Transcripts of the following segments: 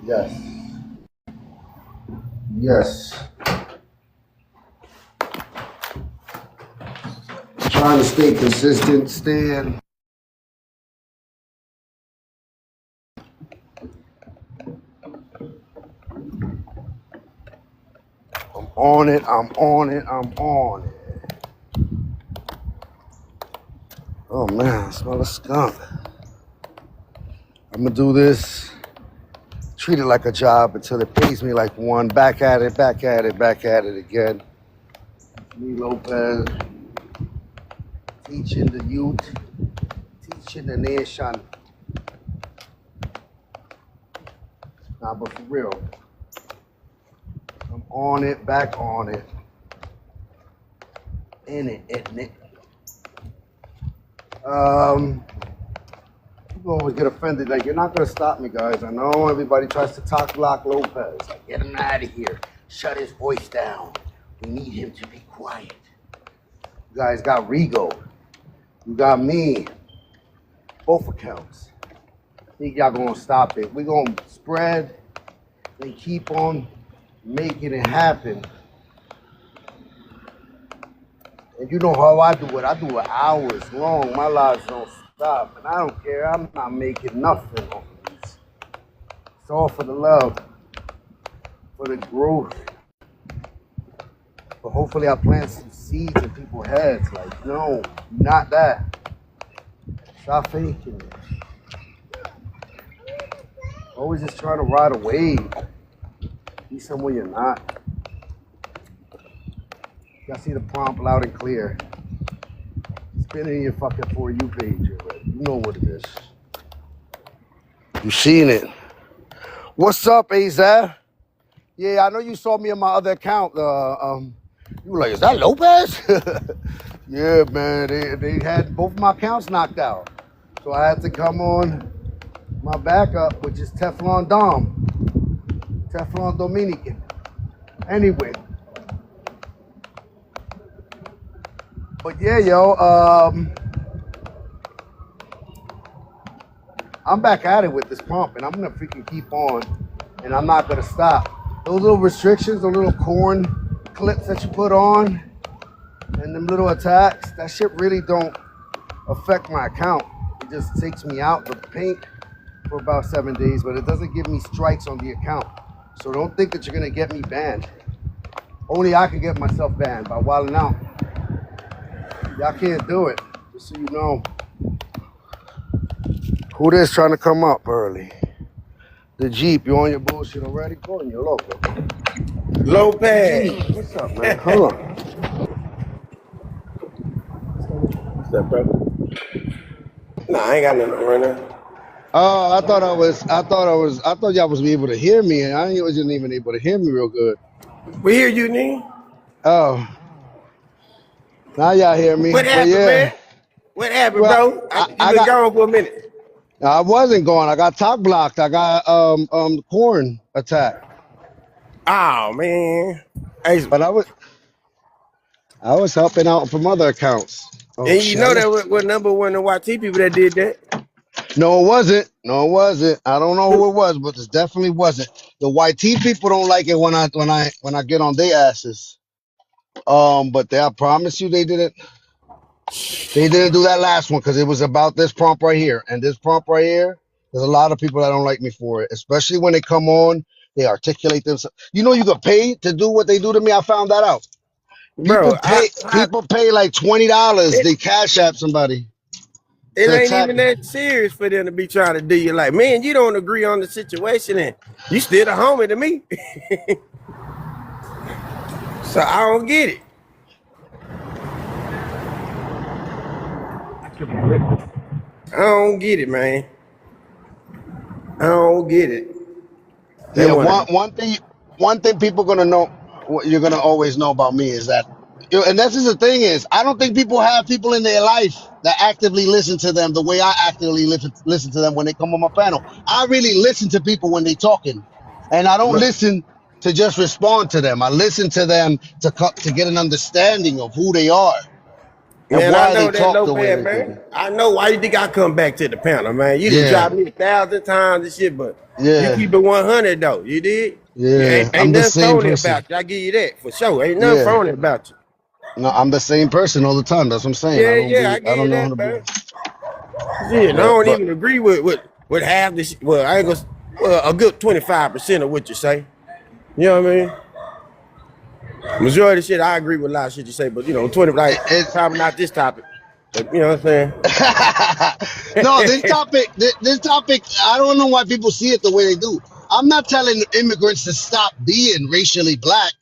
Yes. Yes. Trying to stay consistent, Stan. I'm on it. I'm on it. I'm on it. Oh man, I smell a skunk. I'm gonna do this. Treat it like a job until it pays me like one. Back at it. Back at it. Back at it again. Me Lopez, teaching the youth, teaching the nation. Nah, but for real, I'm on it, back on it, in it. People always get offended. Like, you're not gonna stop me, guys. I know everybody tries to talk block Lopez. Like, get him out of here. Shut his voice down. We need him to be quiet. You guys got Rigo. You got me. Both accounts. Think y'all gonna stop it. We're gonna spread and keep on making it happen. And you know how I do it. I do it hours long. My lives don't stop. And I don't care. I'm not making nothing off of these. It's all for the love, for the growth. But hopefully I plant some seeds in people's heads. Like, no, not that. Stop faking it. Always just trying to ride a wave. Be somewhere you're not. Y'all see the prompt loud and clear. It's been in your fucking For You page already. You know what it is. You seen it. What's up, Azaz? Yeah, I know you saw me on my other account. You were like, is that Lopez? Yeah, man. They had both my accounts knocked out. So I had to come on my backup, which is Teflon Dom. Teflon Dominican. Anyway. But yeah, yo, I'm back at it with this pump, and I'm gonna freaking keep on, and I'm not gonna stop. Those little restrictions, those little corn clips that you put on, and them little attacks, that shit really don't affect my account. It just takes me out the paint for about 7 days, but it doesn't give me strikes on the account. So don't think that you're gonna get me banned. Only I can get myself banned by wilding out. Y'all can't do it, just so you know. Who this trying to come up early? The Jeep, you on your bullshit already? Go on your local. Lopez. What's up, man? Hold on. What's up, brother? Nah, I ain't got nothing to run now. Oh, I thought y'all was able to hear me, and I wasn't even able to hear me real good. We hear you, Nee. Oh. Now y'all hear me. What happened, man? What happened, bro? You been gone for a minute. I wasn't going. I got top blocked. I got corn attack. Oh man. Hey, But I was helping out from other accounts. Oh, and you know that was number one of YT people that did that. No, it wasn't. No, it wasn't. I don't know who it was, but it definitely wasn't. The YT people don't like it when I get on their asses. But I promise you they didn't. They didn't do that last one because it was about this prompt right here. And this prompt right here, there's a lot of people that don't like me for it, especially when they come on, they articulate themselves. You know, you could pay to do what they do to me. I found that out. Bro, People pay like $20. They cash app somebody. It ain't even that serious for them to be trying to do you like, man, you don't agree on the situation and you still a homie to me. So I don't get it. I don't get it, man. I don't get it. Yeah, one thing people gonna know, what you're gonna always know about me is that, and this is the thing is, I don't think people have people in their life that actively listen to them the way I actively listen to them when they come on my panel. I really listen to people when they talking, and I don't listen to just respond to them. I listen to them to get an understanding of who they are. And Man, I why they know that talk low the way bad, they man. do. I know why you think I come back to the panel, man. You done Yeah, dropped me 1,000 times and shit, but you yeah, keep it 100 though. You did? You yeah. ain't I'm the nothing same phony person. about you. I give you that for sure. Ain't nothing Yeah. phony about you. No, I'm the same person all the time. That's what I'm saying. Yeah, yeah, I I give you don't know how to that, be. man. Shit, and I Yeah, don't but even agree with half this. Well, I ain't gonna. Well, a good 25% of what you say. You know what I mean? Majority of shit, I agree with a lot of shit you say, but 20 like it probably not this topic. But you know what I'm no, saying? this topic, I don't know why people see it the way they do. I'm not telling immigrants to stop being racially black.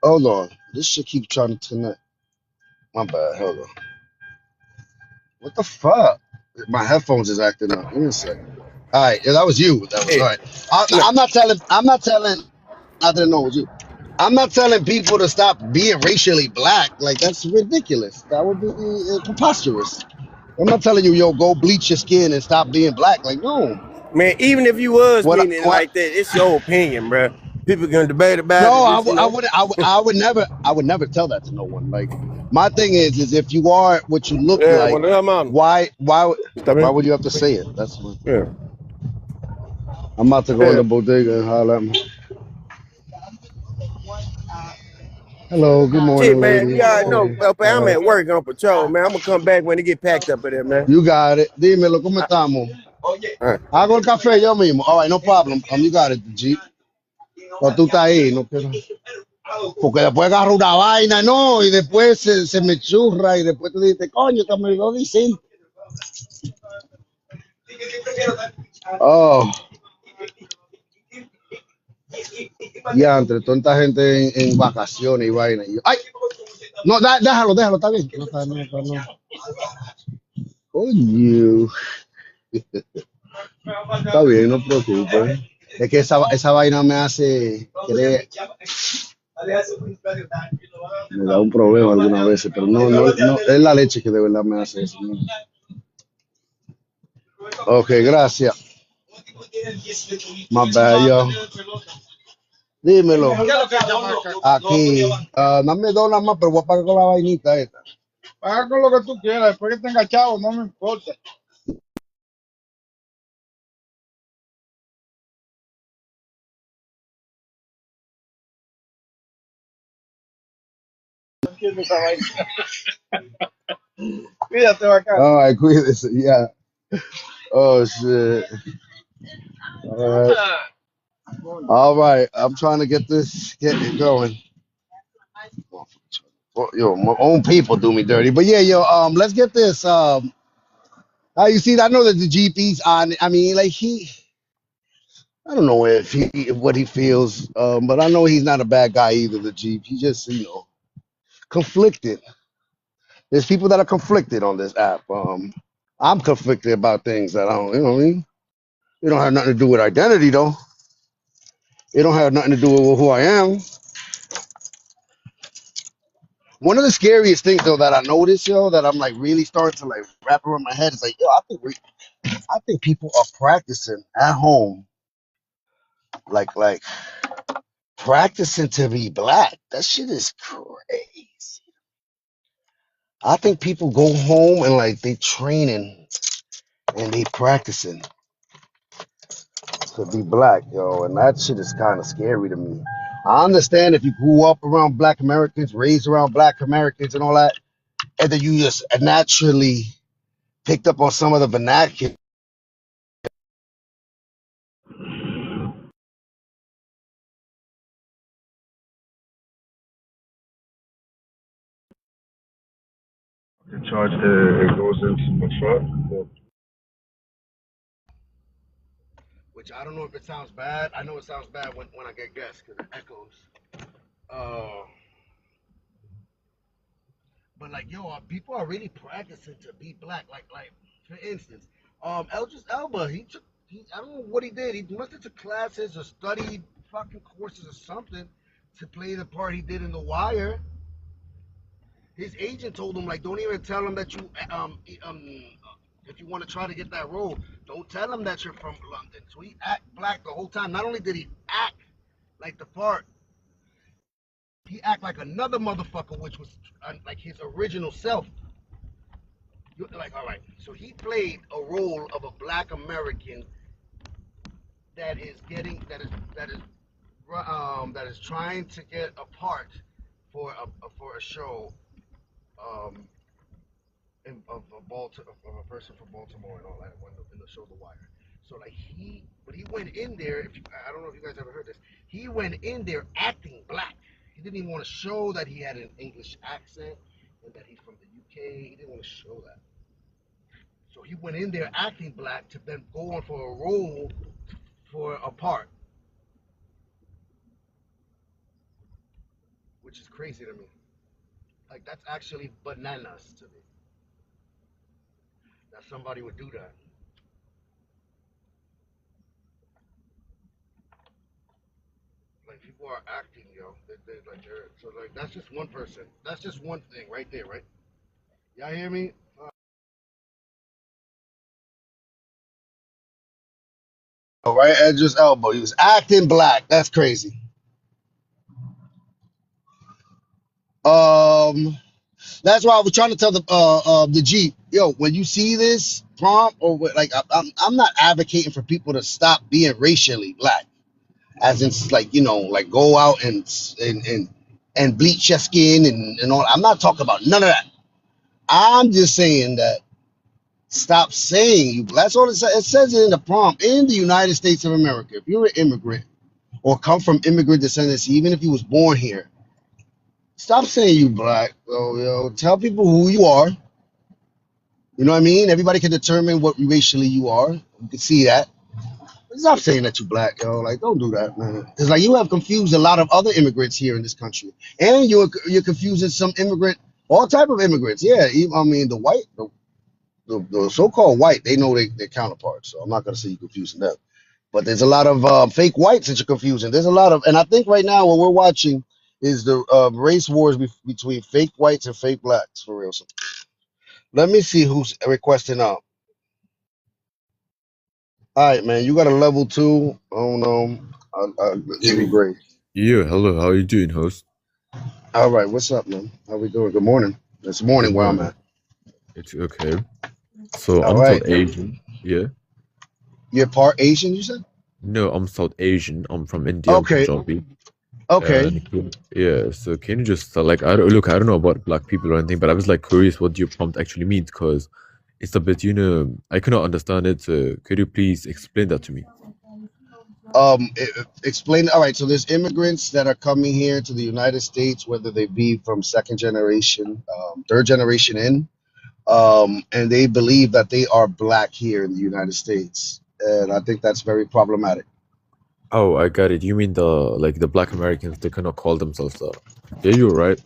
Hold on. This shit keeps trying to connect. My bad. Hold on. What the fuck? My headphones is acting up. Give me a second. All right, yeah, that was you. That was all Hey, right. no, I'm not telling. I didn't know it was you. I'm not telling people to stop being racially black. Like that's ridiculous. That would be preposterous. I'm not telling you, yo, go bleach your skin and stop being black. Like no. man, even if you was What? meaning it What? like that, it's your opinion, bro. People gonna debate about No, it. Just I would never tell that to no one. Like my thing is if you are what you look Yeah, like, well, come on. Está why bien? would you have to say it? That's what Yeah, I'm about to go in yeah. the bodega and holler at me. Hello, good Shit, morning, man, you ladies. already know. Hey, I'm at work on patrol, man. I'm gonna come back when it get packed up in there, man. you got it. Dímelo, ¿cómo All estamos? right. Hago el café yo mismo. All right, no problem. You got it, G. No, tú estás ahí, no quiero. Porque después agarro una vaina, no, y después se me churra y después tú dices, coño, que me lo dicen. Oh, ya, entre tanta gente en vacaciones y vaina. Ay, no, déjalo, está bien. No, no. Coño, está bien, no te preocupes. Es que esa vaina me hace querer, me da un problema algunas veces, pero no, es la leche que de verdad me hace eso. ¿No? Ok, gracias. Más bad, yo. Dímelo. Aquí, dame $2 más, pero voy a pagar con la vainita esta. Paga con lo que tú quieras, después que tenga chavo, no me importa. No entiendo esa vaina. Cuídate, bacán. All right, cuídese, yeah. Oh, shit. All right. All right, I'm trying to get it going. Well, yo, my own people do me dirty. But yeah, yo, let's get this. You see, I know that the GP's on. I mean, like I don't know if what he feels, but I know he's not a bad guy either. The Jeep, he just, conflicted. There's people that are conflicted on this app. I'm conflicted about things that I don't, you know what I mean? It don't have nothing to do with identity though. It don't have nothing to do with who I am. One of the scariest things though that I noticed, yo, that I'm like really starting to like wrap around my head is like, yo, I think people are practicing at home, like practicing to be black. That shit is crazy. I think people go home and like they training and they practicing to be black, yo, and that shit is kind of scary to me. I understand if you grew up around black Americans, raised around black Americans and all that, and then you just naturally picked up on some of the vernacular. The charge it goes into the truck. Which I don't know if it sounds bad. I know it sounds bad when I get guests because it echoes. Uh, but like, yo, people are really practicing to be black. Like for instance, Eldris Elba, I don't know what he did. He must have took classes or studied fucking courses or something to play the part he did in The Wire. His agent told him like, don't even tell him that you if you want to try to get that role, don't tell him that you're from London. So he act black the whole time. Not only did he act like the part, he act like another motherfucker, which was like his original self. You're like, all right, so he played a role of a black American that is trying to get a part for a show um, of a person from Baltimore and all that in the show The Wire. So like but he went in there. I don't know if you guys ever heard this. He went in there acting black. He didn't even want to show that he had an English accent and that he's from the UK. He didn't want to show that. So he went in there acting black to then go on for a role for a part, which is crazy to me. Like that's actually bananas to me. That somebody would do that. Like people are acting, yo. So like that's just one person. That's just one thing right there, right? Y'all hear me? Oh, right at his elbow. He was acting black. That's crazy. Um, that's why I was trying to tell the Jeep, yo, when you see this prompt or like I'm not advocating for people to stop being racially black, as in like like go out and bleach your skin and all. I'm not talking about none of that. I'm just saying that stop saying you. That's all it says. It says it in the prompt. In the United States of America, if you're an immigrant or come from immigrant descendants, even if you was born here, stop saying you black. Yo, tell people who you are. You know what I mean? Everybody can determine what racially you are. You can see that. Stop saying that you black, yo. Like, don't do that, man. Because like you have confused a lot of other immigrants here in this country, and you're confusing some all type of immigrants. Yeah, I mean the white, the so-called white, they know their counterparts. So I'm not gonna say you're confusing them. But there's a lot of fake whites that you're confusing. There's a lot of, and I think right now what we're watching is the race wars between fake whites and fake blacks for real. So let me see who's requesting up. All right, man, you got a level 2. Oh no, I'll give you Yeah, grace. yeah, hello, how you doing, host? All right, what's up, man? How we doing? Good morning. It's Good morning where I'm morning. at. It's okay. So All I'm right, South Asian. Yeah. you're part Asian, you said? No, I'm South Asian. I'm from India. I'm Okay, Punjabi. okay. And yeah, so can you just like I don't know about black people or anything, but I was like curious what your prompt actually means because it's a bit, I cannot understand it. So could you please explain that to me? Explain. All right, so there's immigrants that are coming here to the United States, whether they be from second generation, third generation in, and they believe that they are black here in the United States, and I think that's very problematic. Oh, I got it. You mean the black Americans, they cannot call themselves that. Yeah, you're right.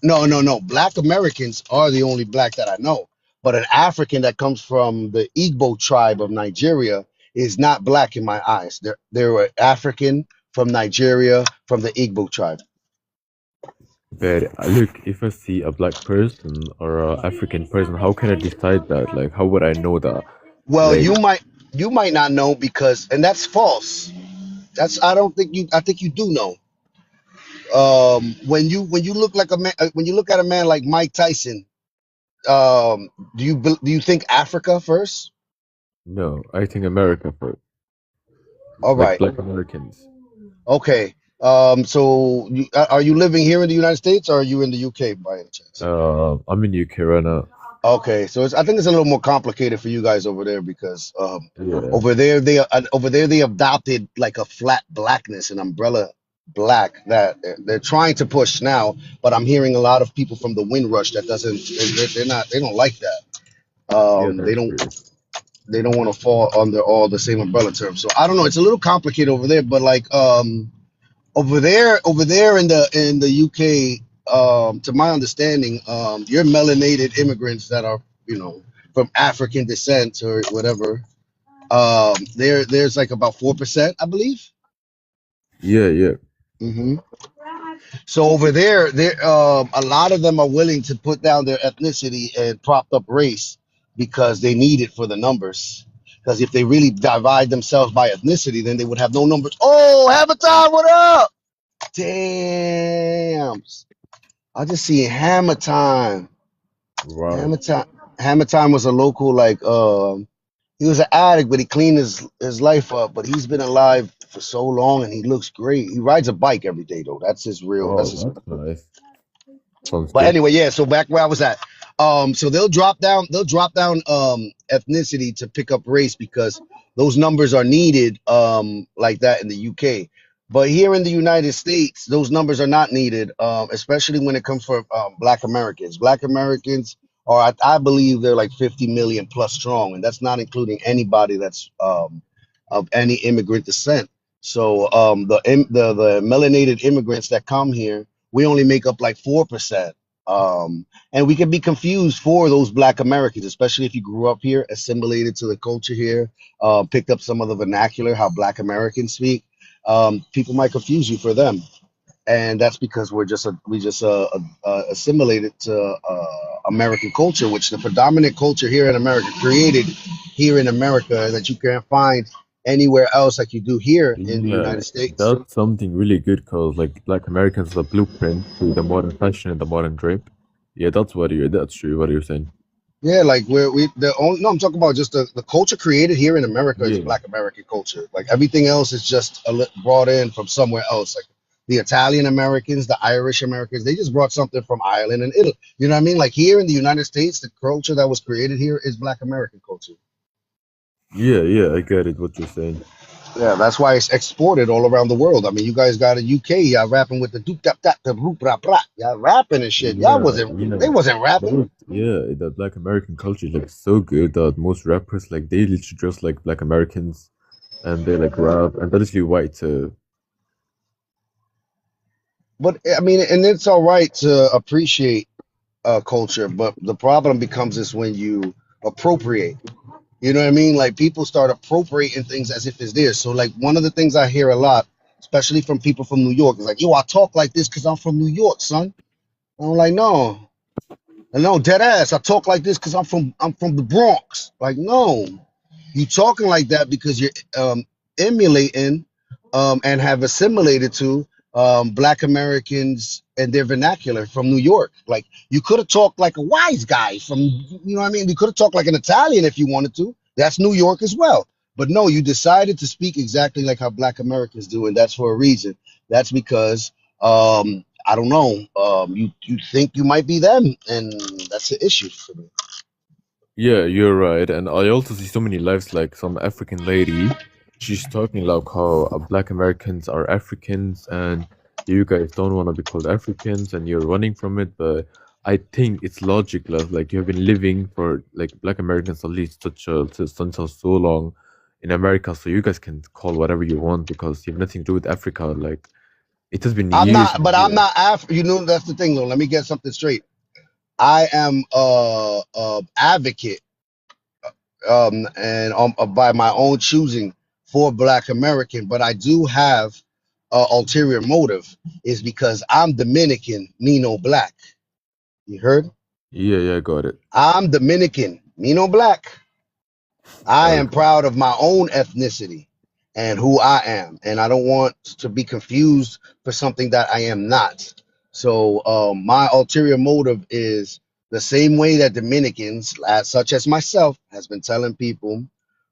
No, no, no. Black Americans are the only black that I know, but an African that comes from the Igbo tribe of Nigeria is not black in my eyes. They're African from Nigeria from the Igbo tribe. But look, if I see a black person or a African person, how can I decide that? Like, how would I know that? Well, Like, you might not know because, and that's false. That's I don't think you. I think you do know. When you look like a man, when you look at a man like Mike Tyson, do you think Africa first? no, I think America first. All Like right. black Americans. Okay. So are you living here in the United States or are you in the UK by any chance? I'm in UK right now. Okay, so I think it's a little more complicated for you guys over there because Yeah, over there they adopted like a flat blackness, an umbrella black that they're trying to push now. But I'm hearing a lot of people from the Windrush that doesn't they don't like that. yeah, that's true. They don't want to fall under all the same umbrella terms. So I don't know. It's a little complicated over there, but like over there in the UK, to my understanding, you're melanated immigrants that are, from African descent or whatever. There's like about 4%, I believe. Yeah, yeah, hmm So over there, a lot of them are willing to put down their ethnicity and propped up race because they need it for the numbers. Because if they really divide themselves by ethnicity, then they would have no numbers. Oh, Avatar, what up? Damn. I just see Hammer Time. Wow. Hammer Time. Hammer Time was a local like he was an addict, but he cleaned his life up. But he's been alive for so long, and he looks great. He rides a bike every day, though. That's his real. That's Oh, his. that's nice. Sounds But good. anyway, yeah. So back where I was at. So they'll drop down ethnicity to pick up race because those numbers are needed like that in the UK. But here in the United States, those numbers are not needed, especially when it comes for Black Americans. Black Americans are, I believe, they're like 50 million plus strong, and that's not including anybody that's of any immigrant descent. So the melanated immigrants that come here, we only make up like 4%. And we can be confused for those Black Americans, especially if you grew up here, assimilated to the culture here, picked up some of the vernacular, how Black Americans speak. People might confuse you for them, and that's because we just assimilated to American culture, which the predominant culture here in America created here in America that you can't find anywhere else like you do here in the Yeah, United States. that's something really good because like Black Americans are the blueprint to the modern fashion and the modern drip. Yeah, that's true. What are you saying? Yeah, like we the only no, I'm talking about just the culture created here in America is Yeah. Black American culture. Like everything else is just brought in from somewhere else. Like the Italian Americans, the Irish Americans, they just brought something from Ireland and Italy. You know what I mean? Like here in the United States, the culture that was created here is Black American culture. Yeah, yeah, I get it what you're saying. Yeah, that's why it's exported all around the world. I mean, you guys got a UK, y'all rapping with the doop tap tap the roop rap rap. Y'all rapping and shit. Y'all Yeah, wasn't yeah. they wasn't rapping. The Black American culture is like so good that most rappers like they literally dress like Black Americans and they like rap and they're literally white too. But I mean, and it's all right to appreciate culture, but the problem becomes is when you appropriate. You know what I mean? Like people start appropriating things as if it's theirs. So like one of the things I hear a lot, especially from people from New York, is like, "Yo, I talk like this because I'm from New York, son." And I'm like, "No, no, dead ass. I talk like this because I'm from the Bronx." Like, no, you talking like that because you're emulating and have assimilated to Black Americans and their vernacular from New York. Like you could have talked like a wise guy from, you know what I mean? You could have talked like an Italian if you wanted to. That's New York as well. But no, you decided to speak exactly like how Black Americans do, and that's for a reason. That's because I don't know. You think you might be them, and that's the issue for me. Yeah, you're right. And I also see so many lives like some African lady. She's talking like how Black Americans are Africans and you guys don't want to be called Africans and you're running from it. But I think it's logical. Like you have been living for like Black Americans at least since so long in America, so you guys can call whatever you want because you have nothing to do with Africa. Like it has been I'm years not, and but I'm years. not You know, that's the thing, though. Let me get something straight. I am a advocate, and by my own choosing for Black American, but I do have ulterior motive. Is because I'm Dominican, me no black. You heard? Yeah, yeah, I got it. I'm Dominican, me no black. I am Okay. proud of my own ethnicity and who I am, and I don't want to be confused for something that I am not. So, my ulterior motive is the same way that Dominicans, such as myself, has been telling people,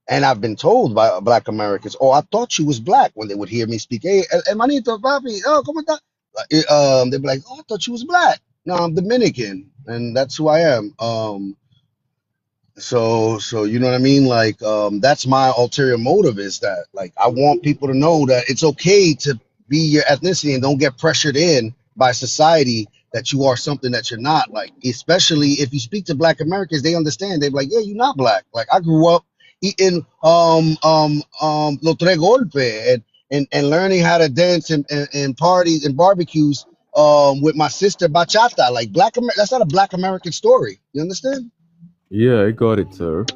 and I've been told by Black Americans, "Oh, I thought you was black," when they would hear me speak. Hey, hermanito, papi, oh, ¿cómo está? They'd be like, "Oh, I thought you was black." No, I'm Dominican, and that's who I am. So you know what I mean? Like, that's my ulterior motive is that like I want people to know that it's okay to be your ethnicity and don't get pressured in by society that you are something that you're not. Like, especially if you speak to Black Americans, they understand. They're like, yeah, you're not black. Like I grew up eating lo tres golpe and learning how to dance and parties and barbecues with my sister bachata. Like that's not a Black American story. You understand? Yeah, I got it, sir.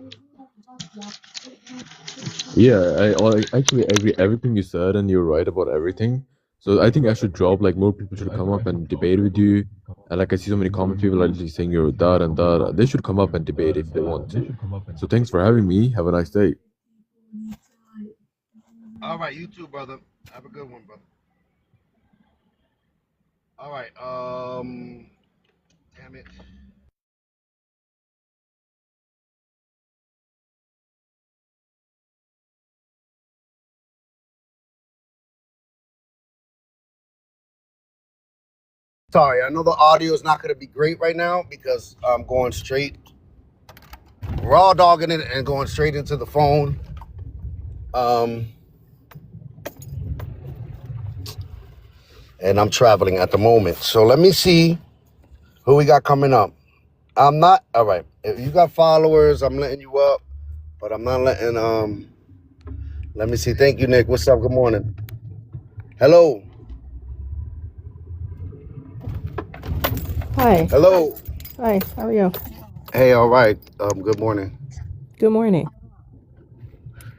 Yeah, I actually agree everything you said, and you're right about everything. So I think I should drop like more people should come up and debate with you. And like I see so many comments, people are literally saying you're that and that. They should come up and debate if they want to. So thanks for having me. Have a nice day. All right, you too, brother. Have a good one, brother. All right. Damn it. Sorry, I know the audio is not going to be great right now because I'm going straight, raw dogging it and going straight into the phone. And I'm traveling at the moment. So let me see who we got coming up. I'm not, all right. If you got followers, I'm letting you up, but I'm not letting, let me see. Thank you, Nick. What's up? Good morning. Hello. Hi. Hello. Hi. How are you? Hey, all right. Good morning. Good morning.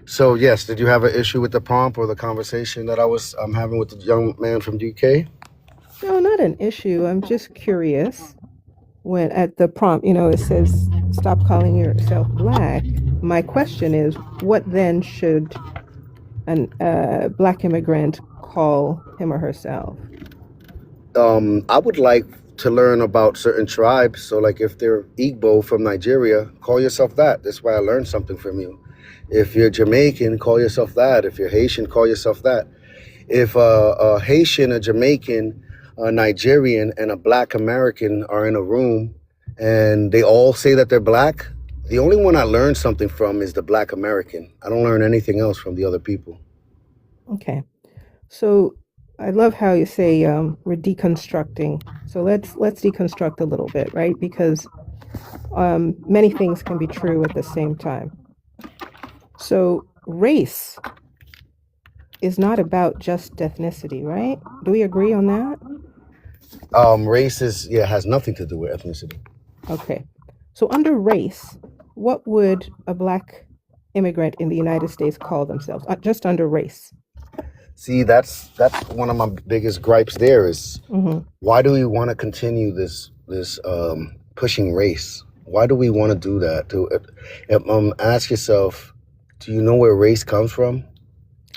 So yes, did you have an issue with the prompt or the conversation that I was having with the young man from UK? No, not an issue. I'm just curious. When at the prompt, it says stop calling yourself black. My question is, what then should an black immigrant call him or herself? I would like to learn about certain tribes. So like if they're Igbo from Nigeria, call yourself that. That's why I learned something from you. If you're Jamaican, call yourself that. If you're Haitian, call yourself that. If a Haitian, a Jamaican, a Nigerian, and a black American are in a room and they all say that they're black, the only one I learned something from is the black American. I don't learn anything else from the other people. Okay. So I love how you say we're deconstructing. So let's deconstruct a little bit, right? Because many things can be true at the same time. So race is not about just ethnicity, right? Do we agree on that? Race has nothing to do with ethnicity. Okay. So under race, what would a black immigrant in the United States call themselves? Just under race. See, that's one of my biggest gripes. There is why do we want to continue this pushing race? Why do we want to do that? Ask yourself, do you know where race comes from?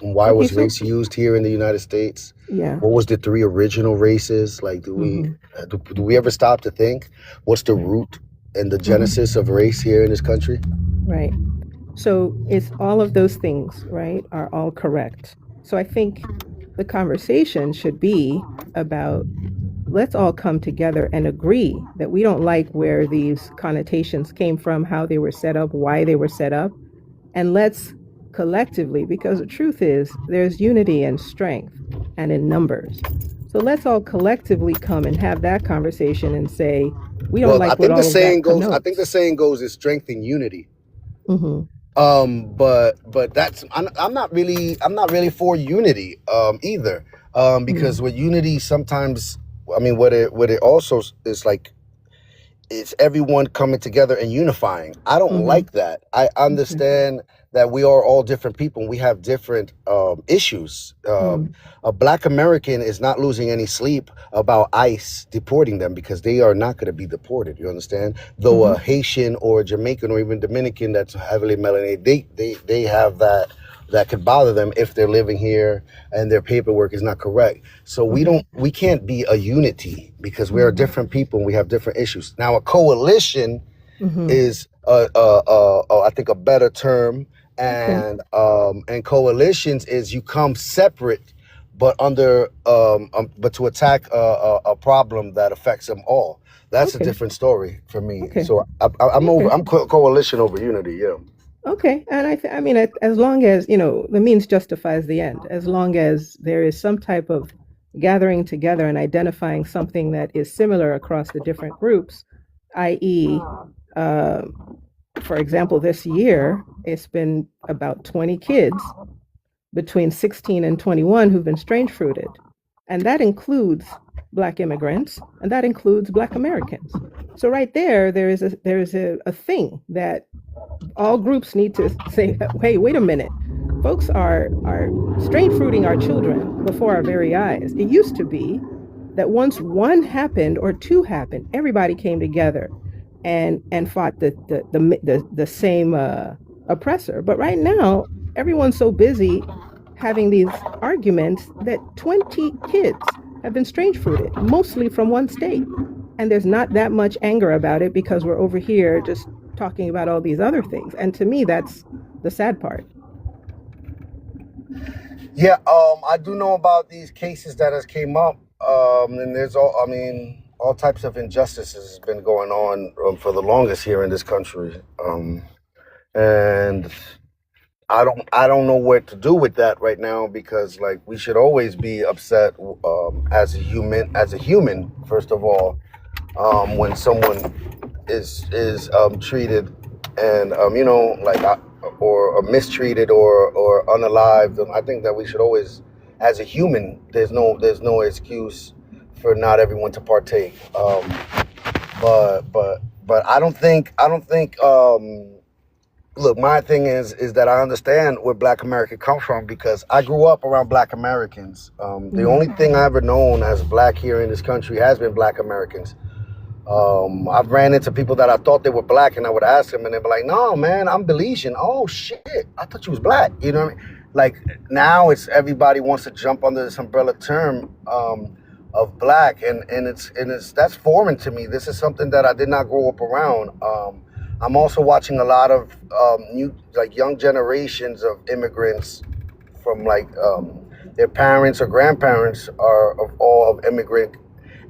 And why Okay, was so race used here in the United States? yeah. What was the three original races? Like, do we ever stop to think what's the root and the genesis of race here in this country? Right. So it's all of those things, right, are all correct. So I think the conversation should be about let's all come together and agree that we don't like where these connotations came from, how they were set up, why they were set up, and let's collectively, because the truth is there's unity and strength and in numbers. So let's all collectively come and have that conversation and say, we don't Well, like what all of that connotes. I think the saying goes is strength and unity. Mm-hmm. But that's I'm not really for unity either. Because with unity sometimes, I mean, what it also is like, it's everyone coming together and unifying. I don't like that. I understand that we are all different people and we have different issues. A black American is not losing any sleep about ICE deporting them because they are not going to be deported. You understand? Though a Haitian or a Jamaican or even Dominican that's heavily melanated, they have that could bother them if they're living here and their paperwork is not correct. So we can't be a unity because we are different people and we have different issues. Now a coalition is I think a better term, and coalitions is you come separate but under but to attack a problem that affects them all. That's a different story for me. Okay. So I'm coalition over unity. Yeah. Okay, and I mean, as long as, the means justifies the end, as long as there is some type of gathering together and identifying something that is similar across the different groups, i.e., for example, this year, it's been about 20 kids between 16 and 21 who've been strange fruited. And that includes Black immigrants, and that includes Black Americans. So right there is a thing that all groups need to say, hey, wait a minute. Folks are strange fruiting our children before our very eyes. It used to be that once one happened or two happened, everybody came together and fought the same oppressor. But right now, everyone's so busy having these arguments that 20 kids have been strange fruited, mostly from one state. And there's not that much anger about it because we're over here just talking about all these other things. And to me, that's the sad part. Yeah, I do know about these cases that has came up, and there's all types of injustices has been going on for the longest here in this country, and I don't know what to do with that right now because like we should always be upset as a human first of all, when someone is treated and or mistreated or unalived. I think that we should always, as a human, there's no excuse for not everyone to partake. But I don't think. Look, my thing is that I understand where Black America comes from because I grew up around Black Americans. The only thing I ever known as Black here in this country has been Black Americans. I've ran into people that I thought they were Black, and I would ask them, and they'd be like, "No, man, I'm Belizean." Oh shit, I thought you was Black. You know what I mean? Like now, it's everybody wants to jump under this umbrella term of Black, and it's that's foreign to me. This is something that I did not grow up around. I'm also watching a lot of young generations of immigrants from their parents or grandparents are all of immigrant,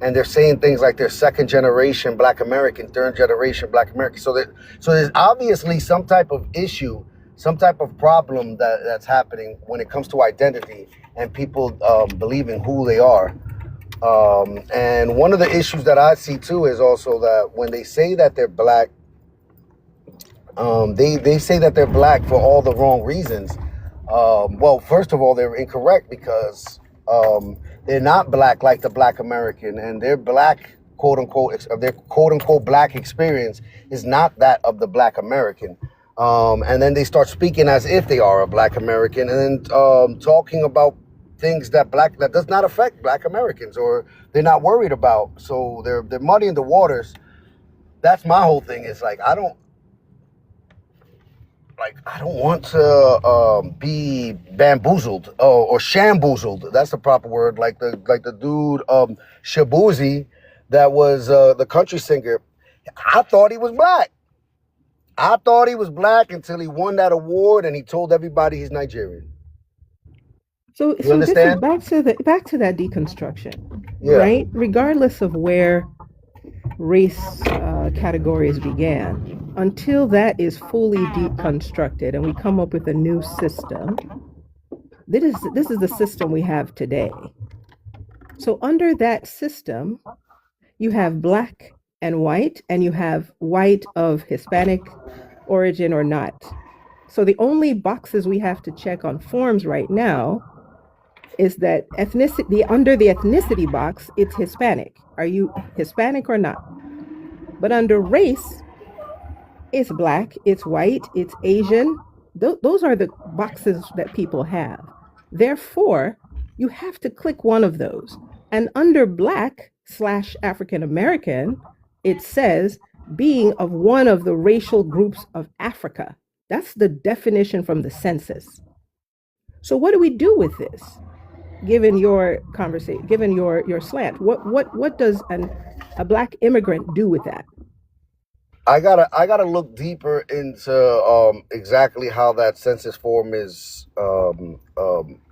and they're saying things like they're second generation Black American, third generation Black American. So there's obviously some type of issue, some type of problem that's happening when it comes to identity and people believing who they are. And one of the issues that I see too is also that when they say that they're Black, they say that they're Black for all the wrong reasons. Well, first of all, they're incorrect because they're not Black like the Black American, and their Black, quote unquote, their quote unquote Black experience is not that of the Black American. And then they start speaking as if they are a Black American, and then talking about things that does not affect Black Americans or they're not worried about. So they're muddying the waters. That's my whole thing. Is like I don't want to be bamboozled or shamboozled. That's the proper word. Like the dude Shabuzi, that was the country singer. I thought he was Black. I thought he was Black until he won that award and he told everybody he's Nigerian. So this is back to that deconstruction, Yeah. right? Regardless of where race categories began, until that is fully deconstructed and we come up with a new system, this is the system we have today. So under that system, you have Black and white, and you have white of Hispanic origin or not. So the only boxes we have to check on forms right now is that ethnicity, under the ethnicity box, it's Hispanic. Are you Hispanic or not? But under race, it's Black, it's white, it's Asian. Those are the boxes that people have. Therefore, you have to click one of those. And under Black/African American, it says being of one of the racial groups of Africa. That's the definition from the census. So what do we do with this? Given your conversation, given your slant, what does a Black immigrant do with that? I gotta look deeper into exactly how that census form is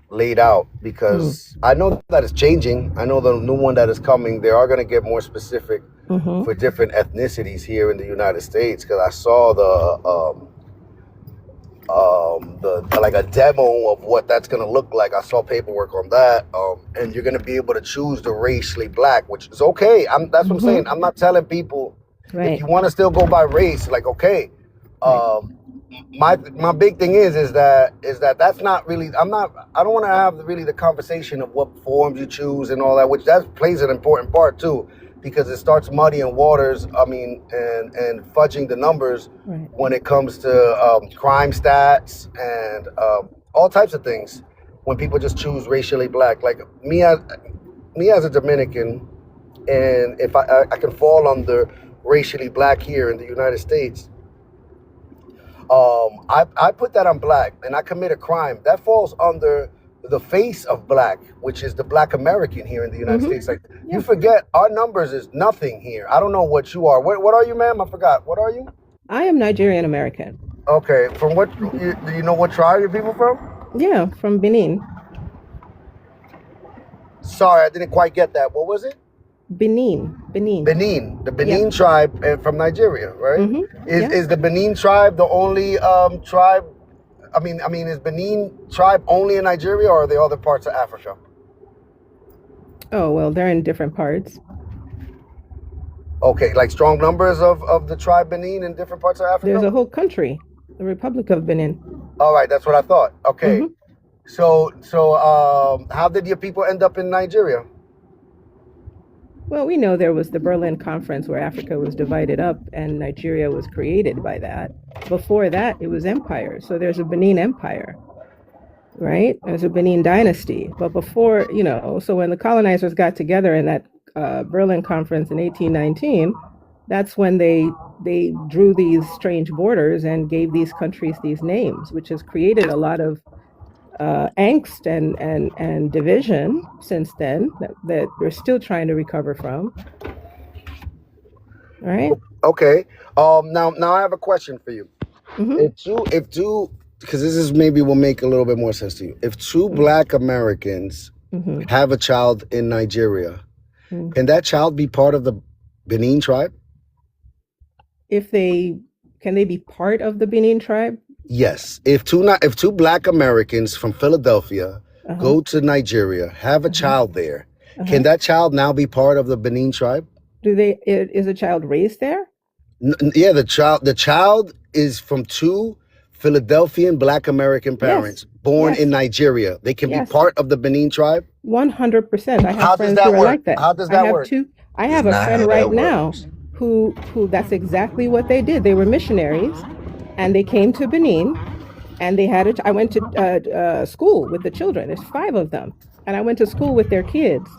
laid out, because I know that it's changing. I know the new one that is coming, they are gonna get more specific for different ethnicities here in the United States. Because I saw the like a demo of what that's gonna look like. I saw paperwork on that, and you're gonna be able to choose the racially Black, which is okay. That's what I'm saying. I'm not telling people if you want to still go by race, like okay. My big thing is that that's not really. I don't want to have really the conversation of what forms you choose and all that, which that plays an important part too, because it starts muddying waters. I mean, and fudging the numbers when it comes to crime stats and all types of things. When people just choose racially Black, like me as a Dominican, and if I can fall under racially Black here in the United States, I put that on Black and I commit a crime, that falls under the face of black, which is the black American here in the United Mhm. States. Like Yeah. you forget our numbers is nothing here. I don't know what you are. What are you, ma'am? I forgot. What are you? I am Nigerian American. Okay, from what do you know what tribe your people from? Yeah, from Benin. Sorry, I didn't quite get that. What was it? Benin. Benin, the Benin tribe from Nigeria, right? Mhm. Yeah. Is the Benin tribe the only tribe? I mean, is Benin tribe only in Nigeria, or are they other parts of Africa? Oh, well, they're in different parts. Okay, like strong numbers of the tribe Benin in different parts of Africa? There's a whole country, the Republic of Benin. All right, that's what I thought. Okay. Mhm. So how did your people end up in Nigeria? Well, we know there was the Berlin Conference where Africa was divided up and Nigeria was created by that. Before that, it was empire. So there's a Benin Empire, right? There's a Benin dynasty. But before, so when the colonizers got together in that Berlin Conference in 1819, that's when they drew these strange borders and gave these countries these names, which has created a lot of angst and division since then that we're still trying to recover from. All right. Okay. Now I have a question for you. Mm-hmm. If two, because this is maybe will make a little bit more sense to you. If two Black Americans have a child in Nigeria, can that child be part of the Benin tribe? Can they be part of the Benin tribe? Yes. If two Black Americans from Philadelphia go to Nigeria, have a child there, can that child now be part of the Benin tribe? Is a child raised there? Yeah, the child is from two Philadelphian Black American parents born in Nigeria. They can be part of the Benin tribe? 100%. I have How friends does that who are work? like that. How does that work? I have a friend right now who that's exactly what they did. They were missionaries and they came to Benin and I went to school with the children. There's 5 of them. And I went to school with their kids.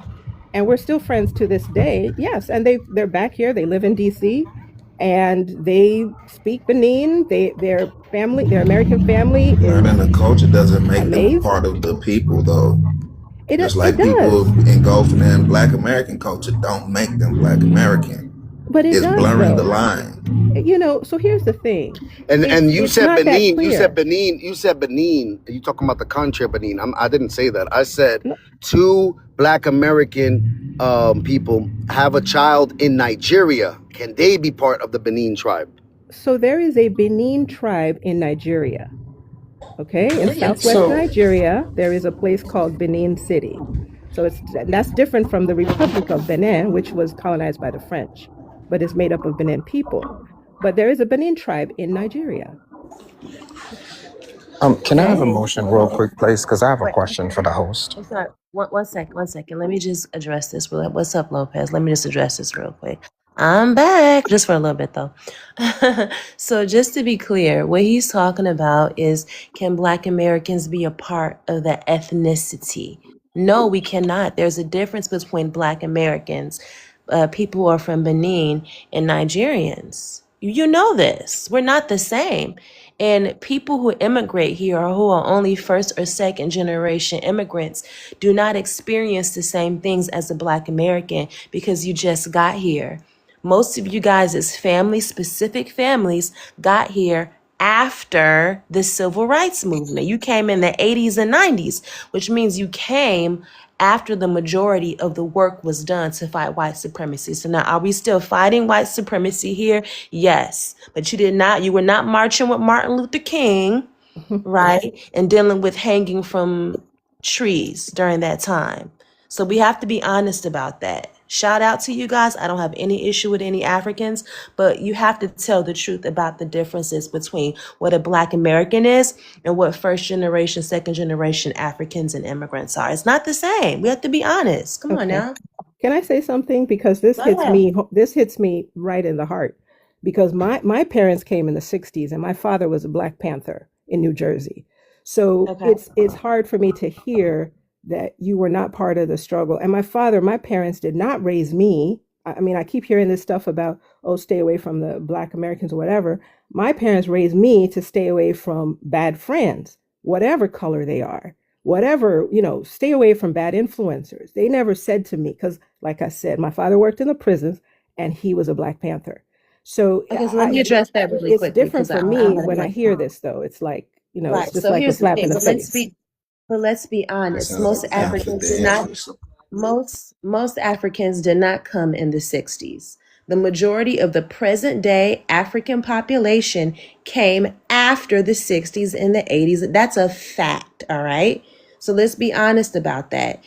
And we're still friends to this day. Yes, and they're back here. They live in DC and they speak Benin. Their American family is learning the culture doesn't make amazing. them part of the people, though. Just like people engulfing in Black American culture don't make them Black American. But it's blurring the line. So here's the thing. And you said Benin. You said Benin. You said Benin. You talking about the country of Benin? I didn't say that. I said two Black American people have a child in Nigeria. Can they be part of the Benin tribe? So there is a Benin tribe in Nigeria. Okay, in southwest Nigeria, there is a place called Benin City. So that's different from the Republic of Benin, which was colonized by the French, but it's made up of Benin people. But there is a Benin tribe in Nigeria. Can I have a motion real quick, please? Because I have a question for the host. I'm sorry. One second. Let me just address this. What's up, Lopez? Let me just address this real quick. I'm back just for a little bit, though. So just to be clear, what he's talking about is, can Black Americans be a part of the ethnicity? No, we cannot. There's a difference between Black Americans, people who are from Benin, and Nigerians. You know this. We're not the same. And people who immigrate here or who are only first or second generation immigrants do not experience the same things as a Black American because you just got here. Most of you guys as specific families got here after the civil rights movement. You came in the 80s and 90s, which means you came after the majority of the work was done to fight white supremacy. So now, are we still fighting white supremacy here? Yes, but you were not marching with Martin Luther King, right? And dealing with hanging from trees during that time. So we have to be honest about that. Shout out to you guys. I don't have any issue with any Africans, but you have to tell the truth about the differences between what a Black American is and what first generation, second generation Africans and immigrants are. It's not the same. We have to be honest. Come on now. Can I say something? Because this hits me right in the heart. Because my parents came in the 60s and my father was a Black Panther in New Jersey. So it's hard for me to hear that you were not part of the struggle. And my parents did not raise me. I mean, I keep hearing this stuff about, stay away from the Black Americans or whatever. My parents raised me to stay away from bad friends, whatever color they are, whatever, stay away from bad influencers. They never said to me, because like I said, my father worked in the prisons and he was a Black Panther. So Okay, so let me address that really it's quickly different because for I'm me gonna when I get hear this, though. It's like, it's right. just So like a here's the slap in thing. the face. Let's be That honest. sounds like a conflict of interest. Most Africans did not come in the 60s. The majority of the present day African population came after the 60s and the 80s. That's a fact, all right? So let's be honest about that.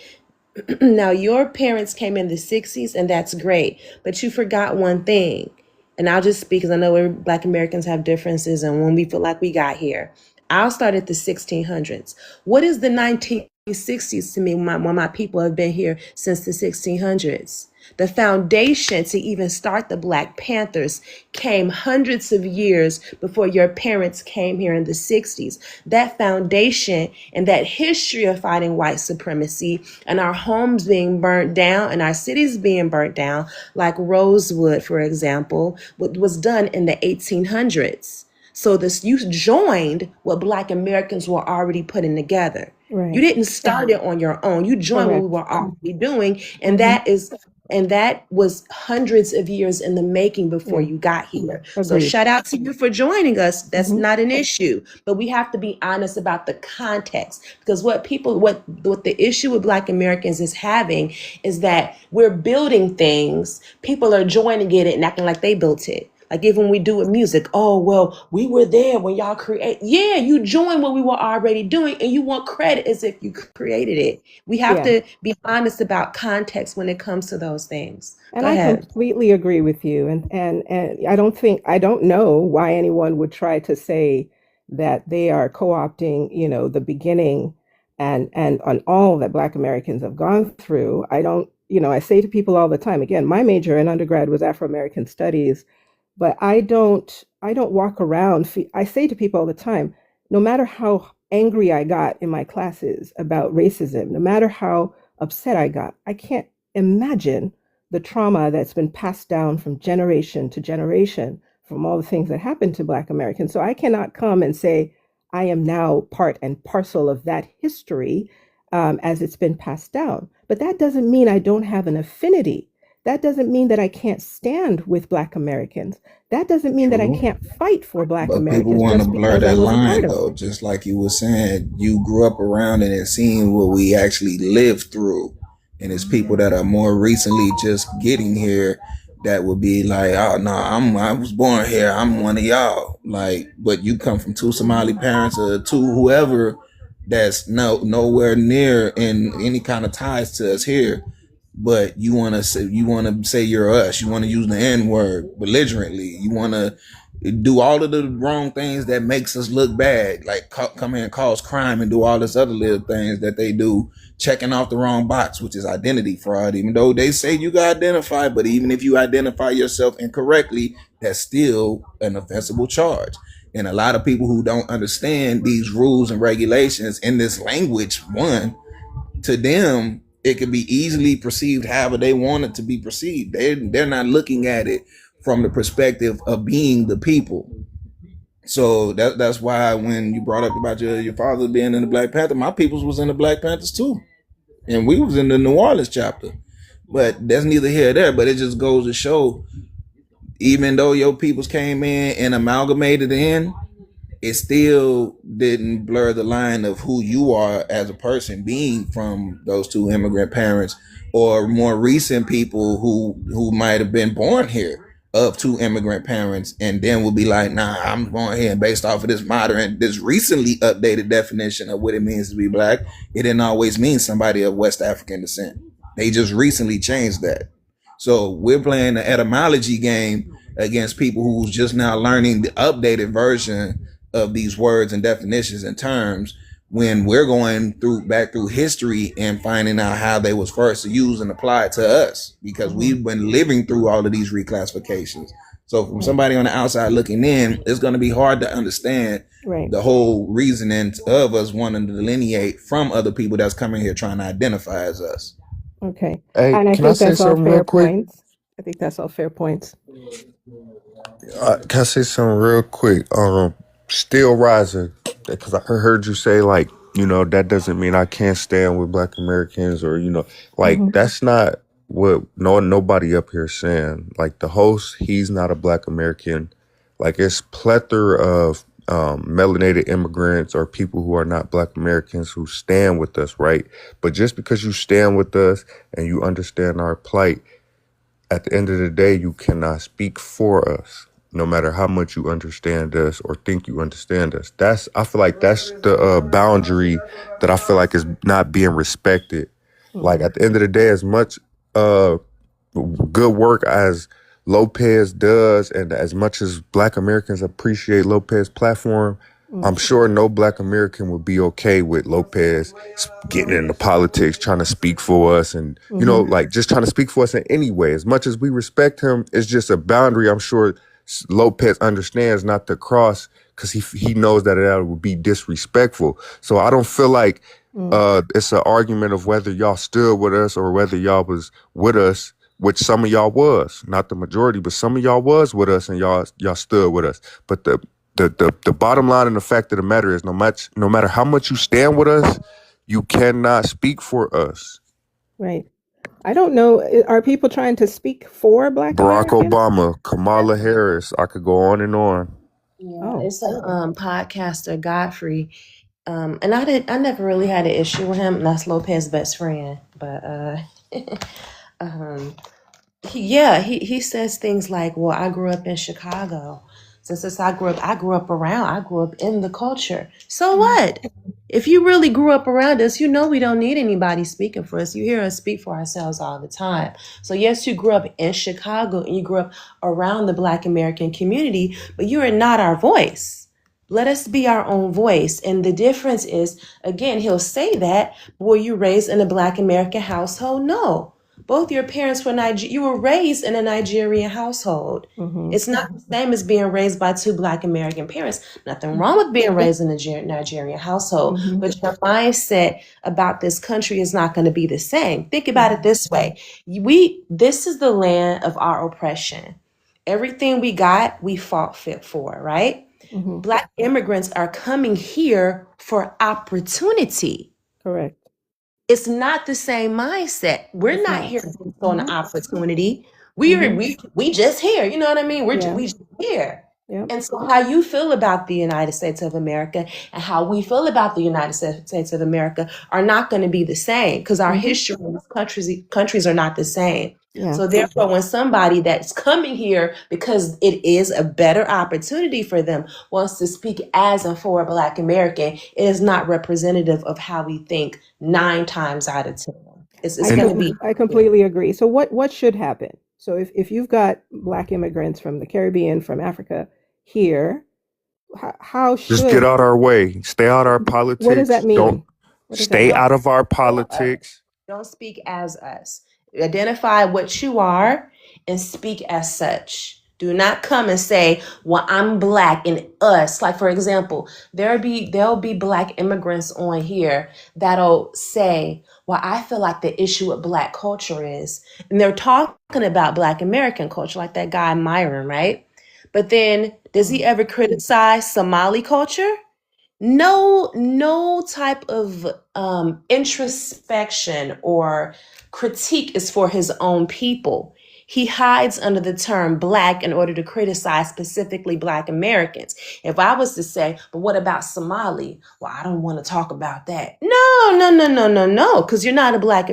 Now, your parents came in the 60s, and that's great. But you forgot one thing. And I'll just speak because I know Black Americans have differences and when we feel like we got here. I'll start at the 1600s. What is the 1960s to me when my people have been here since the 1600s? The foundation to even start the Black Panthers came hundreds of years before your parents came here in the 60s. That foundation and that history of fighting white supremacy and our homes being burnt down and our cities being burnt down, like Rosewood, for example, was done in the 1800s. So you joined what Black Americans were already putting together. Right. You didn't start it on your own. You joined what we were already doing, and that was hundreds of years in the making before you got here. So Agreed. shout out to you for joining us. That's not an issue, but we have to be honest about the context because what the issue with Black Americans is having is that we're building things, people are joining it and acting like they built it. Like even when we do with music, oh, well, we were there when y'all create. Yeah, you joined what we were already doing and you want credit as if you created it. We have to be honest about context when it comes to those things. And Go I ahead. completely agree with you. And I don't know why anyone would try to say that they are co-opting, the beginning and on all that Black Americans have gone through. I say to people all the time, again, my major in undergrad was Afro-American Studies. But I don't walk around. I say to people all the time, no matter how angry I got in my classes about racism, no matter how upset I got, I can't imagine the trauma that's been passed down from generation to generation from all the things that happened to Black Americans. So I cannot come and say I am now part and parcel of that history as it's been passed down. But that doesn't mean I don't have an affinity. That doesn't mean that I can't stand with Black Americans. That doesn't mean that I can't fight for Black But people Americans want to just blur because I that was a part line, of though. it. Just like you were saying, you grew up around it and seen what we actually lived through. And it's people that are more recently just getting here that would be like, oh no, I was born here. I'm one of y'all. Like, but you come from two Somali parents or two whoever that's nowhere near in any kind of ties to us here. But you want to say you're us. You want to use the N word belligerently. You want to do all of the wrong things that makes us look bad, like come here and cause crime and do all this other little things that they do, checking off the wrong box, which is identity fraud. Even though they say you got identified, but even if you identify yourself incorrectly, that's still an offensive charge. And a lot of people who don't understand these rules and regulations in this language, to them, it can be easily perceived however they want it to be perceived. They're not looking at it from the perspective of being the people. So that's why when you brought up about your father being in the Black Panther, my peoples was in the Black Panthers too. And we was in the New Orleans chapter. But that's neither here nor there. But it just goes to show, even though your peoples came in and amalgamated in, it still didn't blur the line of who you are as a person, being from those two immigrant parents or more recent people who might have been born here of two immigrant parents and then will be like, nah, I'm born here, and based off of this recently updated definition of what it means to be Black, it didn't always mean somebody of West African descent. They just recently changed that. So we're playing the etymology game against people who's just now learning the updated version of these words and definitions and terms, when we're going back through history and finding out how they was first used and applied to us, because we've been living through all of these reclassifications. So from somebody on the outside looking in, it's going to be hard to understand the whole reasoning of us wanting to delineate from other people that's coming here trying to identify as us. Okay. Hey, And I can I think say that's all something real fair quick? points. I think that's all fair points. Can I say something real quick? Still rising, because I heard you say like you know, that doesn't mean I can't stand with Black Americans or, you know, like Mm-hmm. that's not what nobody up here is saying. Like the host, he's not a Black American. Like it's plethora of melanated immigrants or people who are not Black Americans who stand with us, right? But just because you stand with us and you understand our plight, at the end of the day, you cannot speak for us, no matter how much you understand us or think you understand us. I feel like that's the boundary that I feel like is not being respected. Like Mm-hmm. at the end of the day, as much uh, good work as Lopez does, and as much as Black Americans appreciate Lopez's platform, I'm sure no Black American would be okay with Lopez getting into politics, trying to speak for us, and you know, Mm-hmm. like just trying to speak for us in any way. As much as we respect him, it's just a boundary. I'm sure Lopez understands not to cross because he knows that it would be disrespectful. So I don't feel like it's an argument of whether y'all stood with us or whether y'all was with us, which some of y'all was, not the majority, but some of y'all was with us and y'all stood with us. But the bottom line and the fact of the matter is no matter how much you stand with us, you cannot speak for us. Right. I don't know. Are people trying to speak for Black Barack Americans? Obama, Kamala Harris, I could go on and on. Yeah, Oh. it's a podcaster, Godfrey. And I never really had an issue with him. That's Lopez's best friend. But um he says things like, well, I grew up in Chicago. So since I grew up in the culture. So what? If you really grew up around us, you know we don't need anybody speaking for us. You hear us speak for ourselves all the time. So yes, you grew up in Chicago and you grew up around the Black American community, but you are not our voice. Let us be our own voice. And the difference is, again, he'll say that, were you raised in a Black American household? No. Both your parents were you were raised in a Nigerian household. Mm-hmm. It's not the same as being raised by two Black American parents. Nothing wrong with being raised in a Nigerian household, Mm-hmm. but your mindset about this country is not going to be the same. Think about it this way. This is the land of our oppression. Everything we got, we fought fit for, right? Mm-hmm. Black immigrants are coming here for opportunity. Correct. It's not the same mindset. We're It's not not. here based on Mm-hmm. opportunity. We just here. You know what I mean? Yeah. We just here. Yep. And so how you feel about the United States of America and how we feel about the United States of America are not going to be the same because our history in these countries are not the same. Yeah. So therefore, when somebody that's coming here because it is a better opportunity for them wants to speak as and for a Black American, it is not representative of how we think 9 times out of 10. It's going to be. I completely agree. So what should happen? So if you've got Black immigrants from the Caribbean, from Africa here, how Just get should, out our way. Stay out our politics. what does that mean? Don't What does that stay mean? out of our politics. Don't speak as us. Identify what you are and speak as such. Do not come and say, well, I'm Black and us. Like, for example, there'll be Black immigrants on here that'll say, well, I feel like the issue with Black culture is, and they're talking about Black American culture, like that guy Myron, right? But then does he ever criticize Somali culture? No type of introspection or critique is for his own people. He hides under the term Black in order to criticize specifically Black Americans. If I was to say, but what about Somali? Well, I don't want to talk about that. No, because you're not a Black,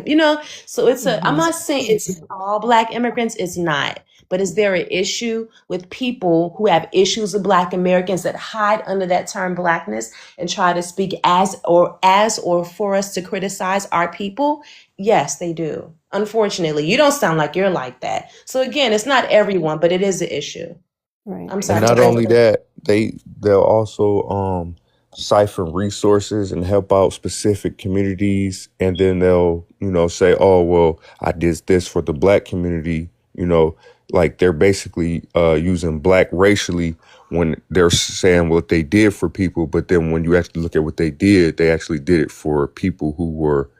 So I'm not saying it's all Black immigrants. It's not. But is there an issue with people who have issues with Black Americans that hide under that term Blackness and try to speak as or for us to criticize our people? Yes, they do. Unfortunately, you don't sound like you're like that. So again, it's not everyone, but it is an issue. Right. I'm sorry. And not only that, they'll also siphon resources and help out specific communities, and then they'll say, oh well, I did this for the Black community, like they're basically using Black racially when they're saying what they did for people, but then when you actually look at what they actually did it for people who were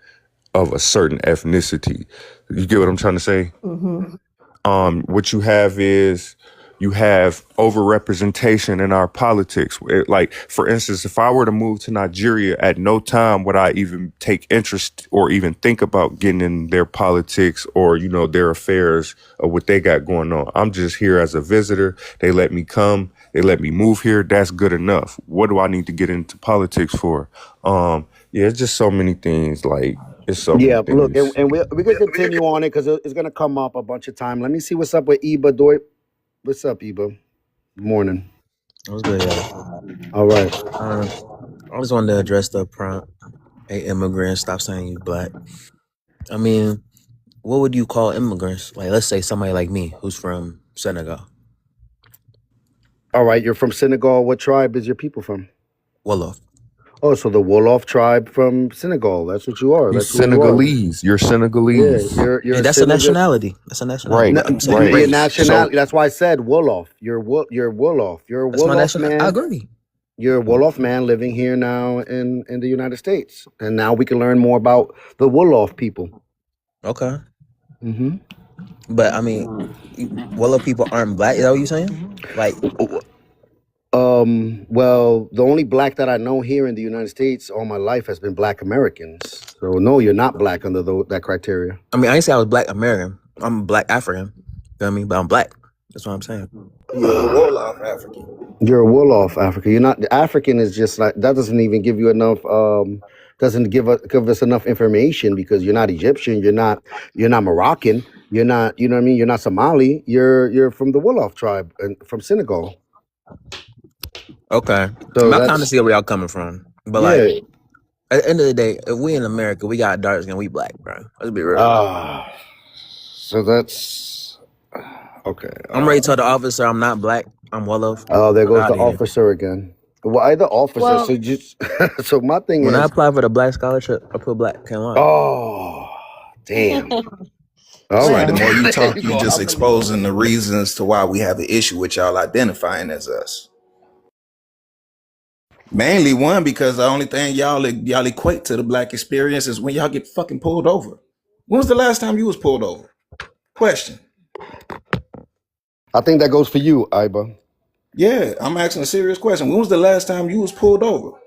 of a certain ethnicity. You get what I'm trying to say? Mm-hmm. What you have is You have overrepresentation in our politics. Like, for instance, if I were to move to Nigeria, at no time would I even take interest or even think about getting in their politics or, you know, their affairs or what they got going on. I'm just here as a visitor. They let me come. They let me move here. That's good enough. What do I need to get into politics for? Yeah, it's just so many things. Like, it's so many Look, things. and we can continue on it because it's gonna come up a bunch of time. Let me see what's up with Eba Doy. What's up, Eba? Morning. What's good, y'all? All right. I just wanted to address the prompt. Hey, immigrants, stop saying you black. I mean, what would you call immigrants? Like, let's say somebody like me who's from Senegal. All right, you're from Senegal. What tribe is your people from? Wolof. Oh, so the Wolof tribe from Senegal. That's what you are. You're That's who you are. Senegalese. You're Senegalese. Yeah, you're Hey, that's a nationality. That's a nationality. Right, I'm saying Right. race. Nationality. That's why I said Wolof. You're Wolof. You're a That's my Wolof nationality. man. I agree. You're a Wolof man living here now in the United States, and now we can learn more about the Wolof people. Okay. Mm-hmm. But I mean, Wolof people aren't black. Is that what you're saying? Like, Well, the only black that I know here in the United States all my life has been black Americans. So no, you're not black under that criteria. I mean, I didn't say I was black American. I'm black African. You know what I mean? But I'm black. That's what I'm saying. You're a Wolof African. You're a Wolof African. You're not. The African is just like that. Doesn't even give you enough. Doesn't give us enough information because you're not Egyptian. You're not Moroccan. You're not. You know what I mean? You're not Somali. You're from the Wolof tribe and from Senegal. Okay. So I kind of see where y'all coming from. But yeah. like, at the end of the day, if we in America, we got dark skin, we black, bro. Let's be real. So that's okay. I'm ready to tell the officer I'm not black. I'm Wolof. Oh, there goes the outta here. officer again. Well, either officer. Well- so just so my thing When I is. applied for the black scholarship, I put black. Can't lie. Oh, damn. All See, right. the more you talk, you just exposing the reasons to why we have an issue with y'all identifying as us. Mainly one, because the only thing y'all equate to the black experience is when y'all get fucking pulled over. When was the last time you was pulled over? Question. I think that goes for you, Iba. Yeah, I'm asking a serious question. When was the last time you was pulled over?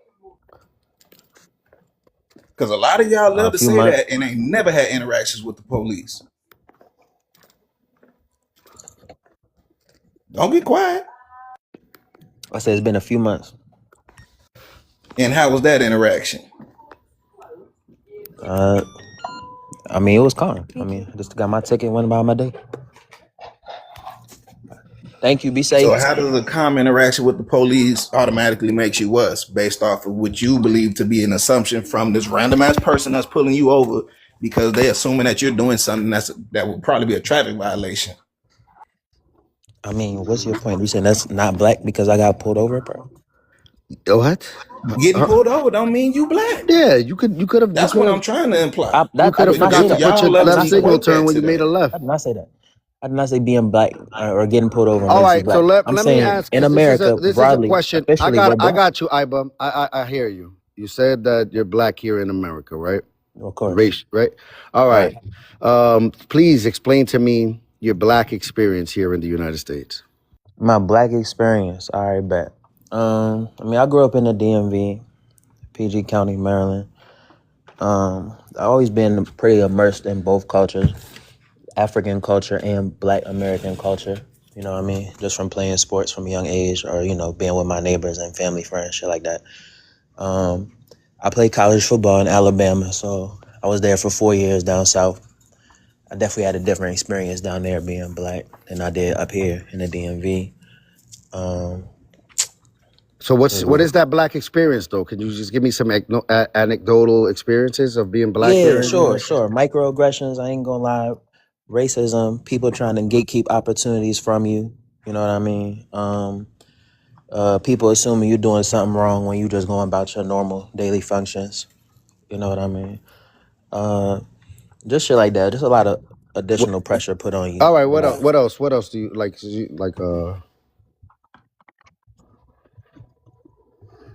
Because a lot of y'all love to few say months. that and ain't never had interactions with the police. Don't get quiet. I said it's been a few months. And how was that interaction? I mean, it was calm. I mean, I just got my ticket, went about my day. Thank you. Be safe. So how does a calm interaction with the police automatically makes you us based off of what you believe to be an assumption from this random ass person that's pulling you over because they assuming that you're doing something that would probably be a traffic violation? I mean, what's your point? You saying that's not black because I got pulled over, bro? What? Getting pulled over don't mean you black. Yeah, you could have. That's what I'm trying to imply. You could have forgot to put your left signal turn when you made a left. I did not say that. I did not say being black or getting pulled over. All right, black. so let I'm me saying ask. in this America, this broadly, is a question. officially, I we're black. got you, Iba. I hear you. You said that you're black here in America, right? Of course. Race, right? All right. Please explain to me your black experience here in the United States. My black experience. All right, bet. I mean, I grew up in the DMV, PG County, Maryland. I've always been pretty immersed in both cultures, African culture and Black American culture. You know what I mean? Just from playing sports from a young age, or being with my neighbors and family friends, shit like that. I played college football in Alabama, so I was there for 4 years down south. I definitely had a different experience down there being black than I did up here in the DMV. So what is that black experience though? Can you just give me some anecdotal experiences of being black? Yeah, sure. Microaggressions, I ain't gonna lie. Racism, people trying to gatekeep opportunities from you. You know what I mean? People assuming you're doing something wrong when you just going about your normal daily functions. You know what I mean? Just shit like that. Just a lot of additional pressure put on you. All right, what else? What else do you like?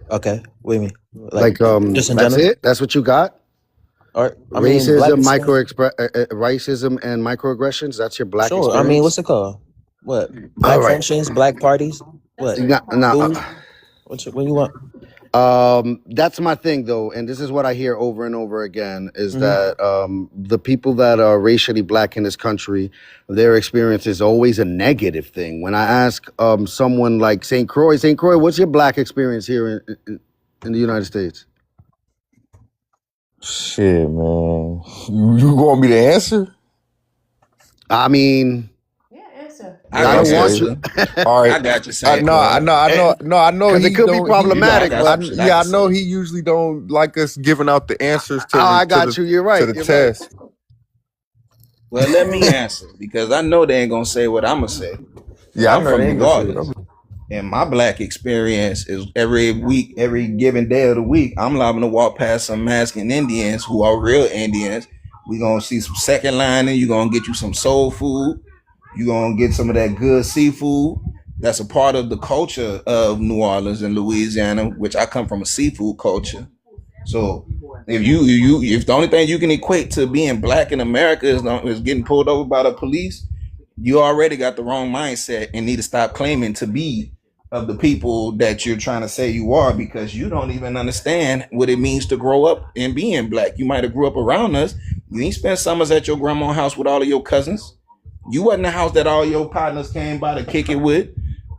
Okay, what do you mean? Just in that's general? It? That's what you got? Or racism, racism and microaggressions. That's your black experience? I mean, what's it called? What? All Black right. functions, black parties. What? Now, Food? What you want? that's my thing though, and this is what I hear over and over again, is Mhm. that the people that are racially black in this country, their experience is always a negative thing. When I ask someone like St. Croix, what's your black experience here in the United States? Shit, man. You want me to answer? I mean, Yeah, answer. I I can don't want Okay. you. answer. All I right. got you, I Saint know, I Croix. know, I know, no, I know Because it he could be don't. You know, I problematic, got but some shit I Yeah, I can know say. he usually don't like us giving out the answers to I the got you. You're to right. the You're right. test. Well, let me answer because I know they ain't gonna say what I'm gonna say. Because Yeah, I I'm know from they New ain't gonna say it. Orleans, and my black experience is every week, every given day of the week, I'm liable to walk past some Mexican Indians who are real Indians. We gonna see some second lining. You gonna get you some soul food. You gonna get some of that good seafood. That's a part of the culture of New Orleans and Louisiana, which I come from a seafood culture. So if the only thing you can equate to being black in America is getting pulled over by the police, you already got the wrong mindset and need to stop claiming to be of the people that you're trying to say you are, because you don't even understand what it means to grow up and being black. You might have grew up around us. You ain't spent summers at your grandma's house with all of your cousins. You wasn't the house that all your partners came by to kick it with,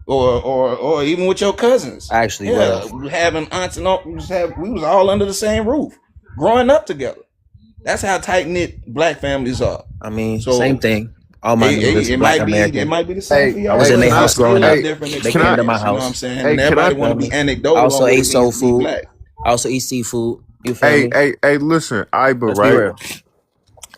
or even with your cousins. I actually Yeah, was. having aunts and uncles, we was all under the same roof, growing up together. That's how tight knit black families are. I mean, same So thing. All my niggas it black might be American. the same for I y'all, was Hey, in but their can I? house it's growing still a up. different They Can I? came to my experience. You know what I'm house. saying? Hey, And can I? everybody You want feel to be me? I anecdotal on also what ate it means soul to be food. black. I also eat seafood. You feel me? Hey, listen, Iba, Let's be right? real.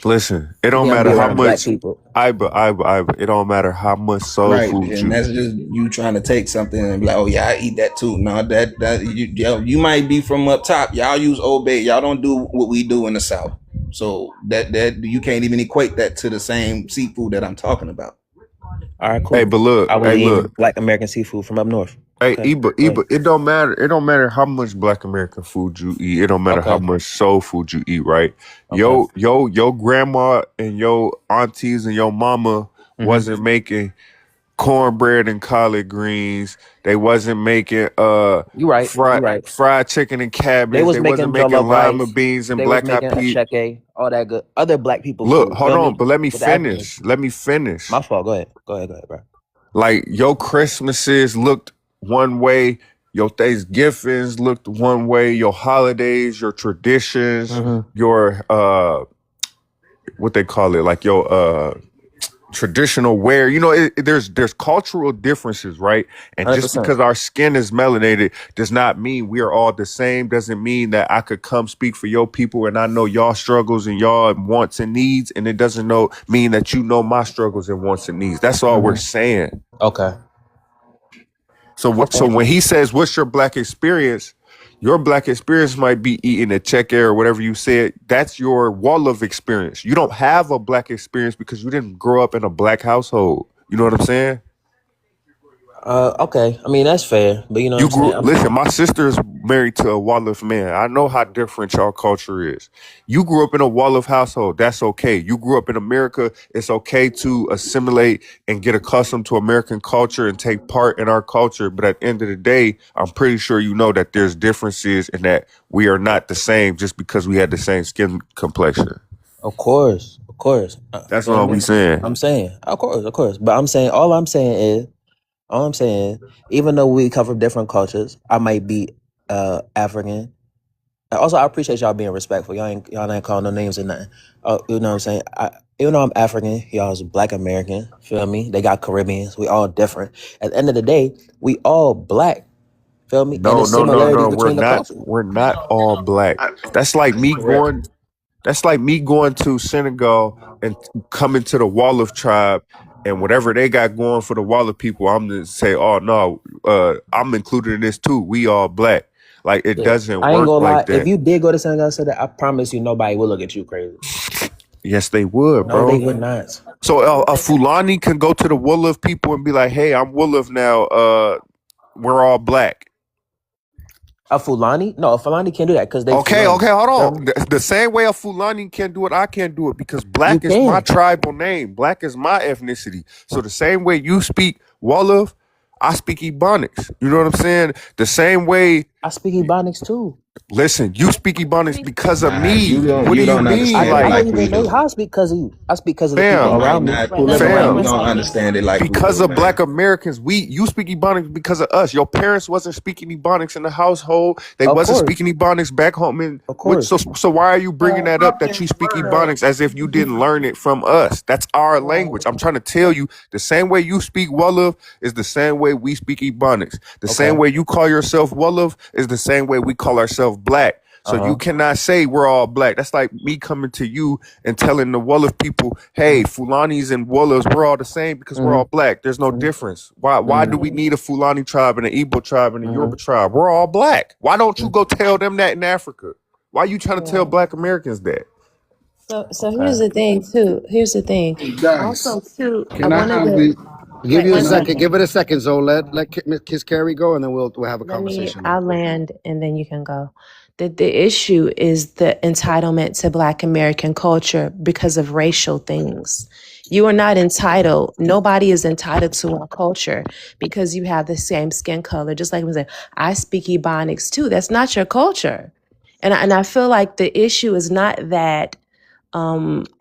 Listen, it You don't can't be matter how around black much people. Iba. It don't matter how much soul Right, food and that's just you trying to take something and be like, oh yeah, I eat that too. No, that you might be from up top. Y'all use Old Bay. Y'all don't do what we do in the South. So that you can't even equate that to the same seafood that I'm talking about. All right, Hey, cool. but look, I was hey, eating look. black American seafood from up north. Hey, Okay. Iba, it don't matter. It don't matter how much Black American food you eat. It don't matter how Okay. much soul food you eat, right? Okay. Your grandma and your aunties and your mama Mm-hmm. wasn't making cornbread and collard greens. They wasn't making You right. You right. fried chicken and They cabbage. was They wasn't making making jollof lima rice. beans and They was black eyed making peas. acheke, all that good other black people Look, food. hold Feel on, me? but let me With the Africans. finish. Let me finish. My fault. Go ahead. Go ahead, bro. Like your Christmases looked one way, your Thanksgivings looked one way, your holidays, your traditions, Mm-hmm. your what they call it, like your traditional wear. You know, there's cultural differences, right? And just 100%. because our skin is melanated does not mean we are all the same. Doesn't mean that I could come speak for your people and I know y'all struggles and y'all wants and needs, and it doesn't mean that you know my struggles and wants and needs. That's all we're Mm-hmm. saying. Okay. So Okay. when he says, "What's your black experience?" Your black experience might be eating a check air or whatever you said. That's your wall of experience. You don't have a black experience because you didn't grow up in a black household. You know what I'm saying? Okay. I mean that's fair, but you know what I'm saying. Listen, my sister is married to a Wolof man. I know how different y'all culture is. You grew up in a Wolof household. That's okay. You grew up in America. It's okay to assimilate and get accustomed to American culture and take part in our culture. But at the end of the day, I'm pretty sure you know that there's differences and that we are not the same just because we had the same skin complexion. Of course. Of course. That's Feel all we me? saying. I'm saying. Of course. But all I'm saying, even though we come from different cultures, I might be African. Also, I appreciate y'all being respectful. Y'all ain't calling no names or nothing. You know what I'm saying? Even though I'm African, y'all's Black American. Feel me? They got Caribbeans. We all different. At the end of the day, we all black. Feel me? And No, there's no, no, similarities no. We're between the not. cultures. We're not all black. That's like me Correct. going. That's like me going to Senegal and coming to the Wolof tribe and whatever they got going for the Wolof people. I'm to say, oh no, I'm included in this too. We all black. Like it Yeah. doesn't I ain't work gonna lie. like If that. you did go to Senegal and say that, I promise you nobody will look at you crazy. Yes, they would, No, they bro. would not. So a Fulani can go to the Wolof people and be like, hey, I'm Wolof now. We're all black. A Fulani? No, a Fulani can't do that because they Okay, Fulani. hold on. Feel me? The same way a Fulani can do it, I can't do it because You black is my can. tribal name. Black is my ethnicity. So the same way you speak Wolof, I speak Ebonics. You know what I'm saying? The same way. I speak Ebonics too. Listen, you speak Ebonics because of Nah, me. What do you you don't mean? understand it I Like, don't like we even know do. how I speak because of you. I speak because of the people You fam, might around me. not Right, let you me fam. don't say this. understand it like we Because do, of man. black Americans, you speak Ebonics because of us. Your parents wasn't speaking Ebonics in the household. They Of wasn't course. speaking Ebonics back home. Of course. So why are you bringing that up that you speak Ebonics as if you didn't learn it from us? That's our language. I'm trying to tell you the same way you speak Wolof is the same way we speak Ebonics. The same Okay. way you call yourself Wolof is the same way we call ourselves black. So you cannot say we're all black. That's like me coming to you and telling the Wolof people, hey, Fulanis and Wolofs, we're all the same because we're all black. There's no difference. Why do we need a Fulani tribe and an Igbo tribe and a Yoruba tribe? We're all black. Why don't you go tell them that in Africa? Why are you trying to tell Right. black Americans that? So Okay. here's the thing too. Here's the thing. Hey, guys, Also too, can I one of have the the Give wait you a one can I second. second. Give it a second, Zoe. Let Kiss Carrie go, and then we'll have a conversation I'll after. land and then you can go. The issue is the entitlement to Black American culture because of racial things. You are not entitled. Nobody is entitled to our culture because you have the same skin color. Just like I said, I speak Ebonics too. That's not your culture. And I feel like the issue is not that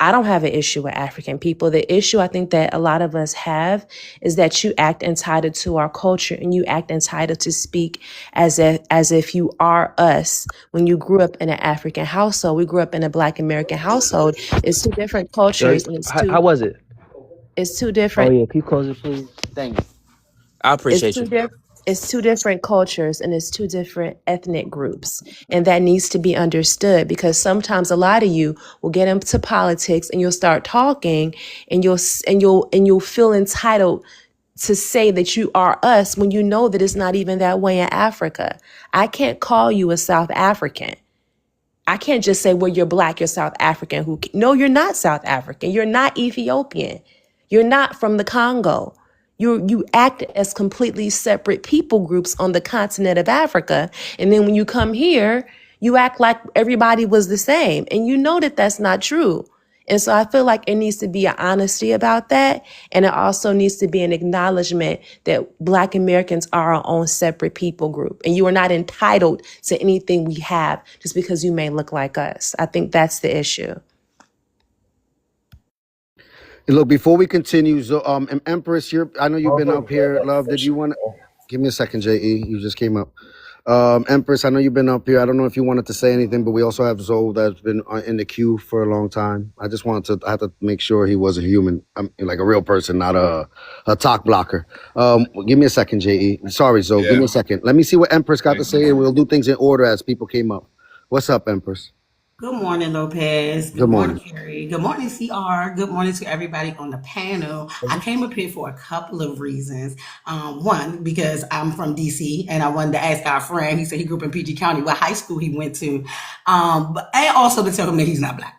I don't have an issue with African people. The issue I think that a lot of us have is that you act entitled to our culture and you act entitled to speak as if you are us. When you grew up in an African household, we grew up in a Black American household. It's two different cultures and How was it? it's two Oh different yeah, can you close it, please? Thank you. I it's appreciate two you. different it's two different cultures and it's two different ethnic groups, and that needs to be understood because sometimes a lot of you will get into politics and you'll start talking and you'll feel entitled to say that you are us when you know that it's not even that way in Africa. I can't call you a South African. I can't just say, well, you're Black, you're South African. No, you're not South African. You're not Ethiopian. You're not from the Congo. You act as completely separate people groups on the continent of Africa. And then when you come here, you act like everybody was the same. And you know that that's not true. And so I feel like it needs to be an honesty about that. And it also needs to be an acknowledgement that Black Americans are our own separate people group. And you are not entitled to anything we have just because you may look like us. I think that's the issue. Look, before we continue, Empress, I know you've been up here. Love, did you want to give me a second, JE? You just came up. Empress, I know you've been up here. I don't know if you wanted to say anything, but we also have Zoe that's been in the queue for a long time. I had to make sure he was a human, like a real person, not a talk blocker. Give me a second, JE. Sorry, Zoe. Give me a second. Let me see what Empress got to say, and we'll do things in order as people came up. What's up, Empress? Good morning, Lopez. Good Good morning, morning. Carrie. Good morning, CR. Good morning to everybody on the panel. I came up here for a couple of reasons. One, because I'm from DC and I wanted to ask our friend, he said he grew up in PG County, what high school he went to. But and also to tell him that he's not Black.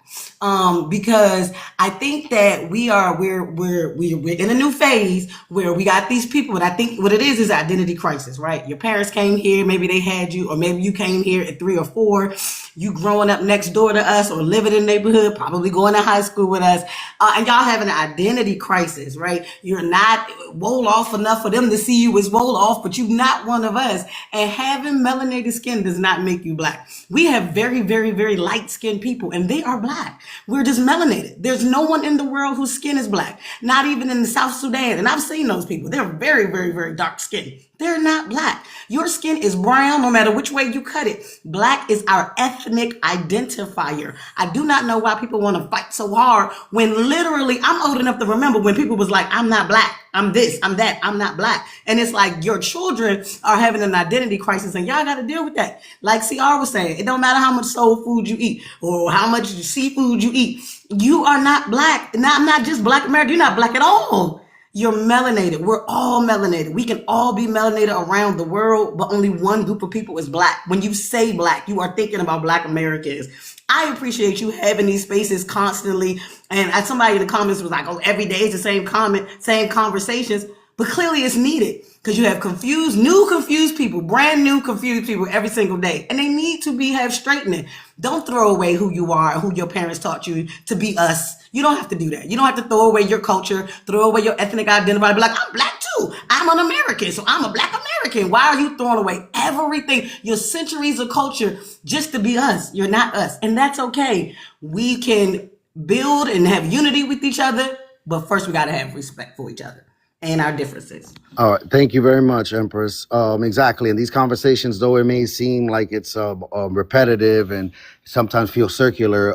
Because I think that we're in a new phase where we got these people, and I think what it is identity crisis, right? Your parents came here, maybe they had you, or maybe you came here at 3 or 4. You growing up next door to us or living in the neighborhood, probably going to high school with us, and y'all have an identity crisis, right? You're not wool off enough for them to see you as wool off, but you're not one of us. And having melanated skin does not make you Black. We have very, very, very light skinned people, and they are Black. We're just melanated. There's no one in the world whose skin is Black, not even in the South Sudan. And I've seen those people. They're very, very, very dark skinned. They're not Black. Your skin is brown no matter which way you cut it. Black is our ethnic identifier. I do not know why people want to fight so hard when literally I'm old enough to remember when people was like, I'm not Black. I'm this, I'm that, I'm not Black. And it's like your children are having an identity crisis and y'all got to deal with that. Like CR was saying, it don't matter how much soul food you eat or how much seafood you eat. You are not Black. Not just Black America. You're not Black at all. You're melanated. We're all melanated. We can all be melanated around the world, but only one group of people is Black. When you say Black, you are thinking about Black Americans. I appreciate you having these spaces constantly. And somebody in the comments was like, oh, every day is the same comment, same conversations. But clearly it's needed because you have new confused people, brand new confused people every single day. And they need to have straightening. Don't throw away who you are, who your parents taught you to be us. You don't have to do that. You don't have to throw away your culture, throw away your ethnic identity. Be like, I'm black too. I'm an American, so I'm a black American. Why are you throwing away everything, your centuries of culture, just to be us? You're not us. And that's okay. We can build and have unity with each other, but first we got to have respect for each other and our differences. All right, thank you very much, Empress. Exactly. In these conversations, though it may seem like it's repetitive and sometimes feel circular,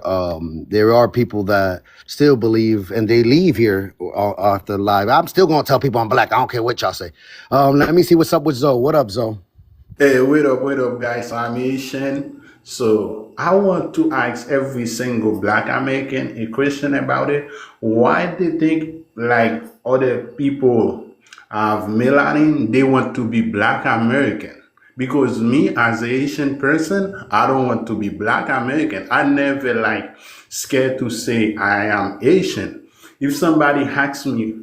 there are people that still believe, and they leave here after live. I'm still gonna tell people I'm black. I don't care what y'all say. Let me see what's up with Zoe. What up, Zoe? Hey, wait up, guys. I'm Asian. So I want to ask every single Black American a question about it. Why they think like other people have melanin, they want to be Black American? Because me as a Asian person, I don't want to be Black American. I never like scared to say I am Asian. If somebody asks me,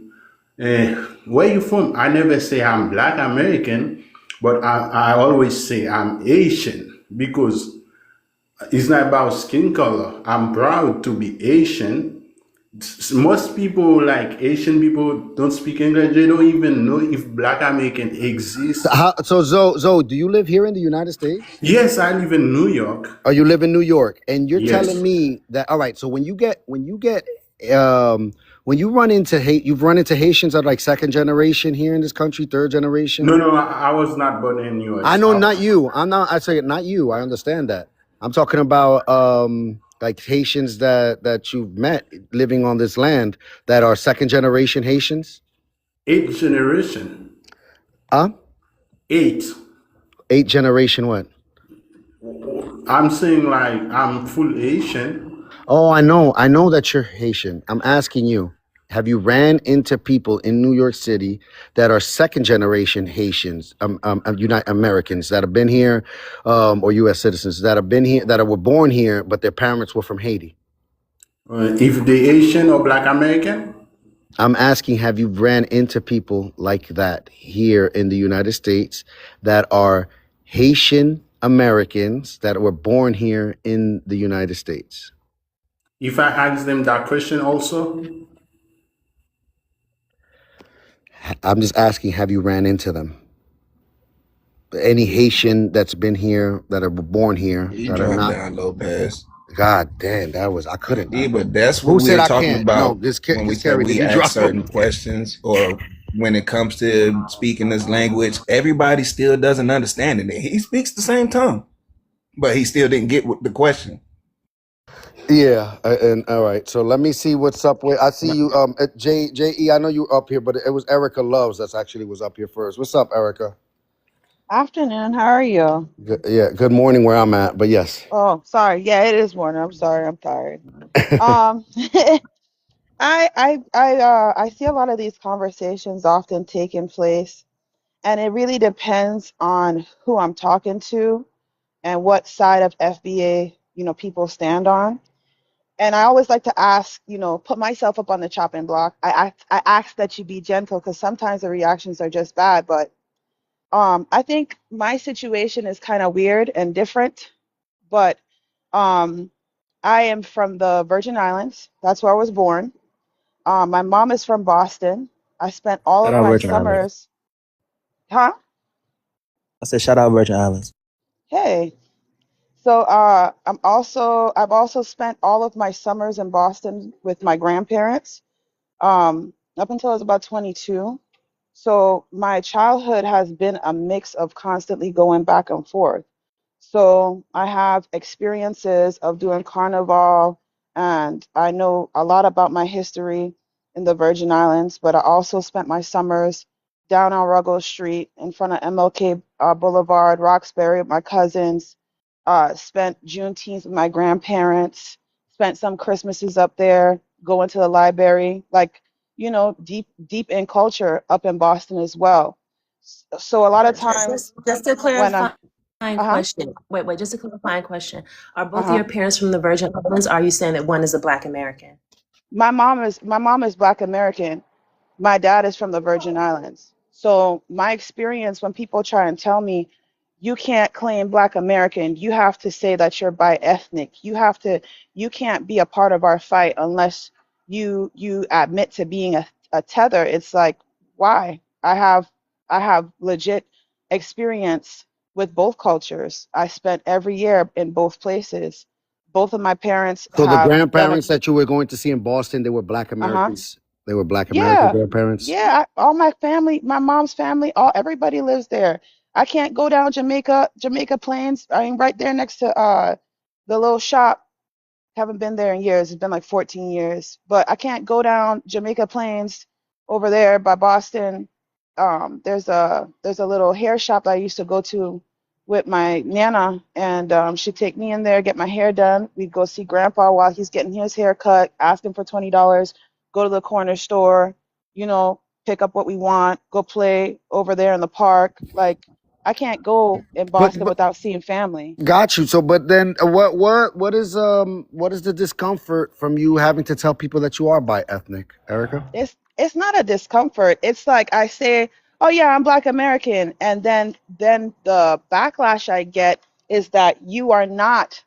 where you from? I never say I'm Black American, but I always say I'm Asian because it's not about skin color. I'm proud to be Asian. Most people, like Asian people, don't speak English. They don't even know if Black American exists. So Zoe, do you live here in the United States? Yes, I live in New York. Oh, you live in New York, and you're Yes. telling me that. All right. So when you run into you've run into Haitians that are like second generation here in this country, third generation. No, I was not born in US. I know, not you. I'm not. I say not you. I understand that. I'm talking about like Haitians that you've met living on this land that are second generation Haitians. 8th generation. Huh? 8. 8th generation what? I'm saying like I'm full Asian. Oh, I know that you're Haitian. I'm asking you, have you ran into people in New York City that are second generation Haitians, United Americans that have been here, or U.S. citizens that have been here, were born here, but their parents were from Haiti? If they Asian or Black American? I'm asking, have you ran into people like that here in the United States that are Haitian Americans that were born here in the United States? If I ask them that question also? I'm just asking, have you ran into them? Any Haitian that's been here, that are born here, You that are dropped not? down, Lopez. God damn, I couldn't. Yeah, but that's Who what said we're I talking can't? about No, just when we say carry. we Did you ask drop certain them? questions, or when it comes to speaking this language, everybody still doesn't understand it. He speaks the same tongue, but he still didn't get the question. Yeah, and all right. So let me see what's up with. I see you, J.E. I know you up here, but it was Erica Loves that's actually was up here first. What's up, Erica? Afternoon, how are you? Good morning where I'm at, but yes. Oh, sorry. Yeah, it is morning. I'm sorry. I'm tired. Um, I see a lot of these conversations often taking place, and it really depends on who I'm talking to and what side of FBA, people stand on. And I always like to ask, put myself up on the chopping block. I ask that you be gentle because sometimes the reactions are just bad, but I think my situation is kind of weird and different, but um, I am from the Virgin Islands. That's where I was born. My mom is from Boston. I spent all Shout of out my Virgin Islands. summers, huh? I said shout out Virgin Islands. Hey. So I've also spent all of my summers in Boston with my grandparents, up until I was about 22. So my childhood has been a mix of constantly going back and forth. So I have experiences of doing carnival, and I know a lot about my history in the Virgin Islands, but I also spent my summers down on Ruggles Street in front of MLK Boulevard, Roxbury with my cousins, spent Juneteenth with my grandparents, spent some Christmases up there, going to the library, like, deep in culture up in Boston as well. So a lot of times Just a when I, clarifying uh-huh, question. Wait, just a clarifying question. Are both of uh-huh. your parents from the Virgin Islands? Or are you saying that one is a Black American? My mom is Black American. My dad is from the Virgin Islands. So my experience when people try and tell me you can't claim Black American, you have to say that you're bi-ethnic. You can't be a part of our fight unless you admit to being a tether. It's like, why? I have legit experience with both cultures. I spent every year in both places. Both of my parents So the have done it. grandparents that you were going to see in Boston, they were Black Uh-huh. Americans. They were Black American Yeah, grandparents. yeah. All my family, my mom's family, all everybody lives there. I can't go down Jamaica Plains. I mean, right there next to the little shop. Haven't been there in years. It's been like 14 years. But I can't go down Jamaica Plains over there by Boston. There's a little hair shop that I used to go to with my nana, and she'd take me in there, get my hair done. We'd go see Grandpa while he's getting his hair cut, ask him for $20, go to the corner store, pick up what we want, go play over there in the park. Like, I can't go in Boston But without seeing family. got you. So, but then what is the discomfort from you having to tell people that you are bi-ethnic, Erica? It's not a discomfort. It's like I say, "Oh yeah, I'm Black American," and then the backlash I get is that you are not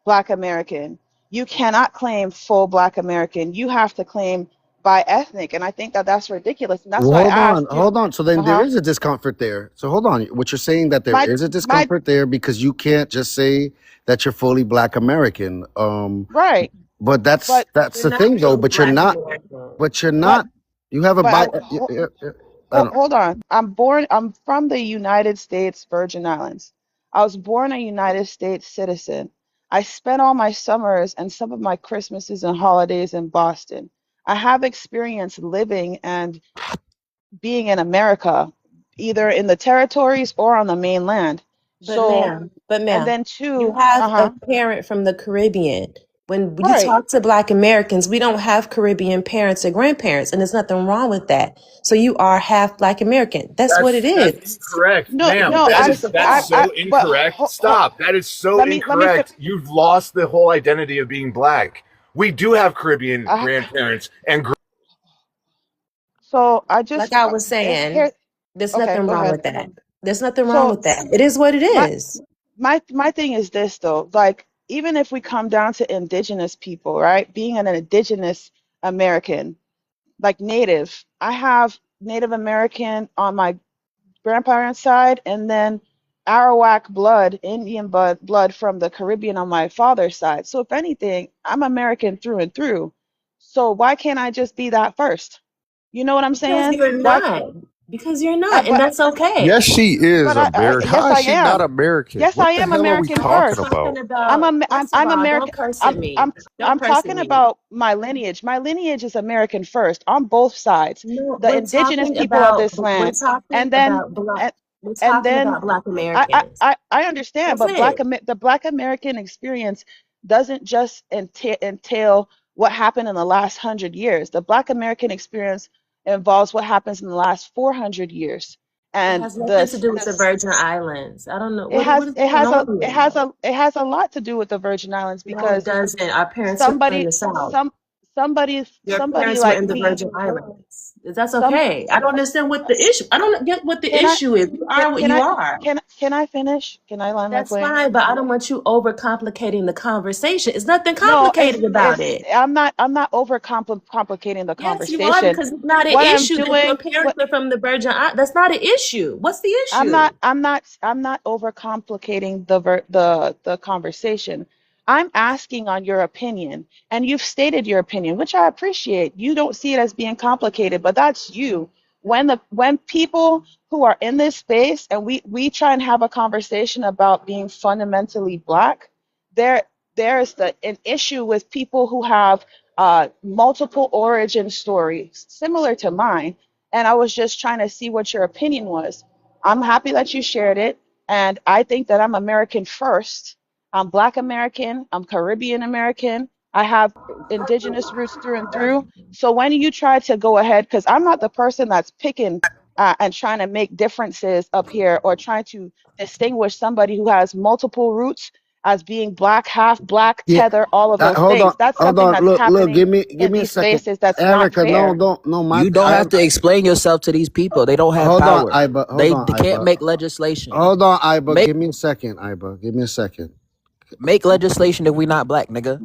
Black American. You cannot claim full Black American. You have to claim by ethnic, and I think that that's ridiculous. And that's Well, why I hold on, asked you. hold on. So then there Uh-huh. is a discomfort there. So hold on. What you're saying that there My is a my discomfort there because you can't just say that you're fully Black American. right, But that's but that's You're the not thing though. fully But you're Black not. American. But you're but not. You have a but bi. I don't. hold on. I'm from the United States Virgin Islands. I was born a United States citizen. I spent all my summers and some of my Christmases and holidays in Boston. I have experience living and being in America, either in the territories or on the mainland. But So, ma'am, but and ma'am, then you two, have a uh-huh, parent from the Caribbean. When you right. talk to Black Americans, we don't have Caribbean parents or grandparents, and there's nothing wrong with that. So you are half Black American. That's what it That's is. incorrect, No, ma'am. no, That That's I'm, just is a that's fact. so but incorrect. Stop. That is so let me fit. incorrect. You've lost the whole identity of being black. We do have Caribbean I, grandparents and so I Like just, I was here, saying, there's okay, nothing go wrong ahead. with that. There's nothing wrong So with that. It is what it my is. my thing is this though, like even if we come down to indigenous people, right? Being an indigenous American, like Native, I have Native American on my grandparents' side, and then Arawak blood, Indian blood from the Caribbean on my father's side. So if anything, I'm American through and through. So why can't I just be that first? You know what I'm Because saying? you're Why? not. Because you're not, and But that's okay. Yes, she is American. yes, How is I she not am. American? Yes, I What the am hell are we American I'm talking first. talking about? about, first of I'm all, don't American. curse at me. Don't I'm curse at talking me. about my lineage. My lineage is American first on both sides. No, The indigenous people of this we're land, talking and then about black, and, we're and talking then about Black Americans. I understand, That's but it. The Black American experience doesn't just entail what happened in the last 100 years. The Black American experience involves what happens in the last 400 years, It and has nothing to do with the Virgin Islands. I don't know what is going on here. it has a lot to do with the Virgin Islands No, it because doesn't. Our parents were in somebody the South. some Your somebody parents were like in the me Virgin Islands. That's some okay. I don't understand what the issue. I don't get what the can I issue is. You are what can you I are. can I finish? Can I land my That's plane? fine, but I don't want you overcomplicating the conversation. It's nothing No, complicated about it. I'm not over complicating the Yes, you are, conversation. because it's not an What I'm issue that your doing, parents what are from the Virgin Islands. That's not an issue. What's the issue? I'm not over complicating the conversation. I'm asking on your opinion, and you've stated your opinion, which I appreciate. You don't see it as being complicated, but that's you. When people who are in this space and we try and have a conversation about being fundamentally black, there there's an issue with people who have multiple origin stories similar to mine, and I was just trying to see what your opinion was. I'm happy that you shared it, and I think that I'm American first. I'm Black American, I'm Caribbean American, I have indigenous roots through and through. So when you try to go ahead, because I'm not the person that's picking and trying to make differences up here or trying to distinguish somebody who has multiple roots as being black, half black, Yeah. tether, all of those Hold on, things. That's hold something on. that's Look. happening Give me in a these second, spaces that's not Erica. No, fair. no. You don't have to explain yourself to these people. They don't have Hold on, power. Iba. Hold They on, can't Iba. make legislation. Hold on, Iba. Make Give me a second, Iba. Give me a second. make legislation if we not black, nigga.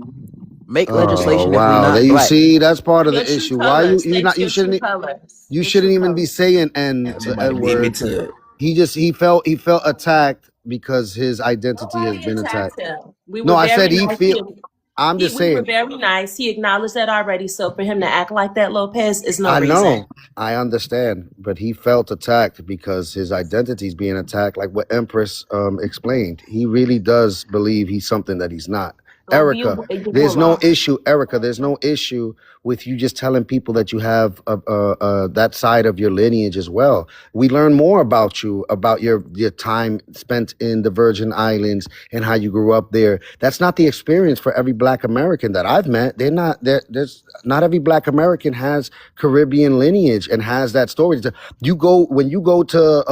Make Oh legislation if we wow, there not you black. see. That's part of Your the true issue. Why colors. you State not? You your true shouldn't. colors. You Your true shouldn't even be colors. saying the Somebody N beat me word. to it. He felt attacked because his identity has Nobody been attacked. attacked him. We No, were I said very he nice. feel. I'm just We were saying. very nice. He acknowledged that already. So for him to act like that, Lopez, is no I reason. know, I understand, but he felt attacked because his identity is being attacked, like what Empress explained. He really does believe he's something that he's not. Well, Erica, there's no issue. Erica, there's no issue with you just telling people that you have that side of your lineage as well. We learn more about you, about your time spent in the Virgin Islands and how you grew up there. That's not the experience for every Black American that I've met. There's not every Black American has Caribbean lineage and has that story. When you go to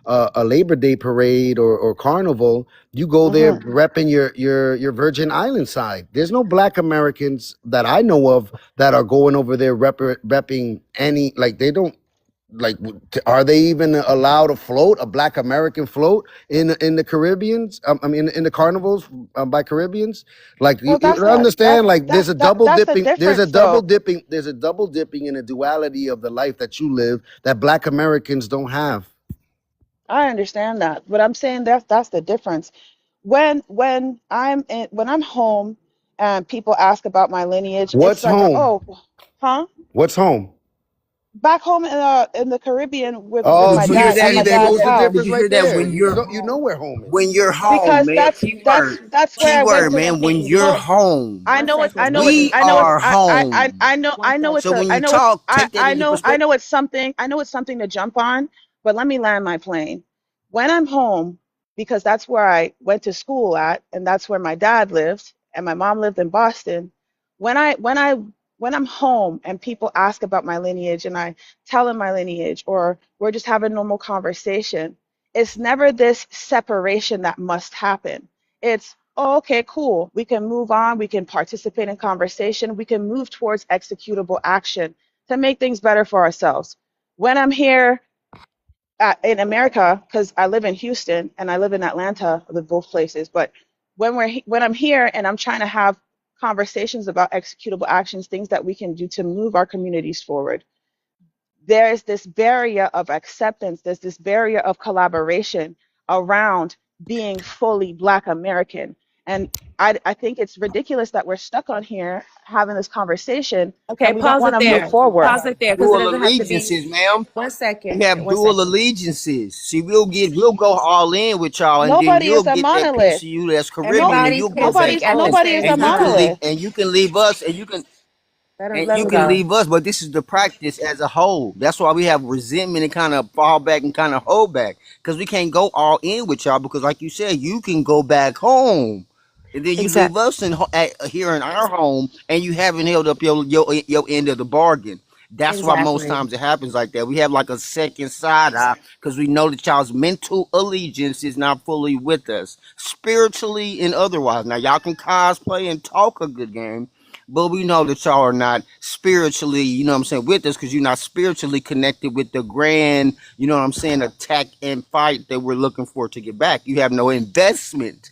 a Labor Day parade or carnival, you go there Hmm. repping your Virgin Island side. There's no Black Americans that I know of that are going over there repping any, like they don't, like are they even allowed to float a Black American float in the Caribbeans? I mean in the carnivals by Caribbeans. Like Well, you understand? Like there's a double that's the dipping. There's a difference, double though. dipping. There's a double dipping in the duality of the life that you live that Black Americans don't have. I understand that, but I'm saying that's the difference. When I'm home and people ask about my lineage, it's What's like, home? oh, huh? What's home? Back home in the Caribbean with Oh, my so you dad at see, my there dad's goes the house, difference right there. You know where home is. When you're home, because man. that's where I went Keyword, to. man. When you're Well, home, I know we are home. I know it's So when you talk, take that into I perspective. know it's something to jump on, but let me land my plane. When I'm home, because that's where I went to school at, and that's where my dad lived, and my mom lived in Boston. When I when I when I'm home and people ask about my lineage and I tell them my lineage, or we're just having normal conversation, it's never this separation that must happen. It's, oh, okay, cool. We can move on. We can participate in conversation. We can move towards executable action to make things better for ourselves. When I'm here in America, because I live in Houston and I live in Atlanta, I live both places, but when I'm here and I'm trying to have conversations about executable actions, things that we can do to move our communities forward, there's this barrier of acceptance, there's this barrier of collaboration around being fully Black American. And I think it's ridiculous that we're stuck on here having this conversation Okay, and we don't pause want it to move there. forward. Pause it there because it Dual doesn't have to be allegiances, ma'am. 1 second. We have 1 dual second. allegiances. See, we'll go all in with y'all, and then Nobody you'll is a get that piece monolith. of you that's No, Caribbean, and Everybody you'll can go back speak at the home, nobody is a same and you can leave, time. monolith. and you can leave us, and you can Let him go. leave us, but this is the practice as a whole. That's why we have resentment and kind of fall back and kind of hold back, because we can't go all in with y'all, because like you said, you can go back home and then you leave Exactly. us here in our home, and you haven't held up your end of the bargain. That's why most Exactly. times it happens like that. We have like a second side eye because we know that y'all's mental allegiance is not fully with us, spiritually and otherwise. Now y'all can cosplay and talk a good game, but we know that y'all are not spiritually, you know what I'm saying, with us, because you're not spiritually connected with the grand, you know what I'm saying, attack and fight that we're looking for to get back. You have no investment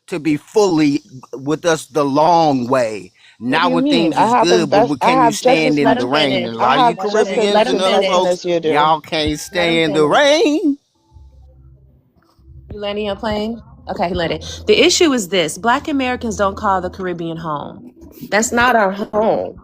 to be fully with us the long way. What do Not you when mean? things is good, but I can you have just stand as in Let much the him rain? finish. And a I lot of you have Let him just as finish. Caribbeans Let much him and other finish. investment folks, as you do. y'all can't Let him stand the finish. rain. You landing your plane? Okay, he landed. The issue is this: Black Americans don't call the Caribbean home. That's not our home.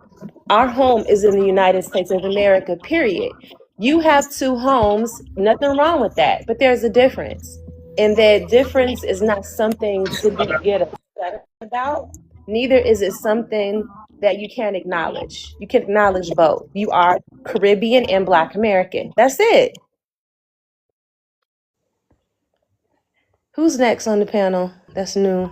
Our home is in the United States of America, period. You have two homes, nothing wrong with that, but there's a difference. And that difference is not something to get upset about. Neither is it something that you can't acknowledge. You can acknowledge both. You are Caribbean and Black American. That's it. Who's next on the panel? That's new.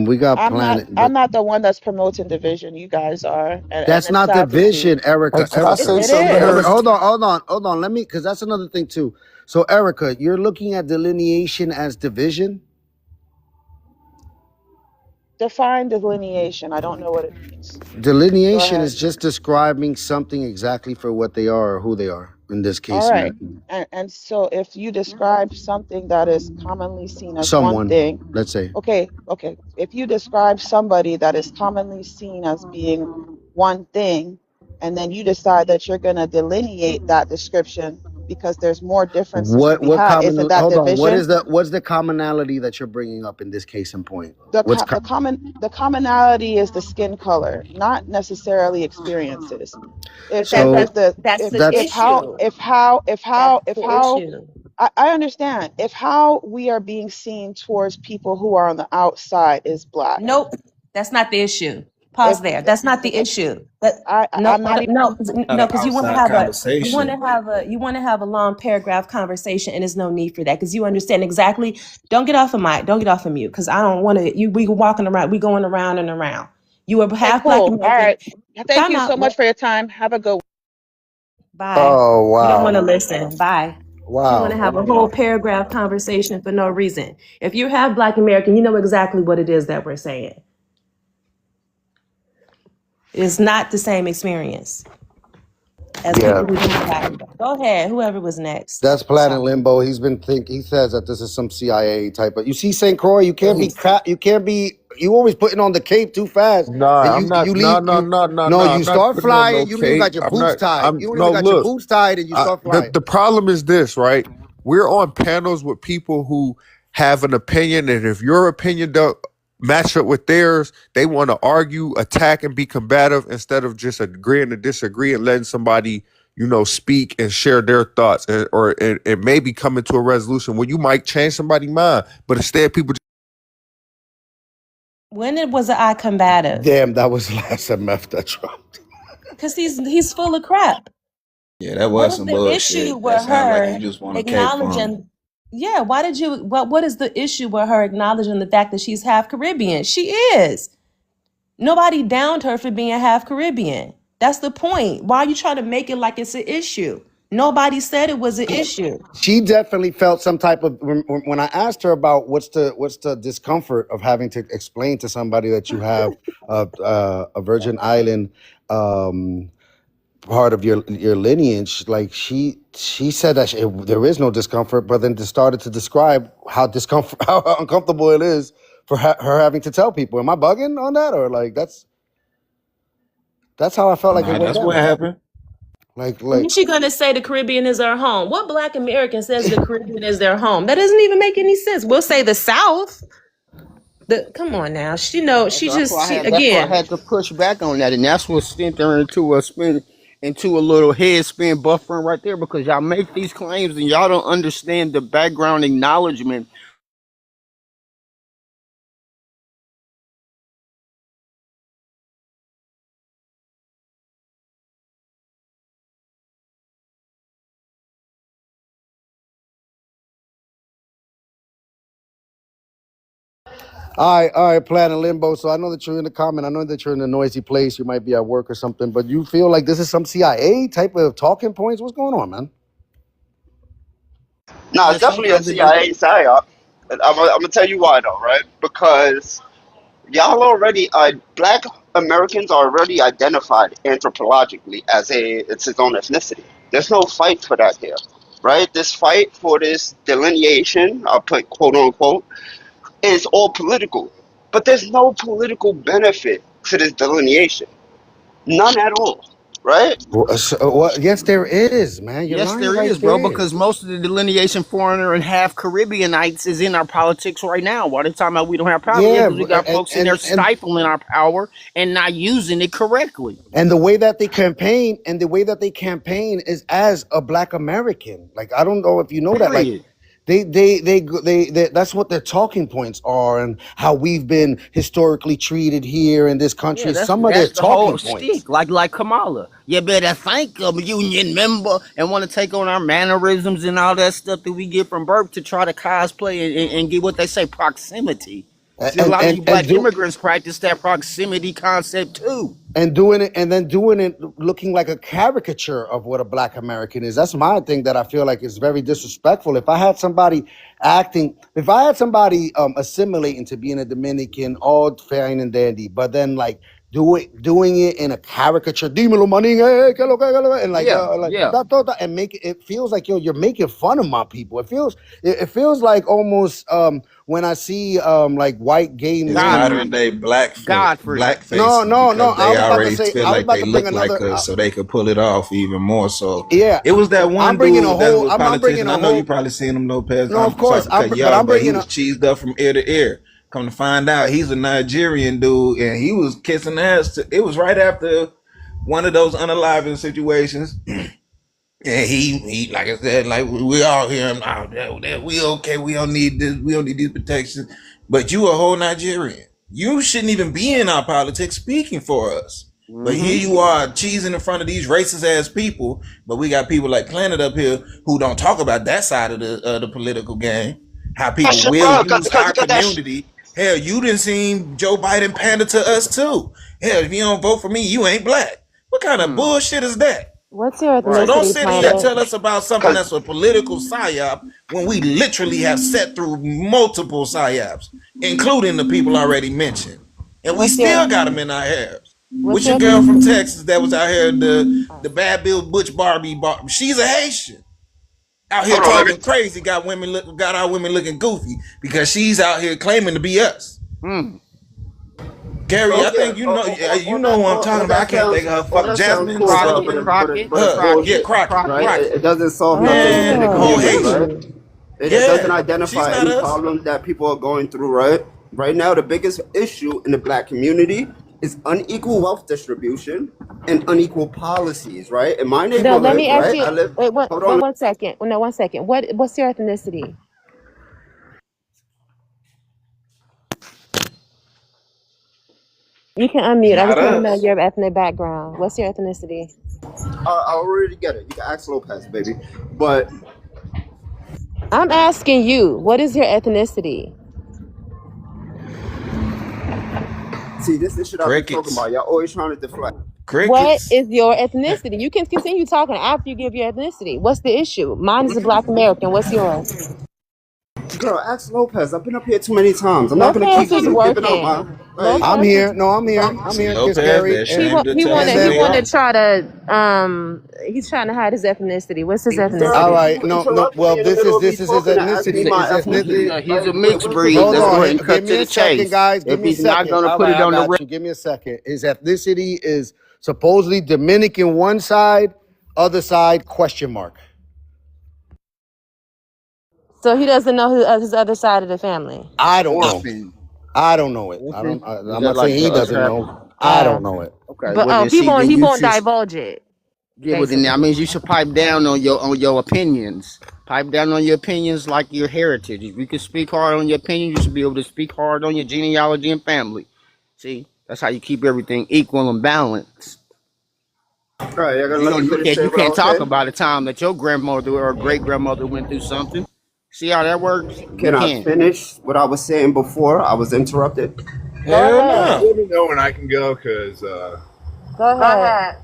We got Planet, but I'm not the one that's promoting division. You guys are, and that's it's not sad to see. division, Erica. Hey, could I Erica, say It something to her? is. hold on. Let me, because that's another thing too. So, Erica, you're looking at delineation as division. Define delineation. I don't know what it means. Go Delineation ahead. is just describing something exactly for what they are or who they are. In this All case, right. American. And so if you describe something that is commonly seen as one Someone, thing, let's say. okay. If you describe somebody that is commonly seen as being one thing, and then you decide that you're going to delineate that description because there's more differences to be What had, common? isn't that Hold on. division? What's the commonality that you're bringing up in this case in point? The What's co- the common the commonality is the skin color, not necessarily experiences. If But the so if the that's if the that's if how issue. if how if That's how if the how issue. I understand if how we are being seen towards people who are on the outside is black. Nope, that's not the issue. If Pause there. That's not the issue. But no, I'm not even Not an because outside conversation. you want to have a long paragraph conversation, and there's no need for that because you understand exactly. Don't get off of mic. Don't get off of mute because I don't want to. We walking around. We going around and around. You are okay, half Black cool. All American. right. Thank Time you out. so much for your time. Have a good Bye. oh You don't want to wow. listen. Bye. You want to have a whole paragraph conversation for no reason. If you have Black American, you know exactly what it is that we're saying. It's not the same experience as Yeah. people who don't have it. Go ahead, whoever was next. That's Planet Sorry. Limbo. He says that this is some CIA type of. You see, St. Croix, you can't be you can't be. You always putting on the cape too fast, and Nah, I'm you not. No, leave no, no, no, no, no. you I'm not start putting on no flying. You don't even cape. got your I'm boots not. tied. I'm You don't no. even got your Look, boots tied, and you start flying. the problem is this, right? We're on panels with people who have an opinion, and if your opinion don't match up with theirs, they want to argue, attack, and be combative instead of just agreeing to disagree and letting somebody, speak and share their thoughts, and maybe come into a resolution where you might change somebody's mind. But instead, people. When it was I combative? Damn, that was last MF that dropped. Because he's full of crap. Yeah, that What was is some the issue bullshit. That with sounds like you her just want to cape for him. acknowledging? Yeah, why did you? What is the issue with her acknowledging the fact that she's half Caribbean? She is. Nobody downed her for being half Caribbean. That's the point. Why are you trying to make it like it's an issue? Nobody said it was an issue. She definitely felt some type of when I asked her about what's the discomfort of having to explain to somebody that you have a Virgin Island part of your lineage, like she said that there is no discomfort, but then started to describe how how uncomfortable it is for her having to tell people. Am I bugging on that, or like that's how I felt like it Nah, went that's what down? happened. Like When is she gonna say the Caribbean is her home? What Black American says the Caribbean is their home? That doesn't even make any sense. We'll say the South. Come on now. She know she just she That's why I again. had to push back on that, and that's what sent her into a little head spin buffering right there because y'all make these claims and y'all don't understand the background acknowledgement. all right, Planet Limbo. So I know that you're in the comment. I know that you're in a noisy place. You might be at work or something, but you feel like this is some CIA type of talking points. What's going on, man? No, it's Just definitely a sometimes it just CIA psyop. I'm gonna tell you why though, right? Because y'all already, Black Americans are already identified anthropologically as it's its own ethnicity. There's no fight for that here, right? This fight for this delineation, I'll put quote unquote, is all political. But there's no political benefit to this delineation. None at all, right? Yes, there is, man. You're yes, lying there right is, bro, there. because most of the delineation foreigner and half Caribbeanites is in our politics right now. Why they talking about we don't have power? Yeah, Yeah, because we got folks in there stifling our power and not using it correctly. and the way that they campaign is as a Black American. Like I don't know if you know that. Like Period. they that's what their talking points are, and how we've been historically treated here in this Yeah, country. that's Some of their that's the talking whole points. stick. Like Kamala. You better thank a union member and want to take on our mannerisms and all that stuff that we get from birth to try to cosplay and get what they say proximity. See, a lot of you and black do immigrants practice that proximity concept too. and doing it and then doing it looking like a caricature of what a black American is. That's my thing that I feel like is very disrespectful. If I had somebody assimilating to being a Dominican, all fine and dandy, but then like doing it in a caricature, dímelo manín, and like Yeah, yeah. and make it feels like you're making fun of my people. It feels like almost when I see like white gay It's men. modern day Godfrey. blackface No. because they already feel I was like about they to bring look another. like us, so they could pull it off even more. So Yeah, it was that one I'm bringing a dude that whole. was I'm bringing politician. a I know you whole. probably seen him, Lopez. No, of I'm sorry course. to cut you But I'm off, but he bringing was a. cheesed up from ear to ear. Come to find out, he's a Nigerian dude, and he was kissing ass. It was right after one of those unaliving situations. And he, like I said, like we all here, we okay, we don't need this, we don't need these protections. But you a whole Nigerian. You shouldn't even be in our politics speaking for us. But here you are cheesing in front of these racist ass people. But we got people like Planet up here who don't talk about that side of the political game. How people Question, will bro, use because our community. Hell, you didn't see Joe Biden pander to us too. Hell, if you don't vote for me, you ain't black. What kind of bullshit is that? What's your So don't ethnicity, sit here and Planet? tell us about something that's a political psyop when we literally have set through multiple psyops, including the people already mentioned. And we What's your still got them in our hairs. what's With your your girl from Texas that was out here, the Bad Bill Butch Barbie, she's a Haitian. Out here hold on, let me. talking crazy, got our women looking goofy because she's out here claiming to be us. Gary, I think you know who I'm talking about. I can't think of her. Fuck Jasmine. Crockett, Yeah, Crockett. Right? It doesn't solve nothing in the Man, whole community, right? Haitian. It doesn't Yeah, she's identify not any us. problems that people are going through, right? Right now, the biggest issue in the black community is unequal wealth distribution and unequal policies, right? In my No, let neighborhood, me ask right? you. I live. Wait, Hold wait on. 1 second. No, 1 second. What's your ethnicity? You can unmute. I Not just want to know us. your ethnic background. What's your ethnicity? I already get it. You can ask Lopez, baby. But I'm asking you, what is your ethnicity? see, this is shit I've been talking Crickets. about. Y'all always trying to deflect. What Crickets. is your ethnicity? You can continue talking after you give your ethnicity. What's the issue? Mine is a Black American. What's yours? Girl, ask Lopez. I've been up here too many times. I'm not gonna Lopez keep is giving out my. working. Like, I'm Lopez is here. No, I'm here. I'm See here. Kiss Lopez, Gary. they're ashamed to he tell wanna us And who he then they wanna are. try he's trying to hide his ethnicity. What's his girl, all ethnicity? right. you No. interrupted Well, me in the middle of me this is his talking to ask me ethnicity. my His ethnicity. ethnicity. He's a Like, mixed what you breed. Hold Let's doing? go on. ahead and Give cut me to a the second, chase. guys. Give If me a he's not second. gonna All put right, it I on the got you. Give me a second. His ethnicity is supposedly Dominican one side, other side question mark. So he doesn't know his other side of the family. I don't know. orphan. I don't know it. Orphan? Is I'm that not like saying he a doesn't trap? know. I Uh, don't know it. Okay, but well then see, then he you won't should. divulge it. Yeah, well then that Basically. means you should pipe down on your opinions. Pipe down on your opinions like your heritage. If you can speak hard on your opinion, you should be able to speak hard on your genealogy and family. See, that's how you keep everything equal and balanced. All right, y'all gonna You let me don't finish you saying what I can't was talk saying? about the time that your grandmother or great grandmother went through something. See how that works? You Can I can't. finish what I was saying before I was interrupted? Go Hell ahead. no. Let me know when I can go, because Go ahead.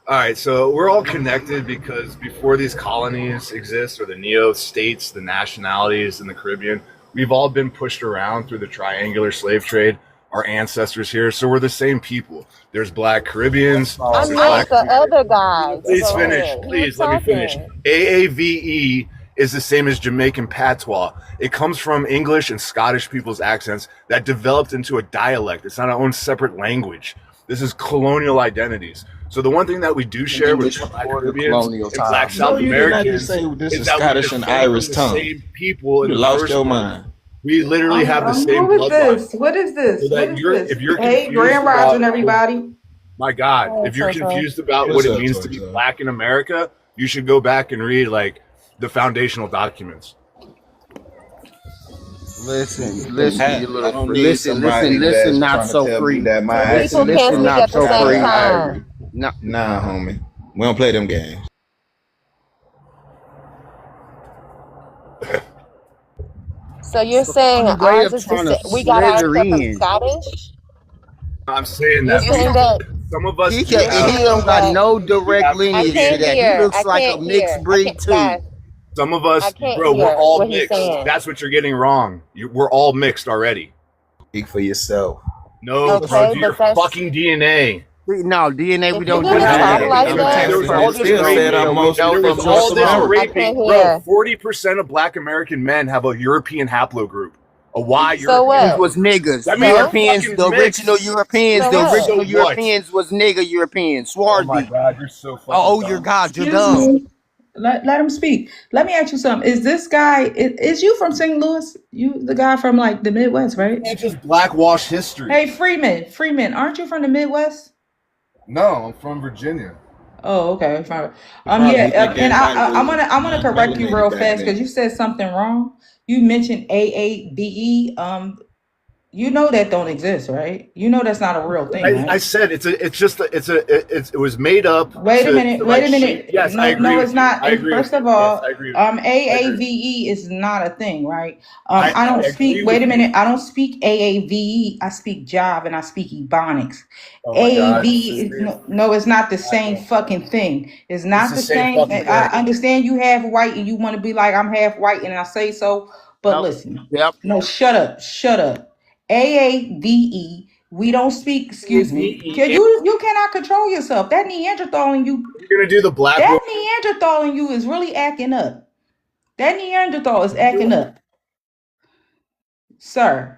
all right, so we're all connected because before these colonies exist, or the neo states, the nationalities in the Caribbean, we've all been pushed around through the triangular slave trade. Our ancestors here, so we're the same people. There's black Caribbeans, I there's meant black. the other guy. But Please go finish. ahead. He was Please let me finish. talking. AAVE is the same as Jamaican patois. It comes from English and Scottish people's accents that developed into a dialect. It's not our own separate language. This is colonial identities. So the one thing that we do share with black Caribbeans and black No, South you did not just Americans say this is is that we Scottish and descend from Irish the tongue. same people in You the lost first your place. mind. We literally have the same Who is bloodline. this? What is this? So What that is you're, this? if you're Hey, confused Grand Rising, about, everybody. my God, Oh, if you're so. confused about what What's it up, means to be Toto? black in America, you should go back and read like the foundational documents. Pat, I don't need somebody that's not trying to so tell me free. that my Some people accent is can't Listen, from speak not at the so Scotland same or free. Irish. time. No, Nah, homie. We don't play them games. So you're saying Funny way ours of is the trying to same? We got ours slither from in. Scottish. I'm saying You're that saying that. some of us He do can't, You're he have saying don't got that. no we direct have I lineage to can't Caribbean. that. He hear. looks like a mixed I breed can't, too. guys. Some of I us, can't bro, we're hear all what he's mixed. saying. That's what you're getting wrong. We're all mixed already. Speak for yourself. No, bro, Okay, do your but that's fucking DNA. No, DNA, if we you're don't What do gonna none of talk happened? that. like I'm a that. There was taxpayer all this Still citizen, said raping. I'm so we mostly know There for was from sure North all some this of America. I them. raping, can't bro. hear. 40% of Black American men have a European haplogroup, a Y So European. Europeans what? was niggas. That means we're So Europeans, fucking the original mixed. Europeans, so the what? So original what? Europeans was nigga Europeans. Oh my Swarthy. god, you're so fucking Oh, you're dumb. God, you're Excuse dumb. me. Let him speak. Let me ask you something. Is this guy? Is you from St. Louis? You the guy from like the Midwest, You right? can't just blackwash history. Hey, Freeman, aren't you from the Midwest? No, I'm from Virginia. Oh, okay, fine. The problem, he Yeah, think and everybody I'm gonna was correct you melanated real back fast then. because you said something wrong. You mentioned AABE. You know that don't exist, right? You know that's not a real thing, I right? said it was made up Wait a to minute. Wait like a shape. minute. Yes, I No, agree no, it's with you. not. I agree with First you. of Yes, all, I agree with you. I agree. AAVE is not a thing, right? I I don't agree speak. with Wait a you. minute. I don't speak AAVE. I speak Jive and I speak Ebonics. Oh my god, it's the AAVE, same. no, it's not the I same know. fucking thing. It's It's not the the same same. fucking I thing. understand you half white and you want to be like I'm half white and I say so, but Yep. listen, Yep. no, shut up, shut up. AAVE. We don't speak. Excuse me. You cannot control yourself. That Neanderthal in you. You're gonna do the black woman. That Neanderthal in you is really acting up. That Neanderthal is acting up, sir.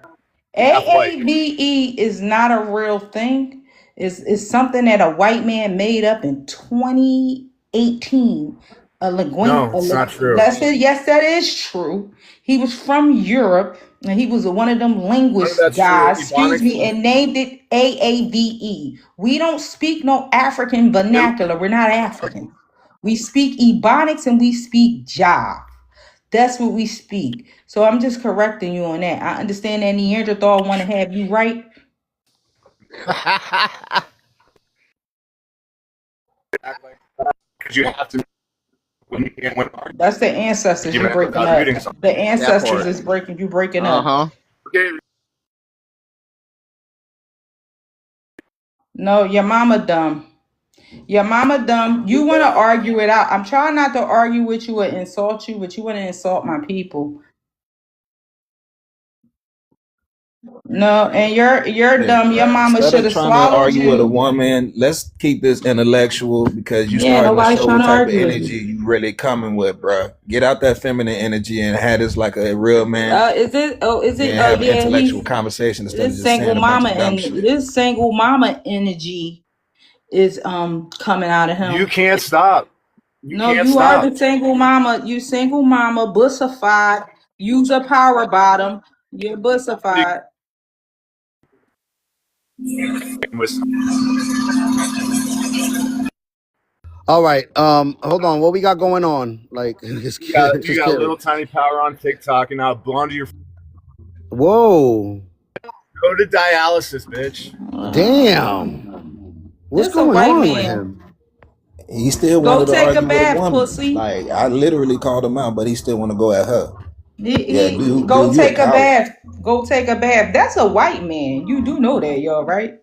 Half white. AAVE is not a real thing. It's something that a white man made up in 2018. No, it's not true. That's it. Yes, that is true. He was from Europe and he was one of them None of linguist that's true. guys, excuse Ebonics. me, and named it AAVE. We don't speak no African vernacular. We're not African. We speak Ebonics and we speak Jive. That's what we speak. So I'm just correcting you on that. I understand that Neanderthal want to have you right. Because you have to when you can't win arguments. That's the ancestors you breaking Without up. muting something. The That ancestors part. is breaking you breaking up. Uh-huh. Okay. No, your mama dumb. Your mama dumb. You want to argue it out. I'm trying not to argue with you or insult you, but you want to insult my people. No, and you're Hey, dumb. Your mama instead should of have trying to swallowed argue with a you. woman, let's keep this intellectual because you Yeah, starting to nobody's show trying what to type of argue with energy you. you really coming with, bruh. Get out that feminine energy and have this like a real man Is it? Oh, is it? and Oh, have an yeah. intellectual conversation instead of This just single saying a bunch mama of dumb and shit. this single mama energy is coming out of You him. can't stop. You No, can't you are stop. the single mama. You single mama, bussified. Use a power bottom. You're bussified. All right. Hold on. What we got going on? Like, just, You just got curious. little tiny power on TikTok and now blonde your Whoa. go to dialysis, bitch. Damn. What's This a going white on with man. him? He still Go wanted to take a argue with a bath, woman. pussy. Like I literally called him out, but he still want to go at her. Yeah, He do go you a take a coward? bath. Go take a bath. That's a white man. You do know that, y'all, right?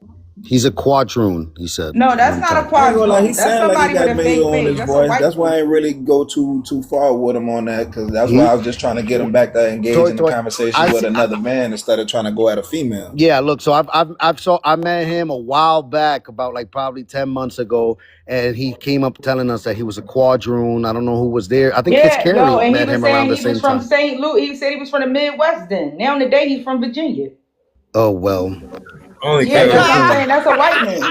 He's a quadroon, he said No, that's one not a time. I ain't gonna lie, he quadroon. That's sound like he somebody with got a mayo fake on face. his That's a voice. white That's why I dude. ain't really go too far with him on that, because that's why He I was just trying to get him back to engage toy in the toy. conversation I with see. another man instead of trying to go at a female. Yeah, look, so I met him a while back, about like probably 10 months ago, and he came up telling us that he was a quadroon. I don't know who was there. I think Kiss Yeah, no, Carey and he met was him around saying the he was same from time. St. Louis. He said he was from the Midwest then. Now today he's from Virginia. Oh well. Only Yeah, That that's what I'm definitely saying. That's a white man.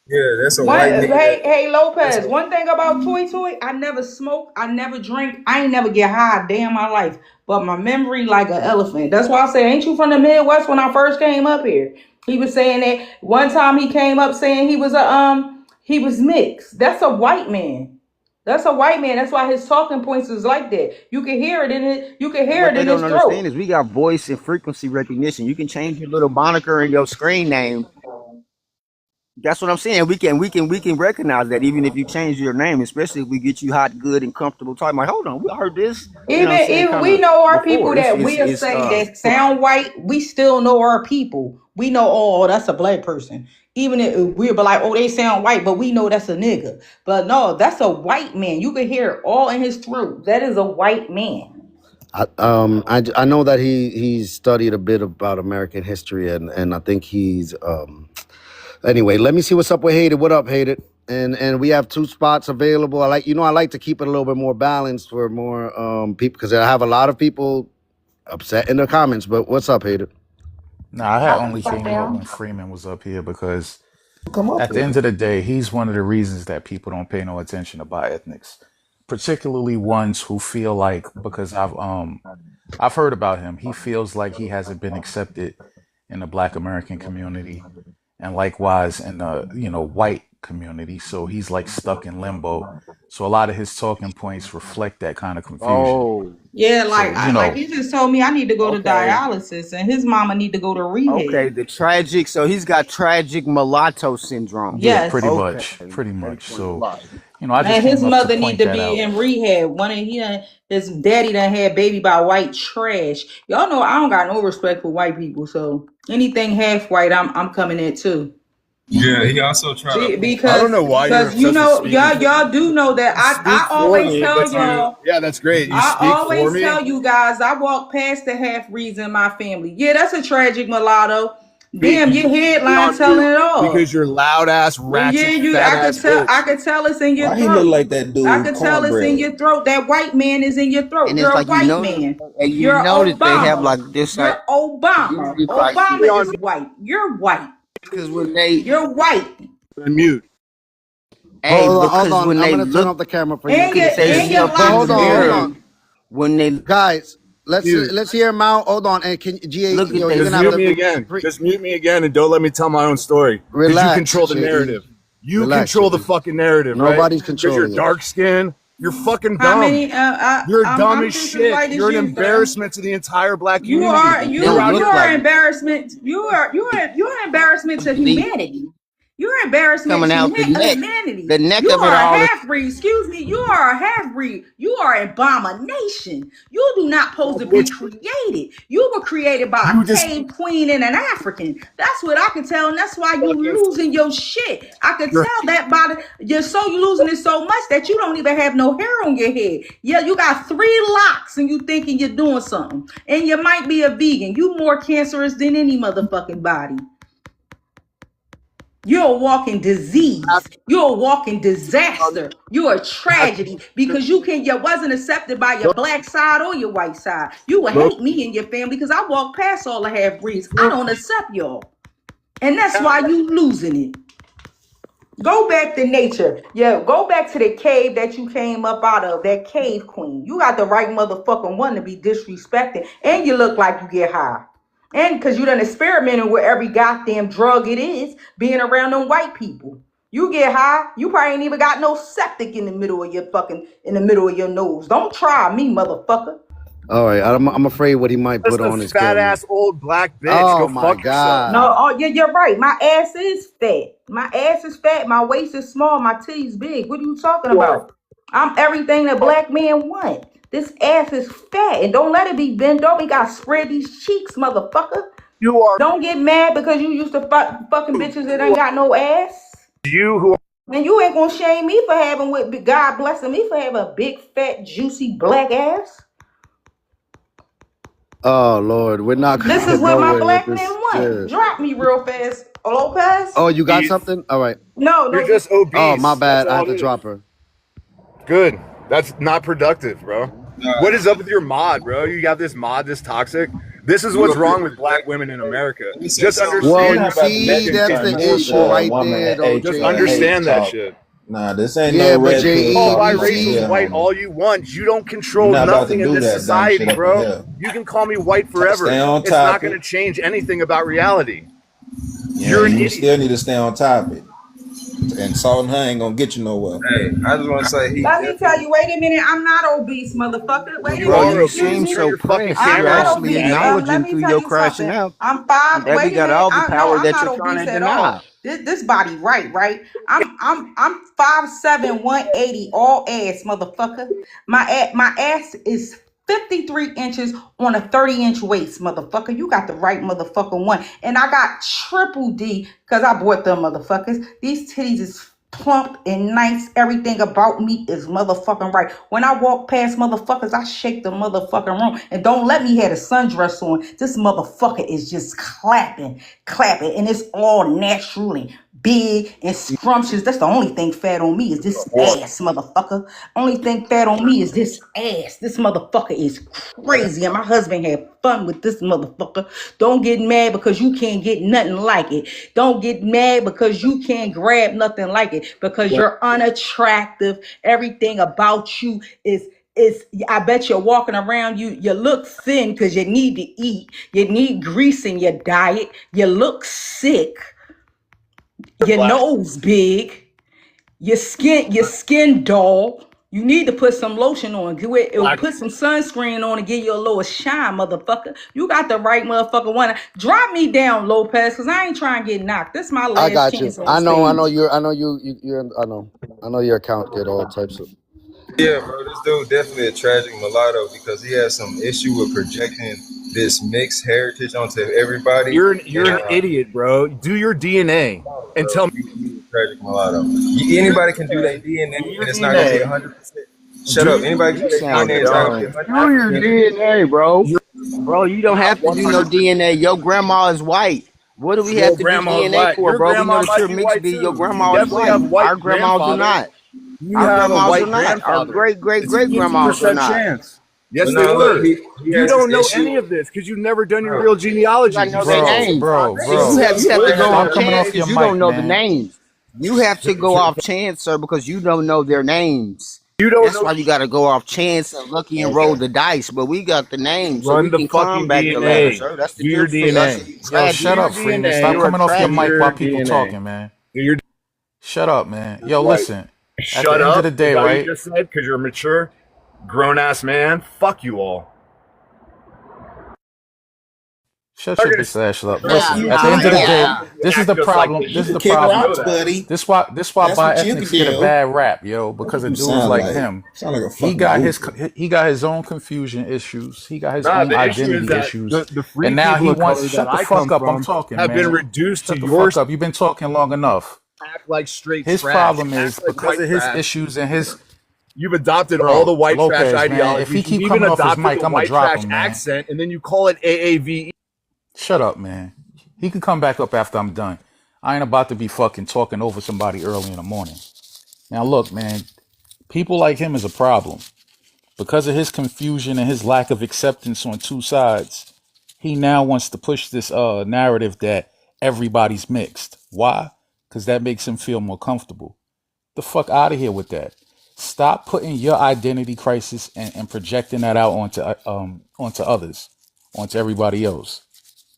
yeah, that's a One, white nigga hey that's Lopez. a One thing about Toy Toy, I never smoke, I never drink, I ain't never get high a day in my life. But my memory like an elephant. That's why I say, ain't you from the Midwest? When I first came up here, he was saying that one time he came up saying he was mixed. That's a white man. That's a white man. That's why his talking points is like that. You can hear it in it. You can And hear what it they in his don't understand throat. is we got voice and frequency recognition. You can change your little moniker and your screen name That's what I'm saying. We can recognize that even if you change your name, especially if we get you hot, good, and comfortable talking. Like, hold on, we heard this. You know what I'm saying? Even Kind we of know our people before. that we'll say that sound white, we still know our people. We know, oh, that's a black person. Even if we'll be like, oh, they sound white, but we know that's a nigga. But no, that's a white man. You can hear it all in his throat. That is a white man. I know that he's studied a bit about American history, and I think he's anyway. Let me see what's up with Hated. What up, Hated? And we have 2 spots available. I like to keep it a little bit more balanced for more people, because I have a lot of people upset in the comments. But what's up, Hated? Nah, I had only came up when Freeman was up here because at the end of the day, he's one of the reasons that people don't pay no attention to bioethnics, particularly ones who feel like, because I've heard about him, he feels like he hasn't been accepted in the Black American community, and likewise in the white community. So he's like stuck in limbo. So a lot of his talking points reflect that kind of confusion. Oh, yeah, like so, like he just told me I need to go to dialysis, and his mama need to go to rehab. Okay, the tragic. So he's got tragic mulatto syndrome. Yes, pretty much. So, I just and his came up mother to need point to that be out. in rehab. His daddy done had baby by white trash. Y'all know I don't got no respect for white people, so anything half white, I'm coming at too. Yeah, he also tried to. Because I don't know why you're because obsessed with speaking. y'all do know that I always tell y'all. Yeah, that's great. You I speak for always me. tell you guys I walk past the half breeds in my family. Yeah, that's a tragic mulatto. Damn, your headline telling it all. Because you're loud ass ratchet. I could tell it's in your Why throat. he look like that dude? I could tell it's in Cornbread. your throat. That white man is in your throat. And You're it's a like white man. and You're that they have Obama. like this. You're Obama. Obama is white. You're white. Because when you're white. Mute. Hey, hold because on. when I'm they gonna look, turn off the camera for you. And your Hold on. When they guys, let's hear him out. Hold on, and can GA? Look at Yo, that. you're Just gonna mute have me to again. Just mute me again, and don't let me tell my own story. Because you Relax, control the JE. narrative. You Relax, control the JE. fucking narrative, Nobody's right? controlling Because you're dark skinned. You're fucking dumb. How many? You're dumb I'm as just shit. white as You're an you, embarrassment to the entire black You community. are embarrassment. You are embarrassment to humanity. You're embarrassment coming to out the neck, humanity. the neck You of it are a all. half breed. Excuse me. You are a half breed. You are an abomination. You do not supposed to be created. You were created by a cave queen and an African. That's what I can tell, and that's why you losing your shit. I can tell that by you losing it so much that you don't even have no hair on your head. Yeah, you got 3 locks, and you thinking you're doing something, and you might be a vegan. You more cancerous than any motherfucking body. You're a walking disease. You're a walking disaster. You're a tragedy because you wasn't accepted by your black side or your white side. You would hate me and your family because I walk past all the half breeds. I don't accept y'all. And that's why you losing it. Go back to nature. Yeah, go back to the cave that you came up out of, that cave queen. You got the right motherfucking one to be disrespected. And you look like you get high. And because you done experimented with every goddamn drug it is, being around them white people. You get high, you probably ain't even got no septic in the middle of your nose. Don't try me, motherfucker. All right, I'm afraid what he might put on his fat camera. ass old black bitch. Oh Go my fuck God. yourself. No, oh yeah, you're right. My ass is fat. My ass is fat. My waist is small. My titties big. What are you talking about? I'm everything that black men want. This ass is fat, and don't let it be bent over. You gotta spread these cheeks, motherfucker. You are. Don't get mad because you used to fucking bitches that ain't got no ass. You who. And you ain't gonna shame me for having God blessing me for having a big, fat, juicy black ass. Oh Lord, we're not gonna This get is what my nowhere black with men this want. shit. Drop me real fast, Lopez. Oh, you got something? All right. No, You're just obese. Oh, my bad. That's I all had to it is. drop her. Good. That's not productive, bro. What is up with your mod, bro? You got this mod this toxic? This is what's wrong with black women in America. Just understand. Well, you see, that's the issue right there, though, Just JE. understand that shit. Nah, this ain't Yeah, no but red JE, pill. Call you biracials see, white all you want. You don't control You're not about nothing to in do this that dumb society, shit up in bro. here. You can call me white forever. Stay on It's not topic. going to change anything about reality. Yeah, You're an you idiot. still need to stay on topic. And salt and honey ain't gonna get you nowhere. Hey, I just want to say Let me tell you, wait a minute. I'm not obese, motherfucker. Wait a Bro, minute. you Excuse seem me. so pressed. I'm You're not actually obese. Let acknowledging me through tell your you crashing something. out I'm 5. that we Wait a got minute. all the No, power I'm that not you're trying obese to at deny. all. This body right. I'm 5'7", 180, all ass, motherfucker. My ass is 53 inches on a 30-inch waist, motherfucker. You got the right motherfucking one. And I got triple D because I bought them motherfuckers. These titties is plump and nice. Everything about me is motherfucking right. When I walk past motherfuckers, I shake the motherfucking room. And don't let me have a sundress on. This motherfucker is just clapping. And it's all naturally big and scrumptious. That's the only thing fat on me is this ass, motherfucker. Only thing fat on me is this ass. This motherfucker is crazy. And my husband had fun with this motherfucker. Don't get mad because you can't get nothing like it. Don't get mad because you can't grab nothing like it. Because you're unattractive. Everything about you is I bet you're walking around, you look thin because you need to eat. You need grease in your diet. You look sick. Your nose big. Your skin dull. You need to put some lotion on. Put some sunscreen on and give you a little shine, motherfucker. You got the right motherfucker one. Drop me down, Lopez, because I ain't trying to get knocked. This is my I last got you. chance on I know stage. I know your account get all types of. Yeah, bro, this dude definitely a tragic mulatto because he has some issue with projecting this mixed heritage onto everybody. You're an idiot, bro. Do your DNA and tell me. He's a tragic mulatto. Anybody can do their DNA and it's not gonna be 100%. Shut up. Anybody can do their DNA, it's not gonna be 100%. Do your DNA, bro. Bro, you don't have to do no DNA. Your grandma is white. What do we have to do DNA for, Your bro? We know grandma that might you're be mixed white breed. Your too. You grandma is definitely white. have white Our grandmas do grandfather. not. You Our have a grandmas do white not. Our grandfather. great It's a grandmas are 50% not. chance. Yes, But they no, were. look, he You has don't this know issue. any of this because you've never done your Bro, real You genealogy. gotta You know their said bro, names. grandfather. You have to go Stop off coming chance off because your you don't mic, know the man. names. You have to go off chance, sir, because you don't know their names. You don't That's know. why you got to go off chance and lucky and roll the dice. But we got the names, so Run we the can fucking combat the ladder, DNA. sir. That's the Do your difference. That's DNA. Yo, Do shut tragic. your up, Freeman. Stop DNA. You are coming off your Do mic tragic. while your people DNA. talking, man. Do your Shut up, man. Yo, right. listen. At the Shut end of up. the Is day, that what you right? just said? Because you're a mature, grown ass man. Fuck you all. Shut I'm your gonna bitch ass up. Yeah, Listen, at the end of the day, you this is act the just like problem. this. This is You the Kick fucking problem. know rocks, that. buddy. This why That's what you could bi-ethnics get a do. bad rap, yo, That's because what of you dudes sound like like. him. Sound like a He fucking got his goofy. he got his own confusion issues. He got his Nah, own the issue is identity that issues. the And free now people he of wants color that shut the I fuck come up. I'm from talking, have been man. reduced to Shut the your fuck up. You've been talking long enough. act like straight His trash, problem act is like because white of his trash. issues and his You've adopted all the bro, white trash Lopez, man. If he ideologies. You've keep even coming off his adopted mic, the I'ma white drop trash him, man. accent, and then you call it AAVE. Shut up, man. He can come back up after I'm done. I ain't about to be fucking talking over somebody early in the morning. Now look, man, people like him is a problem. Because of his confusion and his lack of acceptance on two sides, he now wants to push this narrative that everybody's mixed. Why? Because that makes him feel more comfortable. The fuck out of here with that. Stop putting your identity crisis and projecting that out onto others, onto everybody else.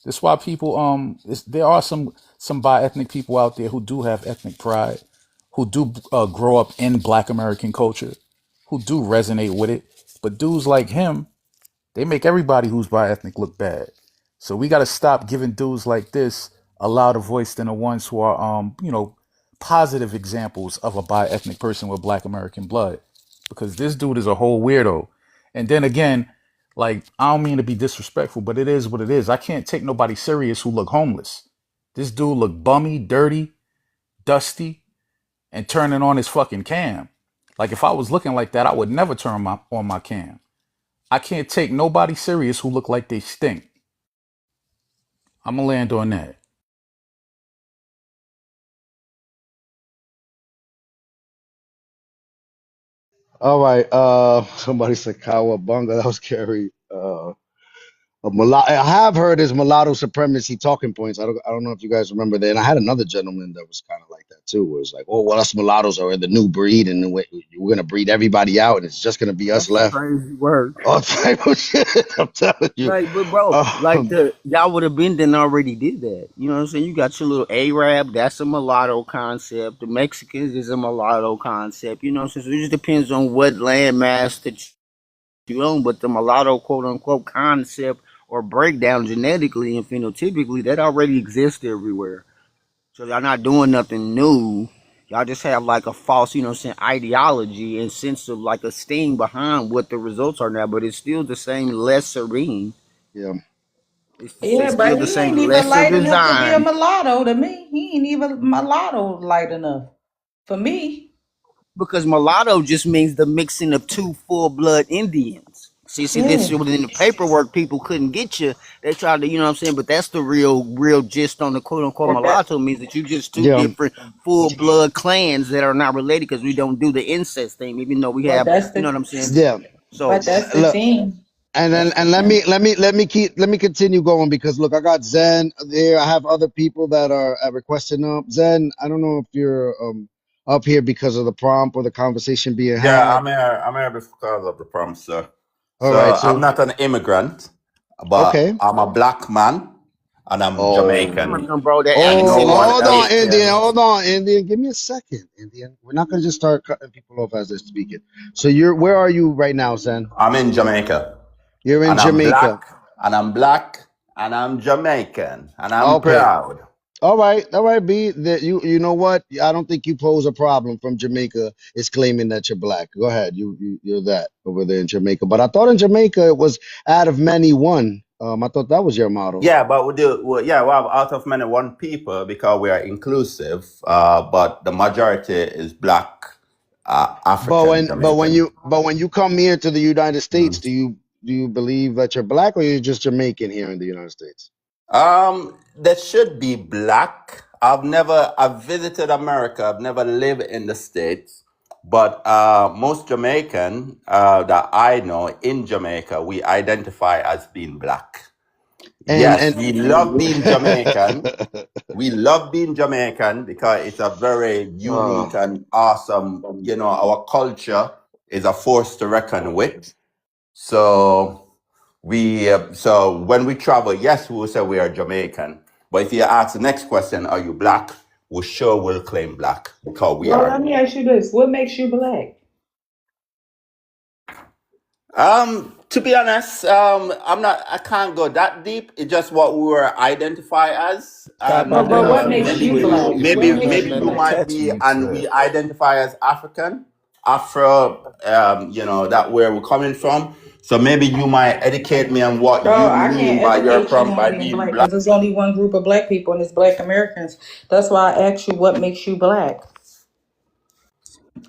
That's why people there are some bi-ethnic people out there who do have ethnic pride, who do grow up in Black American culture, who do resonate with it. But dudes like him, they make everybody who's bi-ethnic look bad. So we got to stop giving dudes like this a louder voice than the ones who are positive examples of a bi-ethnic person with Black American blood, because this dude is a whole weirdo. And then again, like, I don't mean to be disrespectful, but it is what it is. I can't take nobody serious who look homeless. This dude look bummy, dirty, dusty, and turning on his fucking cam. Like, if I was looking like that, I would never turn on my cam. I can't take nobody serious who look like they stink. I'm gonna land on that. All right. Somebody said Kawabunga. That was scary. I have heard his mulatto supremacy talking points. I don't know if you guys remember that. And I had another gentleman that was kind of like that too, where it's like, oh, well, us mulattoes are the new breed, and we're gonna breed everybody out, and it's just gonna be us That's left. crazy work. All type of shit. I'm telling you. Like, but bro, like Um, y'all would have been then already did that. You know what I'm saying? You got your little Arab, that's a mulatto concept. The Mexicans is a mulatto concept. You know what I'm saying? So it just depends on what landmass that you own. But the mulatto quote unquote concept or breakdown genetically and phenotypically that already exists everywhere. So y'all not doing nothing new. Y'all just have like a false, you know what I'm saying, ideology and sense of like esteem behind what the results are now, but it's still the same lesser being. Yeah. Yeah, It's still but the he same ain't even lesser light enough to be a design. mulatto to me. He ain't even mulatto light enough for me. Because mulatto just means the mixing of two full blood Indians. See, this Yeah. within the paperwork, people couldn't get you. They tried to, you know what I'm saying, but that's the real gist on the quote unquote But that mulatto means that you just two Yeah. different full blood clans that are not related because we don't do the incest thing, even though we but have, that's you know the what I'm saying. Yeah. So but that's the Look, thing. and then That's the and let thing. me let me continue going because look, I got Zen there. I have other people that are requesting up. Zen, I don't know if you're up here because of the prompt or the conversation being Yeah, had. I'm here because of the prompt, sir. All So right, I'm so not an immigrant, but okay. I'm a black man and I'm Oh. Jamaican. Immigrant, bro, that And Oh, no accent is one hold else on, thick. Indian. can. Hold on, Indian. Give me a second, Indian. We're not gonna just start cutting people off as they're speaking. So where are you right now, Zen? I'm in Jamaica. You're in And I'm Jamaica. black and I'm black and I'm Jamaican and I'm Okay. proud. All right, B. That you know what? I don't think you pose a problem from Jamaica. Is claiming that you're black. Go ahead. You're that over there in Jamaica. But I thought in Jamaica it was out of many one. I thought that was your motto. Yeah, but we have out of many one people because we are inclusive, but the majority is black, African Jamaican. But when you come here to the United States, Mhm. do you believe that you're black or you're just Jamaican here in the United States? That should be black. I've visited America. I've never lived in the States, but most Jamaican that I know in Jamaica, we identify as being black. Yes, And we love being Jamaican. We love being Jamaican because it's a very unique oh, and awesome, our culture is a force to reckon with. So so when we travel, yes, we will say we are Jamaican. But if you ask the next question, are you black? We sure will claim black because we Well, are. let me ask you this: what makes you black? To be honest, I can't go that deep. It's just what we were identify as. Copy And But what that. makes maybe you you black? What makes maybe you you black? might Catch be me and to we identify as African, Afro, that where we're coming from. So maybe you might educate me on what Oh, you I mean can't by your educate you from on by being being black black. because there's only one group of black people, and it's Black Americans. That's why I asked you what makes you black.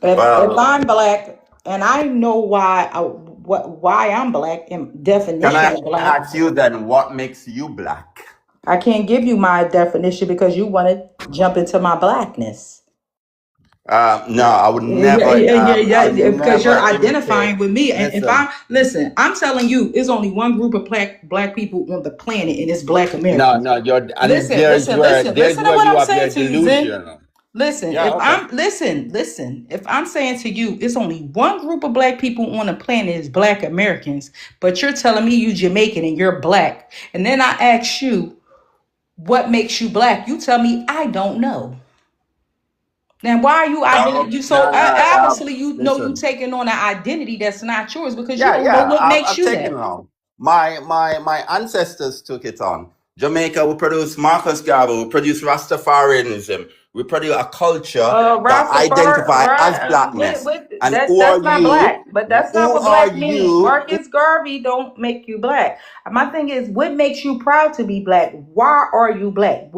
If Well, I'm black and I know why I'm black and can I definition of black, ask you then what makes you black? I can't give you my definition because you want to jump into my blackness. No, I would Yeah, never. yeah, yeah, yeah, I'll yeah, because you're never imitate. identifying with me. And if Listen, I listen, I'm telling you, it's only one group of black people on the planet, and it's Black no, Americans. no, you're and Listen, listen, listen, there's listen to where what you I'm have saying your to you, Zen. delusion. Listen, Yeah, okay. listen. If I'm saying to you, it's only one group of black people on the planet is Black Americans, but you're telling me you Jamaican and you're black. And then I ask you, what makes you black? You tell me I don't know. Now, why are you No, you so no, no. obviously you know you Listen. taking on an identity that's not yours because you Yeah, don't know yeah. what makes I've you taken that. it on. My ancestors took it on. Jamaica, we produce Marcus Garvey, we produce Rastafarianism, we produce a culture that Rastafari, identify as right? blackness. And That who are that's not you? black, but that's not Who what are black mean. you? Marcus Garvey don't make you black. My thing is, what makes you proud to be black? Why are you black?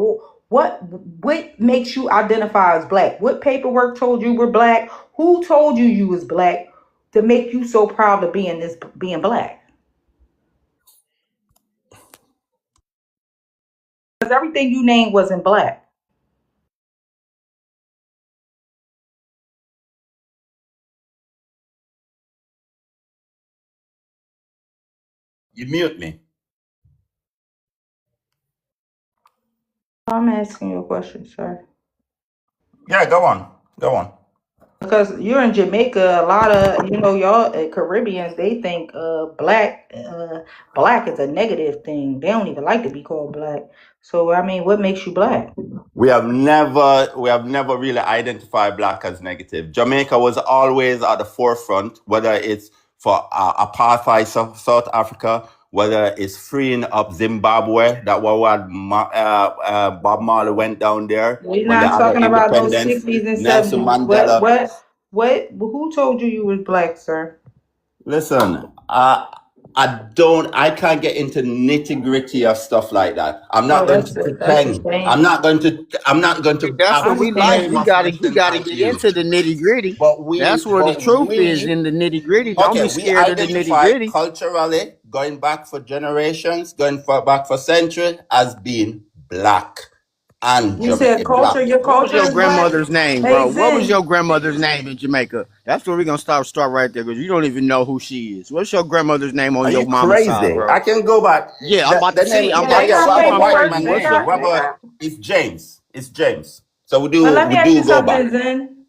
What makes you identify as black? What paperwork told you we're black? Who told you you was black to make you so proud of being black? Because everything you named wasn't black. You mute me. I'm asking you a question, sir. Yeah, go on. Go on. Because you're in Jamaica, a lot of y'all Caribbeans they think black is a negative thing. They don't even like to be called black. So I mean, what makes you black? We have never really identified black as negative. Jamaica was always at the forefront, whether it's for apartheid South Africa, whether it's freeing up Zimbabwe, that was what Bob Marley went down there We're when they not had their talking about no independence. 60s and Nelson 70s. What, Mandela. what, what? Who told you you was black, sir? Listen, I can't get into nitty gritty of stuff like that. I'm Oh, not going to that's a pretend. shame. I'm not going to That's what we like. claim We a gotta certain get attribute. into the nitty gritty. That's where the truth is, in the nitty gritty. Don't Okay, be we scared of the nitty identify gritty. culturally, going back for generations, back for centuries, as being black and You said Jamaican culture. black. Your What was culture your is black. grandmother's name, Hey, bro? What was Zen. your grandmother's name in Jamaica? That's where we're gonna start right there, because you don't even know who she is. What's your grandmother's name on Are your you mama's side, crazy? bro? I can go back. Yeah, I'm about The to name, see. I'm Yeah, about they to yeah, got see if Robert I'm paperwork. fighting Whiteman you or They name. got. something. Robert is James. It's James. So But let me we ask you do go something, back. Zen.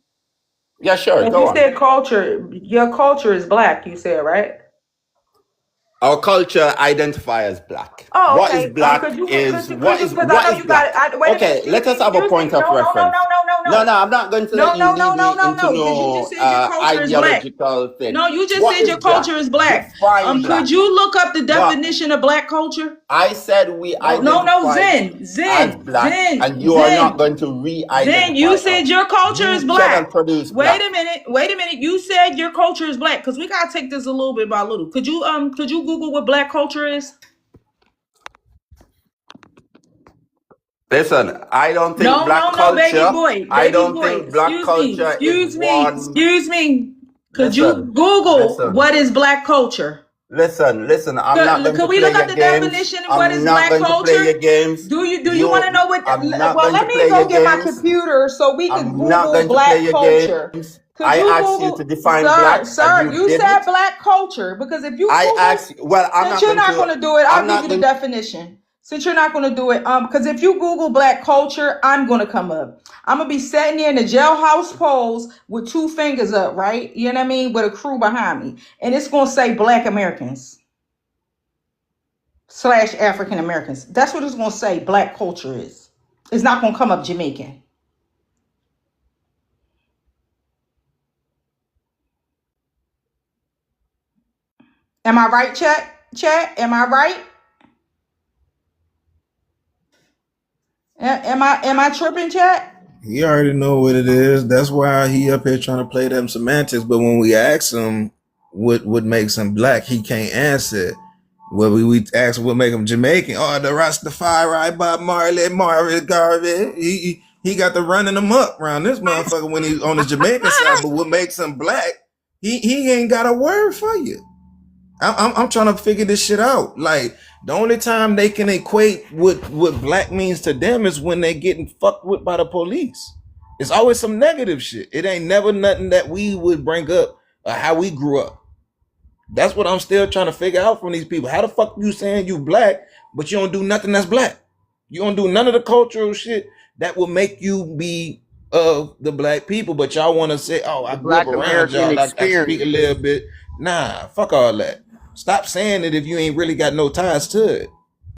Yeah, sure, If go you on. said culture, your culture is black. You said, right? Our culture identify as black. Oh, What is okay. Black Could you, is because I what know is you got black? it. Wait a minute. Okay, let us have a Excuse point me. of No, no, no, no, reference. no, no, No, no. I'm not going to let No, you no, no, lead no, me no, into no. Because you just no said your culture is black. ideological thing. No, you just What said is your culture black? is black. Define Could black. you look up the But definition of black culture? I said we No, no, no, identify as black, and you are not going to Zen, you re-identify said us. your culture is You cannot black. produce Wait black. a minute. Wait a minute. You said your culture is black, because we gotta take this a little bit by little. Could you Google what black culture is? Listen, I don't think No, black no, no, baby culture. boy, I baby don't boy. think black Excuse me, culture is excuse me, one. excuse me. Could you Listen, Google listen. what is black culture? Listen, I'm not going Could to we play look up your the games. definition of what I'm is not black going to play your culture? games. Do you want to know what? I'm not Well, going let to me play go your get my games. computer so we could I'm not Google going to play black your culture. games. Could I you asked you to Google, define black and sir? you You said didn't. black culture, because if you I Google, asked, well, since you're not going to do it, I'm I'll give not you the going definition. Since you're not going to do it, because if you Google black culture, I'm going to come up. I'm gonna be sitting there in the jailhouse pose with two fingers up, right? You know what I mean, with a crew behind me, and it's going to say Black Americans / African Americans. That's what it's going to say. Black culture is. It's not going to come up Jamaican. Am I right, chat? Chat? Am I right? Am I tripping, chat? He already know what it is. That's why he up here trying to play them semantics. But when we ask him what makes him black, he can't answer. Well, we ask what make him Jamaican. Oh, the Rastafari, Bob Marley, Marvin Garvey. He got the running them up around this motherfucker when he's on the Jamaican side. But what makes him black? He ain't got a word for you. I'm trying to figure this shit out. Like, the only time they can equate what black means to them is when they getting fucked with by the police. It's always some negative shit. It ain't never nothing that we would bring up how we grew up. That's what I'm still trying to figure out from these people. How the fuck you saying you black, but you don't do nothing that's black? You don't do none of the cultural shit that will make you be of the black people, but y'all want to say, oh, I The grew up Black around American y'all. I speak a experience. little bit. Nah, fuck all that. Stop saying it if you ain't really got no ties to it.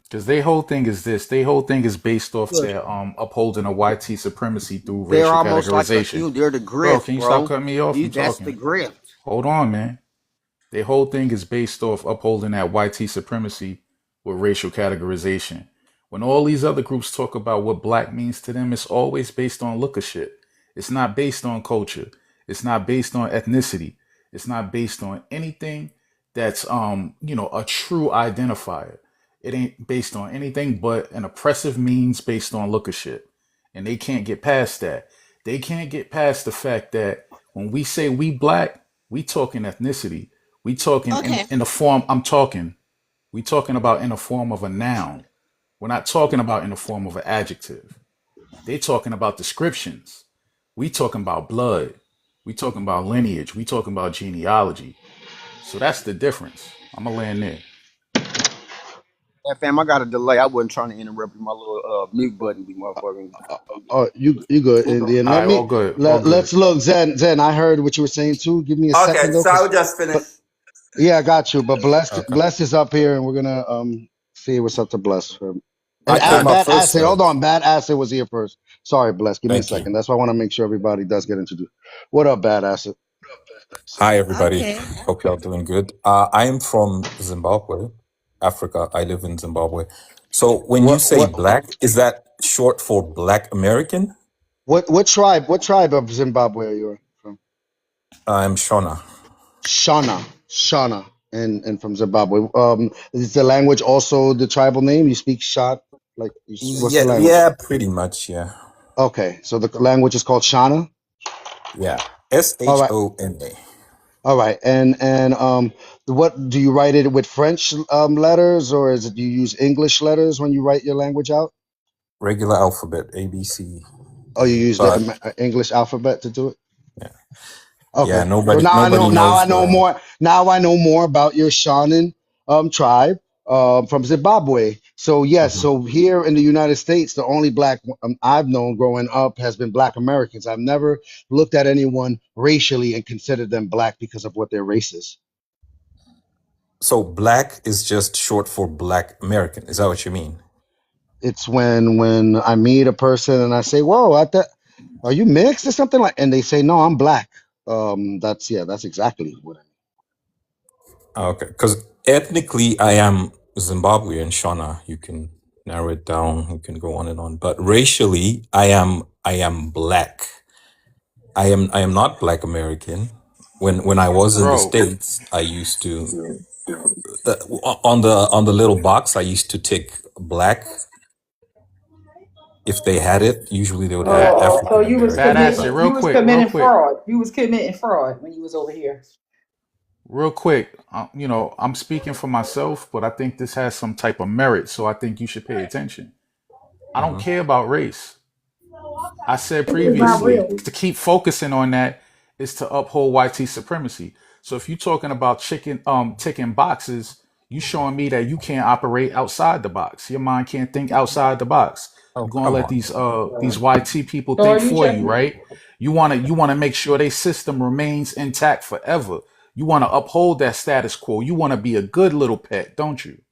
Because their whole thing is this. Their whole thing is based off their upholding a YT supremacy through They're racial almost like the categorization. they're the Bro, grift, can you stop bro. cutting me off? I'm That's the talking. grift. Hold on, man. Their whole thing is based off upholding that YT supremacy with racial categorization. When all these other groups talk about what black means to them, it's always based on look of shit. It's not based on culture. It's not based on ethnicity. It's not based on anything that's a true identifier. It ain't based on anything but an oppressive means based on look of shit. And they can't get past that. They can't get past the fact that when we say we black, we talking ethnicity. We talking in the form we talking about in the form of a noun. We're not talking about in the form of an adjective. They talking about descriptions. We talking about blood. We talking about lineage. We talking about genealogy. So that's the difference. I'm gonna land there. Yeah, fam, I got a delay. I wasn't trying to interrupt you. My little mute button be motherfucking. Oh, you good, Indian. All right, all good, all good. Let's look, Zen. I heard what you were saying too. Give me a Okay, second though, so I cause just but finished. yeah, I got you. But Okay. Blessed is up here, and we're gonna see what's up to Bless. And I came up Bad first, Acid. though. Hold on, Bad Acid was here first. Sorry, Bless. Give me a Thank you. second. That's why I want to make sure everybody does get introduced. What up, Bad Acid? Hi, everybody. Hope y'all doing good. I am from Zimbabwe, Africa. I live in Zimbabwe. So when you What say what black, is that short for Black American? what tribe? What tribe of Zimbabwe are you from? I'm Shona. Shana, and from Zimbabwe. Is the language also the tribal name? You speak Shot? Like, what's the Yeah, language? yeah, pretty much, yeah. Okay, so the language is called Shana. Yeah. All right, Shona. all right, and what do you write it with French letters, or is it you use English letters when you write your language out? Regular alphabet, ABC. Oh, you use the But English alphabet to do it? yeah, yeah, Okay. So nobody now I know nobody now I knows know the more. Now I know more about your Shannon tribe from Zimbabwe. So yes, Mhm. so here in the United States, the only black I've known growing up has been Black Americans. I've never looked at anyone racially and considered them black because of what their race is. So black is just short for Black American. Is that what you mean? It's when I meet a person and I say, "Whoa, I thought, are you mixed or something like?" And they say, "No, I'm black." That's exactly what I mean. Okay, because ethnically I am Zimbabwean, Shona. You can narrow it down. You can go on and on. But racially, I am black. I am not Black American. When I was in the Bro, States, I used to on the little box I used to tick black if they had it. Usually they would have bad So African you was bad American, acid, but committing, real you was quick, real committing quick, fraud. You was committing fraud when you was over here. real quick. I'm speaking for myself, but I think this has some type of merit, so I think you should pay attention. I don't Mhm. care about race. I said It's not previously real. to keep focusing on that is to uphold YT supremacy. So if you're talking about ticking boxes, you showing me that you can't operate outside the box. Your mind can't think outside the box. Oh, You're gonna come let on. these YT people So are think you for you, checking? right? You wanna make sure their system remains intact forever. You wanna uphold that status quo. You wanna be a good little pet, don't you?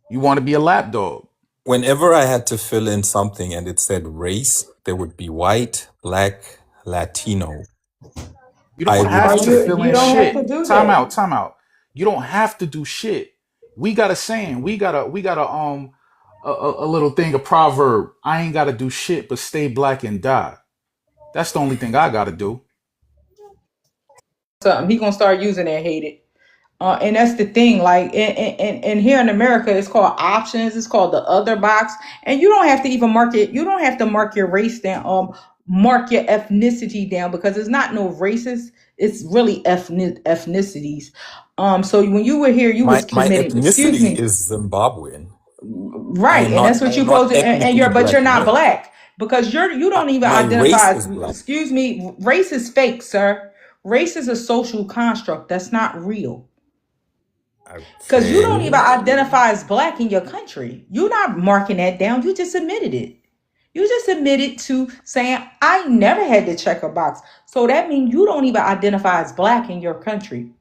You wanna be a lapdog. Whenever I had to fill in something and it said race, there would be white, black, Latino. You I don't would have Or to fill fill you in don't have to shit. do Time that. out, time out. You don't have to do shit. We got a saying. We got a little thing, a proverb. I ain't gotta do shit but stay black and die. That's the only thing I gotta do. Something he gonna start using that, hate it. And that's the thing, like, and here in America, it's called options. It's called the other box, and you don't have to even mark it. You don't have to mark your race down, mark your ethnicity down because it's not no races. It's really ethnicities. So when you were here, you was my committing. Excuse ethnicity me, is Zimbabwean. right? And that's I what you am not supposed to. And ethnically you're, but Black you're not American. black because you don't even My race identify is as. black. Excuse me, race is fake, sir. Race is a social construct. That's not real. Because you don't even Okay. identify as black in your country. You're not marking that down. You just admitted it. You just admitted to saying, I never had to check a box. So that means you don't even identify as black in your country.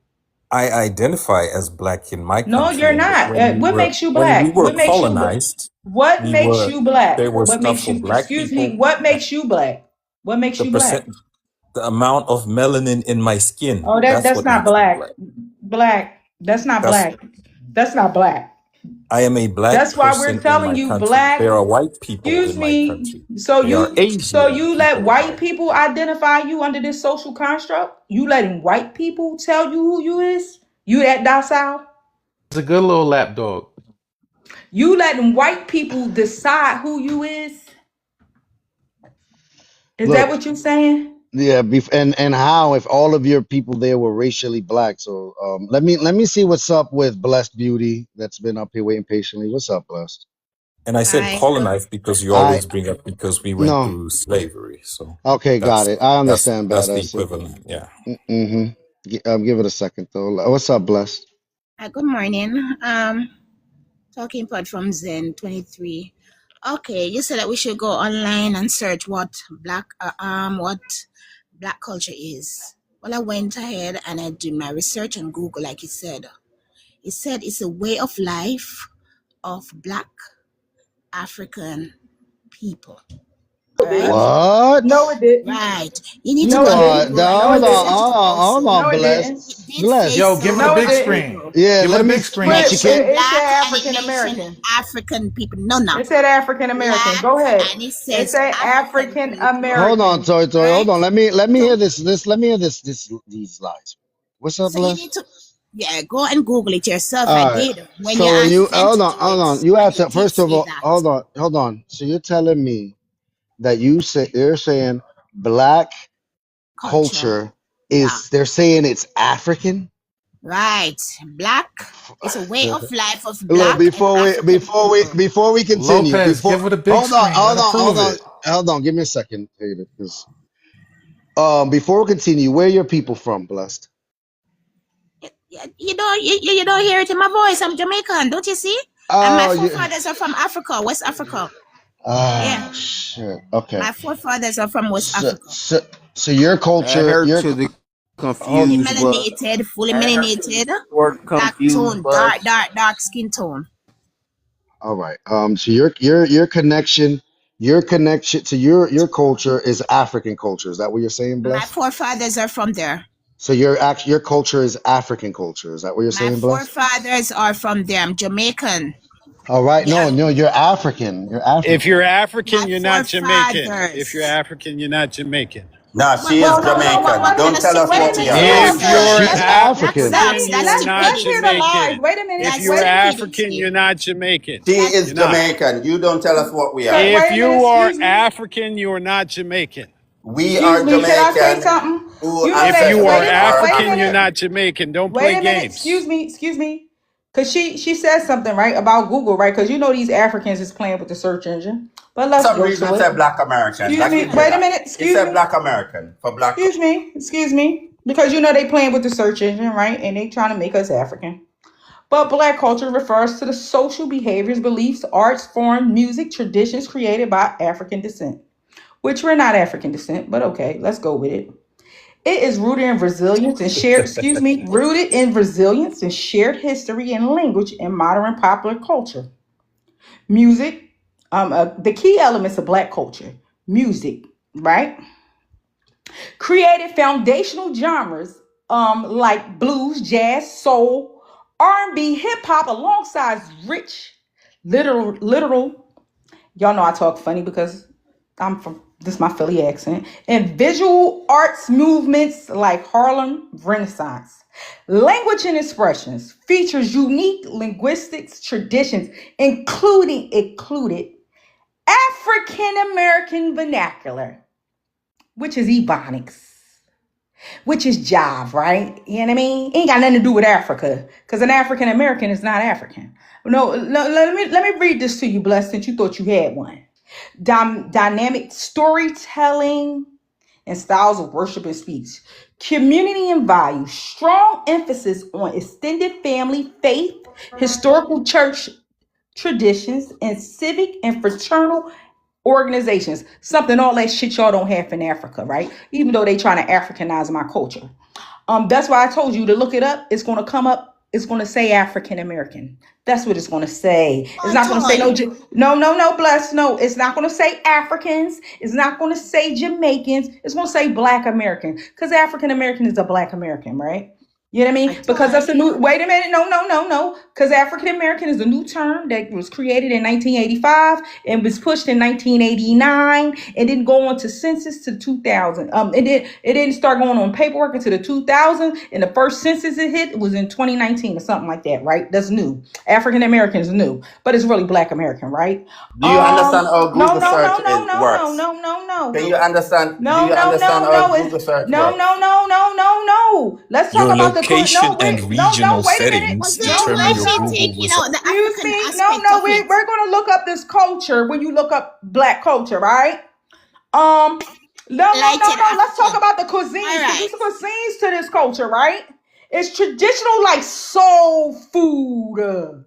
I identify as black in my No, country, you're and not. What makes you when we black? were What makes you colonized, what we makes were you black? there was What stuff makes for you, black excuse me, people. what makes you black? What makes The you black? percent, the amount of melanin in my skin. Oh, That's that's what not makes me black. black. Black. That's not That's black. That's not black. I am a black That's why we're person in telling my you country. black. There are white people Excuse in my me. country. They are So Asian you let people in my white people identify you under this social construct? You letting white people tell you who you is? You that docile? It's a good little lapdog. You letting white people decide who you is? Is that Look, what you saying? yeah, and how if all of your people there were racially black? So let me see what's up with Blessed Beauty that's been up here waiting patiently. What's up, Blessed? and I said Hi. colonized because you I always bring up because we went no. through slavery. So Okay, got that's it. I that's understand that's better. the So, equivalent. Yeah. mm-hmm. Give it a second though. What's up, Blessed? Good morning. Talking part from Zen 23. Okay, you said that we should go online and search what black culture is. Well, I went ahead and I did my research on Google, like you said. It said it's a way of life of black African people. All right? No, What? it didn't. Right. You need to No, go it on What? didn't. Google and No, you it Hold on, research didn't. it hold also. on, No, it Blessed. didn't. It did say Blessed. Yo, so give him the No, on it big didn't. screen. Google. Yeah, Give her let the me. big screen. But It you said can't. It said black and it African mentioned American. African people. No, no. It said African American. Black Go ahead. and it It says said African African people. Hold on, American. Toy. Right? Hold on. Let me So hear this. Let me hear these lies. What's up, so you Bless? need to go and Google it yourself. I All right. did. When you So when you asked them to do hold it, on. You and have it to did first of say all that. hold on. So you're telling me that they're saying black Culture. culture Yeah. they're saying it's African. Right. Black is a way of life of Look, black and African people. before we continue, Lopez, give her the big screen. Let her prove it. hold on, give me a second, David, because before we continue, where are your people from, Blessed? You don't hear it in my voice. I'm Jamaican, don't you see? And my Oh, forefathers are from Africa, West Africa. Yeah. shit. Okay. My forefathers are from West So, Africa. so, so your Add culture, her your to the hold. Fully confused bus. melanated, fully Add her to the melanated, short black confused tone, dark, bus. dark, dark skin tone. All right. So your connection to your culture is African culture. Is that what you're saying, My Bless? forefathers are from there. So your culture is African culture. Is that what you're My saying, Bless? forefathers are from there. I'm Jamaican. All right. Yeah. No, you're African. You're If African. you're African, My you're not Jamaican. If you're forefathers. African, you're not Jamaican. Nah, But she but is Well, but no, but no. but Jamaican. what kind Don't of tell us Wait what a we minute. are. Hold If on you're first. She's African. African, you're Let's not stupidity? hear the lies. Jamaican. Wait a minute. If That's you're Wait a minute. African, stupidity. you're not Jamaican. She That's is You're not. Jamaican. You don't tell us what we are. If Wait a minute. you are Excuse me. African, you are not Jamaican. We Excuse are me. Can I say Jamaican something? who You know If they. you are Wait a ancestors minute. are Wait a African, you're minute. not African. Jamaican. Don't play Wait a minute. games. Excuse me. Excuse me. Cause she said something right about Google, right? Cause you know these Africans is playing with the search engine. But For let's some go reason, to it it. said Black Americans. Excuse I me. give you Wait a that. minute. It Excuse said me. Black American for Black. Excuse me. Excuse me. Because you know they playing with the search engine, right? And they trying to make us African. But black culture refers to the social behaviors, beliefs, arts, form, music, traditions created by African descent. Which we're not African descent, but okay, let's go with it. It is rooted in resilience and shared, rooted in resilience and shared history and language in modern popular culture. Music, the key elements of black culture, music, right? Created foundational genres like blues, jazz, soul, R&B, hip hop, alongside rich, literal. Y'all know I talk funny because I'm from this is my Philly accent. And visual arts movements like Harlem Renaissance. Language and expressions features unique linguistics traditions, included African American vernacular, which is Ebonics, which is jive, right? You know what I mean? Ain't got nothing to do with Africa, because an African American is not African. No, let me read this to you, Blessed, since you thought you had one. Dynamic storytelling and styles of worship and speech. Community and values. Strong emphasis on extended family, faith, historical church traditions, and civic and fraternal organizations. Something all that shit y'all don't have in Africa, right? Even though they trying to Africanize my culture. That's why I told you to look it up. It's going to come up. It's going to say African American. That's what it's going to say. It's not going to say Toy. no, bless. No, it's not going to say Africans. It's not going to say Jamaicans. It's going to say Black American, because African American is a Black American, right? You know what I mean? Because Toy. that's a new. Wait a minute. No. Because African American is a new term that was created in 1985 and was pushed in 1989, and didn't go on to census to 2000. It didn't start going on paperwork until the 2000, and the first census it hit was in 2019 or something like that, right? That's new. African American is new, but it's really Black American, right? Do you understand how No, Google no, search no, no, no, no, works? no, no, no. Can you understand? Do No, you no, understand no, how no. Google search No, works? no, no, no, no, no. Let's talk Your about the location no. and Wait, no. regional Wait a minute. settings But then No, determine why no, your she no. Google take, results. the Excuse African me. No, aspect no. of it? We're gonna look up this culture when you look up Black culture, right? No. Lighted Let's talk African. about the All cuisines, because right. there's cuisines to this culture, right? It's traditional, like soul food.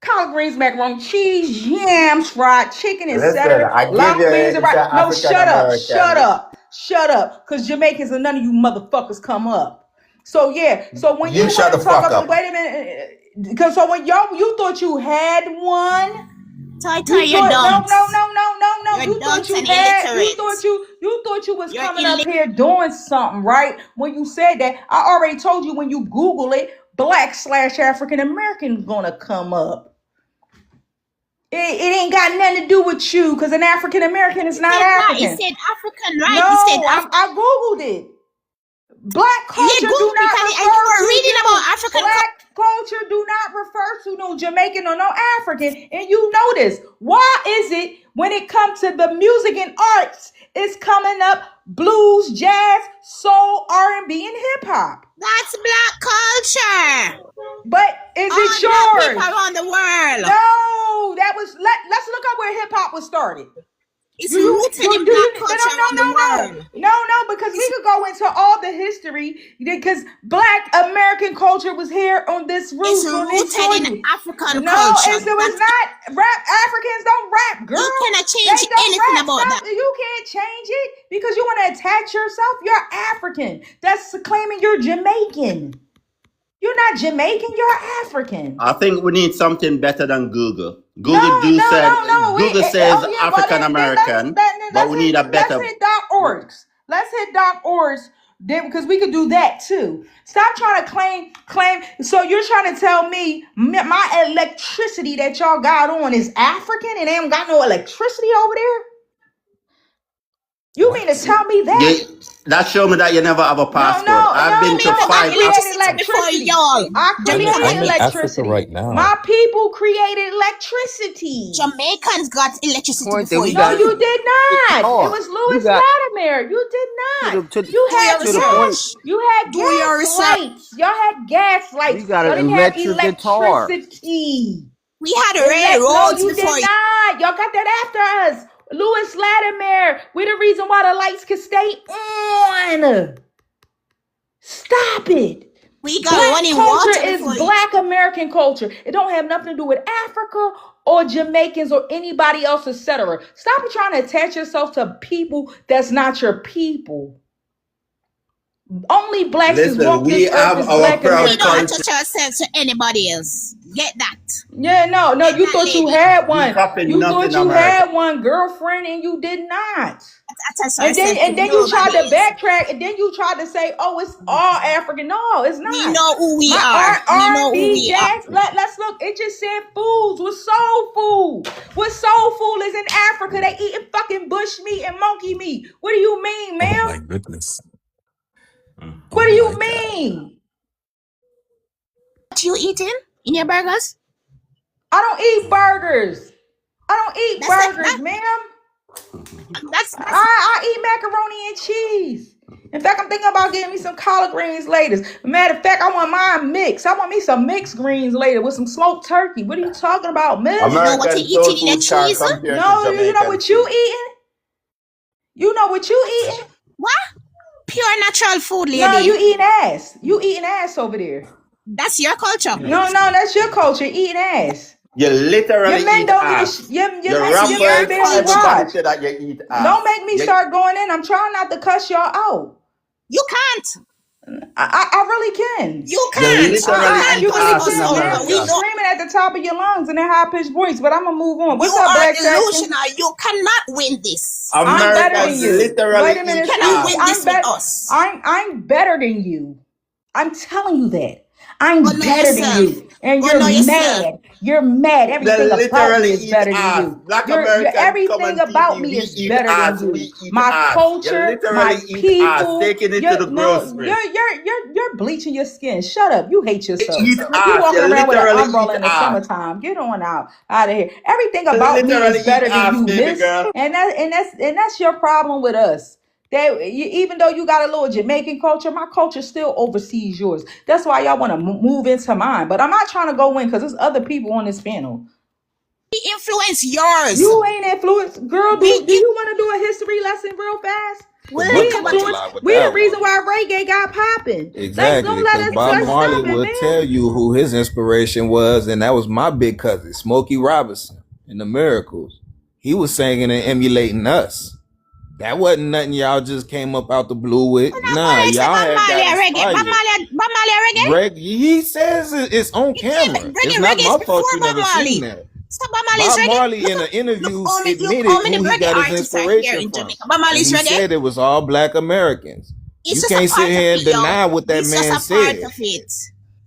Collard greens, macaroni, cheese, yams, fried chicken, Listen, etc. I give Lima you beans and it's an rice. No, African shut up, shut American. up, shut up. Because Jamaicans and none of you motherfuckers come up. So yeah, so when you You shut want the to talk fuck about, up. wait a minute, because so when you thought you had one, Toy, you you're thought dunce. no, You're you thought dunce you and had, illiterate. you thought you was You're coming up illiterate. here doing something, right? When you said that, I already told you when you Google it, Black/African American gonna come up. It ain't got nothing to do with you, because an African American is not African. It said African, right? No, It said I googled it. Black culture you do not because refer you were to reading you. about African Black culture do not refer to no Jamaican or no African. And you know this. Why is it when it comes to the music and arts, it's coming up blues, jazz, soul, R&B, and hip hop? That's black culture. But is all it yours? People around the world. No, that was let's look up where hip hop was started. It's rooted in black culture around the world. No, because we could go into all the history, because Black American culture was here on this roof. It's rooted in African culture. No, it was not. Rap Africans don't rap, girl. You cannot change anything about that. You can't change it because you want to attach yourself. You're African. That's claiming you're Jamaican. You're not Jamaican, you're African. I think we need something better than Google. Google says African American, but we need a better. Let's hit .orgs. Let's hit .orgs because we could do that too. Stop trying to claim. So you're trying to tell me my electricity that y'all got on is African and they don't got no electricity over there? You mean to tell me that? That show me that you never have a passport. I've been to 5 electricity. I created electricity right now. My people created electricity. Jamaicans got electricity before you. No, you did not. It was Louis Latimer. You did not. You had gas. You had gas lights. Y'all had gas lights. You got an electric guitar. We had railroads before. No, you did not. Y'all got that after us. Louis Latimer, we the reason why the lights can stay on. Stop it. We got running culture water is Black American culture. It don't have nothing to do with Africa or Jamaicans or anybody else, etc. Stop trying to attach yourself to people that's not your people. Only blacks is walk this earth is Black American. We don't attach ourselves to anybody else. Get that? Yeah, no. You thought you had one. You thought you had one girlfriend and you did not. And then you tried to backtrack and then you tried to say, "Oh, it's all African." No, it's not. We know who we are. We know who we are. Let's look. It just said foods with soul food. What soul food is in Africa? They eating fucking bush meat and monkey meat. What do you mean, ma'am? Oh my goodness. What do you mean? What you eating in your burgers? I don't eat burgers. I don't eat burgers, ma'am. I eat macaroni and cheese. In fact, I'm thinking about getting me some collard greens later. Matter of fact, I want mine mixed. I want me some mixed greens later with some smoked turkey. What are you talking about, man? You know what you eating in the cheese? No, you know what you eating? You know what you eating? What? Pure natural food, lady. No, you eating ass. You eating ass over there. That's your culture. No, that's your culture. Eating ass. You literally your men eat don't ass. Your men barely watch. That you eat ass. Don't make me start going in. I'm trying not to cuss y'all out. You can't. I really can. You can't. You screaming at the top of your lungs in a high pitched voice, but I'm gonna move on. What's up, Black delusional. You cannot win this. I'm better than you. Wait a minute. You cannot win this with us. I'm better than you. I'm telling you that. I'm better than you. And you're mad. You're mad. Everything about me is better than you. Black American, everything about me is better than you. My culture, my people. Taking it to the grocery. You're bleaching your skin. Shut up. You hate yourself. You walking around with an umbrella in the summertime. Get on out of here. Everything about me is better than you, miss. And that's your problem with us. Even though you got a little Jamaican culture, my culture still oversees yours. That's why y'all want to move into mine. But I'm not trying to go in because there's other people on this panel. We influence yours. You ain't influenced. Girl, do you want to do a history lesson real fast? We the reason why reggae got popping. Exactly. Because Bob Marley will tell you who his inspiration was, and that was my big cousin, Smokey Robinson, in the Miracles. He was singing and emulating us. That wasn't nothing y'all just came up out the blue with. Nah, y'all had got inspired. He says it's on camera. It's not my fault you never seen that. Bob Marley in an interview admitted who he got his inspiration from. He said it was all Black Americans. You can't sit here and deny what that man said.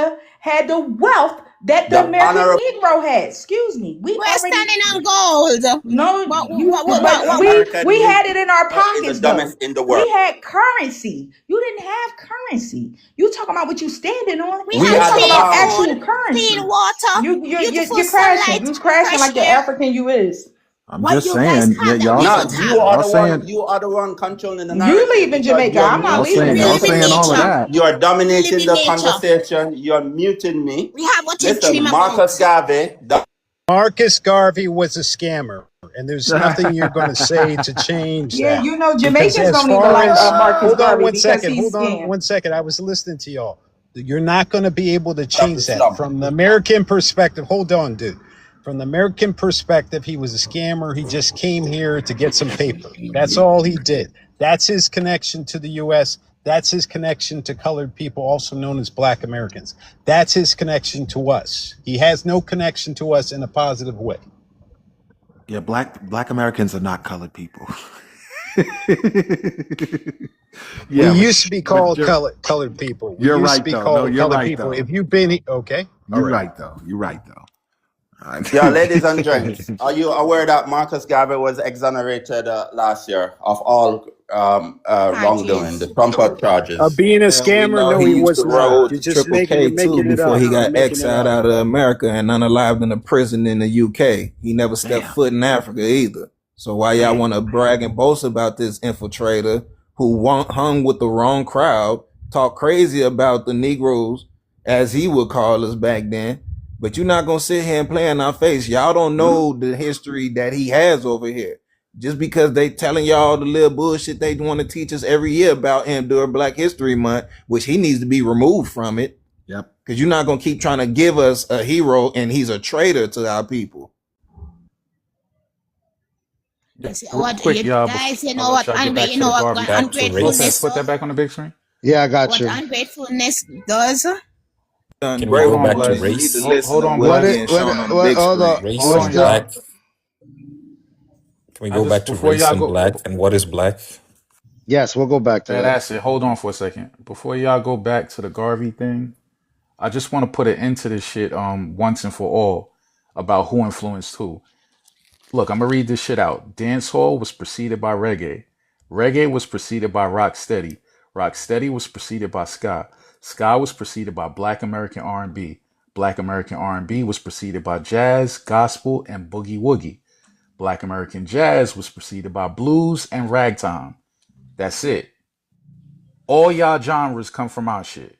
Asia had the wealth that the The American honorable Negro had. Excuse me. We We're already standing on gold. no you the but American we had Negro it in our is the pockets though. dumbest in the We world. had currency. You didn't have currency. You talking about what you standing on. We We have We're are the talking clean about pound. food, actual clean currency. water, beautiful You're crashing. sunlight, You're crashing fresh like the air. African you is. I'm What just you guys saying, have that y'all we say, No, don't you have. are y'all the one. saying, You are the one controlling the You narrative leaving because Jamaica. I'm not y'all leaving saying, We y'all live in Jamaica. saying all of nature. that. you are We live dominating in the nature. conversation. You are muting me. We have what you Listen, dream about. Marcus Garvey. Marcus Garvey was a scammer, and there's nothing you're going to say to change Yeah, that. you know Because Jamaicans as don't even far like as, Marcus hold on Garvey one because second, he's hold on scammed. one second. I was listening to y'all. You're not going to be able to Of change that. Islam. From the American perspective, hold on, dude. From the American perspective, he was a scammer. He just came here to get some paper. That's all he did. That's his connection to the U.S. That's his connection to colored people, also known as Black Americans. That's his connection to us. He has no connection to us in a positive way. Yeah, black Americans are not colored people. We Yeah, used to be but called colored people. We you're used to right be though. No, called you're colored right people. though. If you've been okay, all You're right. right though. You're right though. Yeah, ladies and gents, are you aware that Marcus Garvey was exonerated last year of all wrongdoing, the Parties. Trump charges? Being a And we scammer, know no, he he used was to not. roll with You're the just Triple making K too making it before up. he You're got making it exiled up. out of America and unalived in a prison in the UK. He never stepped Damn. foot in Africa either. So why y'all want to brag and boast about this infiltrator who hung with the wrong crowd, talk crazy about the Negroes, as he would call us back then, but you're not gonna sit here and play in our face. Y'all don't know the history that he has over here. Just because they telling y'all the little bullshit they want to teach us every year about him during Black History Month, which he needs to be removed from it. Yep. Because you're not gonna keep trying to give us a hero and he's a traitor to our people. You see Real what quick, you y'all. guys, you I'll know let what y'all get back you to know the what Garvey Back thing. to Lopez, ungratefulness race. put that back on the big screen. Yeah, I got what you. ungratefulness does. Done Can we great, go Hold on, back to boy. You Bless. need to race? listen Hold to on, what's What Bless. it being what shown on the what big hold on. screen. Race Hold What's and on, the y'all. black. I Go just back to before race y'all and go black? And what is black? yes, we'll go back to that that. acid. Hold on for a second. Before y'all go back to the Garvey thing, I just want to put an end to this shit once and for all about who influenced who. Look, I'm gonna read this shit out. Dancehall was preceded by reggae. Reggae was preceded by rocksteady. Rocksteady was preceded by ska. Ska was preceded by Black American R&B. Black American R&B was preceded by jazz, gospel, and boogie woogie. Black American jazz was preceded by blues and ragtime. That's it. All y'all genres come from our shit.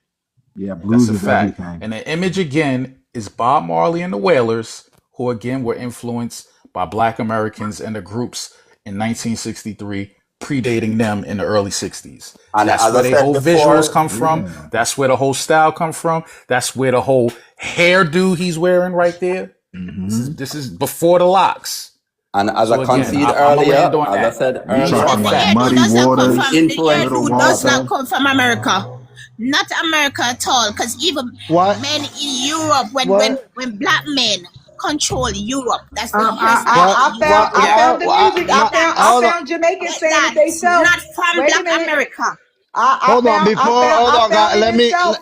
Yeah, That's blues a is fact. everything. And the image again is Bob Marley and the Wailers, who again were influenced by Black Americans and the groups in 1963, predating them in the early 60s. And That's as where I their said whole visuals before, come from. Yeah. That's where the whole style come from. That's where the whole hairdo he's wearing right there. Mm-hmm. This is before the locks. and as I So again, conceded I'm gonna land earlier, on as I that. said We These earlier, are talking The about hairdo Muddy facts. does not come we Waters, from the influence Little hairdo does Walter. not come from America. Not America at all. Because even What men in Europe, what when black men control Europe, that's the US that what control Europe. I why found the music. Get no that. I hold on found Jamaicans Get saying it that. themselves. Not from Wait a black minute. America. hold on before hold I on found God it let me itself.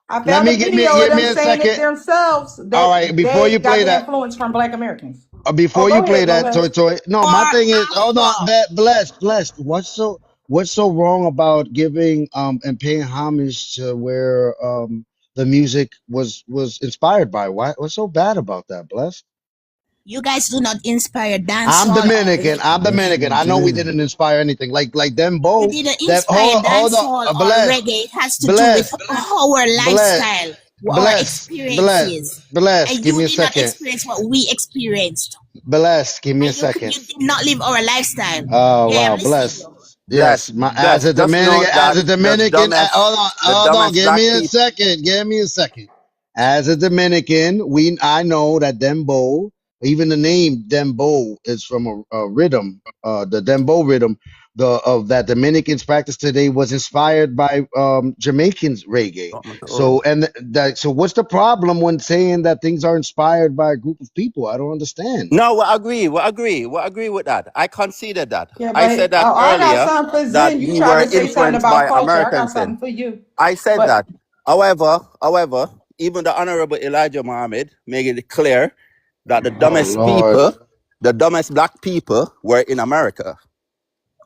I let found a me video of give them me a saying it second. themselves All that right, before they you got play the that, influence from Black Americans. Oh, before you go play ahead, that, Lopez. toy toy. No, Or my thing is, hold on, after. blessed. What's so wrong about giving and paying homage to where the music was inspired by? What's so bad about that, blessed? You guys do not inspire I'm dancehall or Dominican. I'm reggae. Yes, Dominican. we I know we did. didn't inspire anything like them You both. didn't That inspire hold on, dancehall or blessed, reggae. It has to do with blessed, our blessed, lifestyle, our blessed, experiences. And blessed. Give you me a did not second. experience what we experienced. Blessed. Give me a And second. you did not live our lifestyle. Oh Yeah, I'm wow, listening. bless. bless, Yes, my bless. Just note As that a Dominican, the hold on, dumbest give me black a people. second, give me a second. As a Dominican, I know that dembo, even the name dembo is from a rhythm, the dembo rhythm, of that Dominicans practice today was inspired by Jamaicans reggae. So so what's the problem when saying that things are inspired by a group of people? I don't understand. No, we agree with that. I conceded that. Yeah, I but said that I got earlier something for that Zen. You we tried were to say something influenced about by culture. I got Americans something then. for you. I said But that. However, even the Honorable Elijah Muhammad made it clear that the Oh dumbest Lord. people, the dumbest black people, were in America.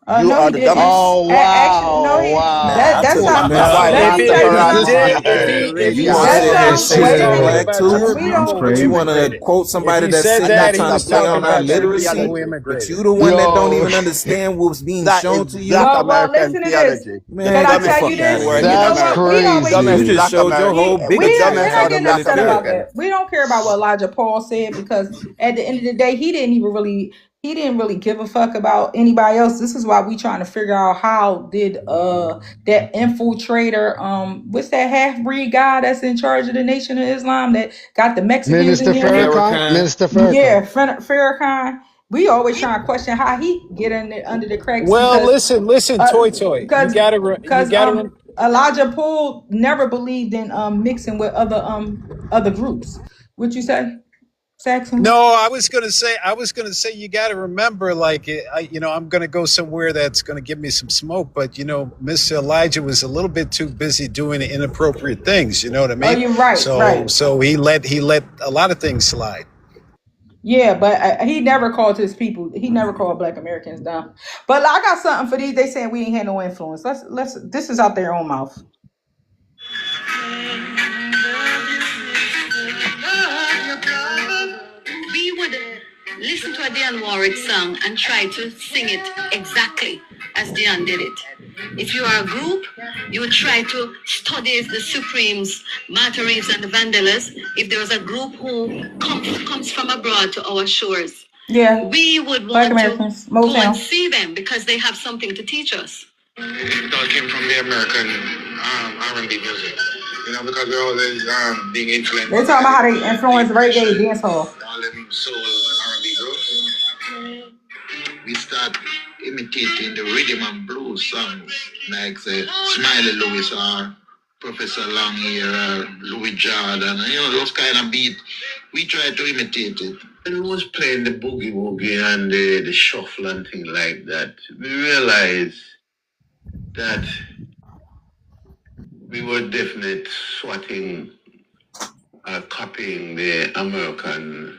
You No, are he the didn't. dumbest. Oh Actually, no, wow, he. Nah, That's fool. how. That's Now, why Let If me he tell Master you if he Roland something. did wanted to if you he want to redefine sit That's said there that, and he how. say was Wait a he talking minute. black about too, We European That's don't. but you crazy. want to immigrated. quote If somebody he that's said sitting and there that, that's he trying to a was play black talking on our about American European literacy, who theology. but immigrated. you the one that don't even yo, understand what's being That is shown to you. black Well, American listen to this. theology. The Man, Can I get the tell dumbest you fuck out this? of people were here, You in know that's man. what? America. We You Dumbest always crazy. just black showed your American. whole we The we're bigotry dumbest out not of the the getting black upset about military. Americans. that. We don't care about what Elijah Paul said because at the end of the day, he didn't really give a fuck about anybody else. This is why we trying to figure out how did that infiltrator what's that half breed guy that's in charge of the Nation of Islam that got the Mexicans in Minister here? Farrakhan, Farrakhan. Minister Yeah, Farrakhan. Farrakhan. We always trying to question how he get in there under the cracks Well, because listen, Toy Toy. because You gotta Elijah Poole never believed in mixing with other groups. What you say, Saxon? No, I was gonna say, you got to remember, like, I'm gonna go somewhere that's gonna give me some smoke, but Mr. Elijah was a little bit too busy doing inappropriate things. You know what I Oh, mean? you're right, So, right. so he let a lot of things slide. Yeah, but he never called his people. He never called Black Americans dumb. But I got something for these. They saying we ain't had no influence. Let's. This is out their own mouth. We would listen to a Dionne Warwick song and try to sing it exactly as Dionne did it. If you are a group, you would try to study the Supremes, Martha Reeves and the Vandellas. If there was a group who comes from abroad to our shores, yeah, we would Black want Americans, to go and see them because they have something to teach us. It all came from the American R&B music, because they're always being influenced. They're talking about how they influence reggae dance hall. All them soul R&B groups. We start imitating the rhythm and blues songs, like say Smiley Lewis or Professor Longyear or Louis Jordan, those kind of beat. We try to imitate it. When we was playing the boogie woogie and the shuffle and things like that, we realized that we were definitely swatting, copying the American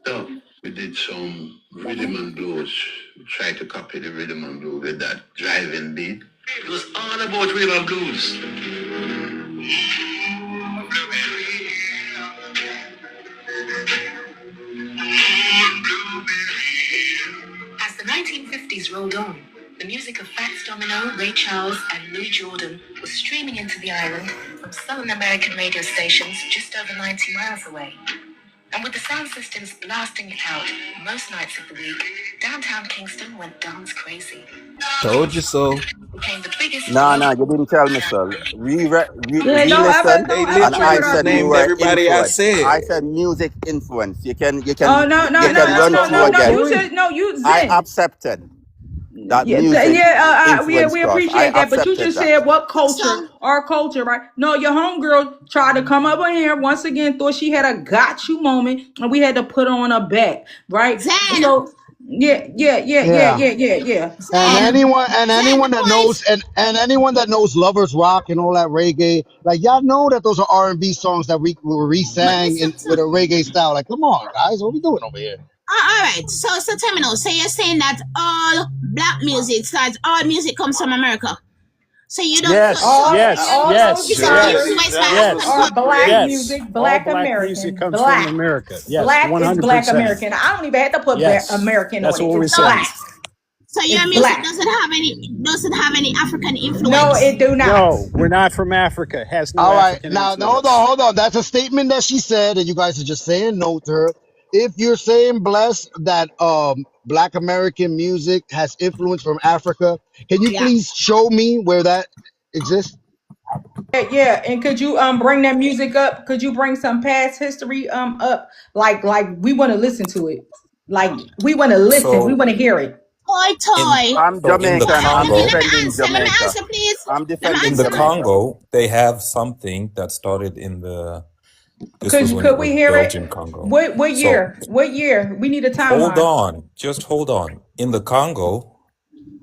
stuff. We did some rhythm and blues, tried to copy the rhythm and blues with that driving beat. It was all about rhythm and blues. As the 1950s rolled on, the music of Fats Domino, Ray Charles, and Louis Jordan was streaming into the island from Southern American radio stations just over 90 miles away. And with the sound systems blasting it out most nights of the week, downtown Kingston went dance crazy. Told you so. Became the biggest No, global. no, you didn't tell me so. Yeah, Re-listen, They don't ever and play literally I with just our said we named people. were everybody I influenced. I said. said music influence. You can, you Oh can, no, you no, no, can no, run no, through no, no. again. You said no. You I Zen. accepted that Yeah, music we influenced us. I appreciate that, but you accepted just that. said what culture, So our culture, right? No, your homegirl tried to come over here once again, thought she had a got you moment, and we had to put on her back, right? Zen, So Yeah. yeah. And Zen, Zen. anyone The that point. knows and anyone that knows lovers rock and all that reggae, like y'all know that those are R&B songs that we were re-sang in with a reggae style. Like, come on, guys, what are we doing over here? All right. So tell me now. So you're saying that all black music starts, all music comes from America. So you don't. Yes, yes, All those yes, It's not genres yes, influenced by African yes, are culture. black yes. music, All black black music American, comes from black. America. Yes, Black is black 100%. American. I don't even have to put Yes, American that's on it. what we're It's So saying. black. so It's your music black. doesn't have any African No, influence. it do not. No, we're not from Africa. It has no All right, African now influence. hold on. That's a statement that she said, and you guys are just saying no to her. If you're saying bless that Black American music has influence from Africa, can you Yeah. please show me where that exists? Yeah, and could you bring that music up? Could you bring some past history up? Like we want to listen to it. Like we want to listen. We So want to hear it. Toy, in toy. I'm in the Jamaican. I'm Let me Congo, defending answer. Let me Jamaica. answer, please. I'm Let me defending in the answer. Jamaica. Congo, they have something that started in the. This was when it Could was we hear Belgian it? Congo. What So year? What year? We need a hold timeline. on, just hold on. In the Congo,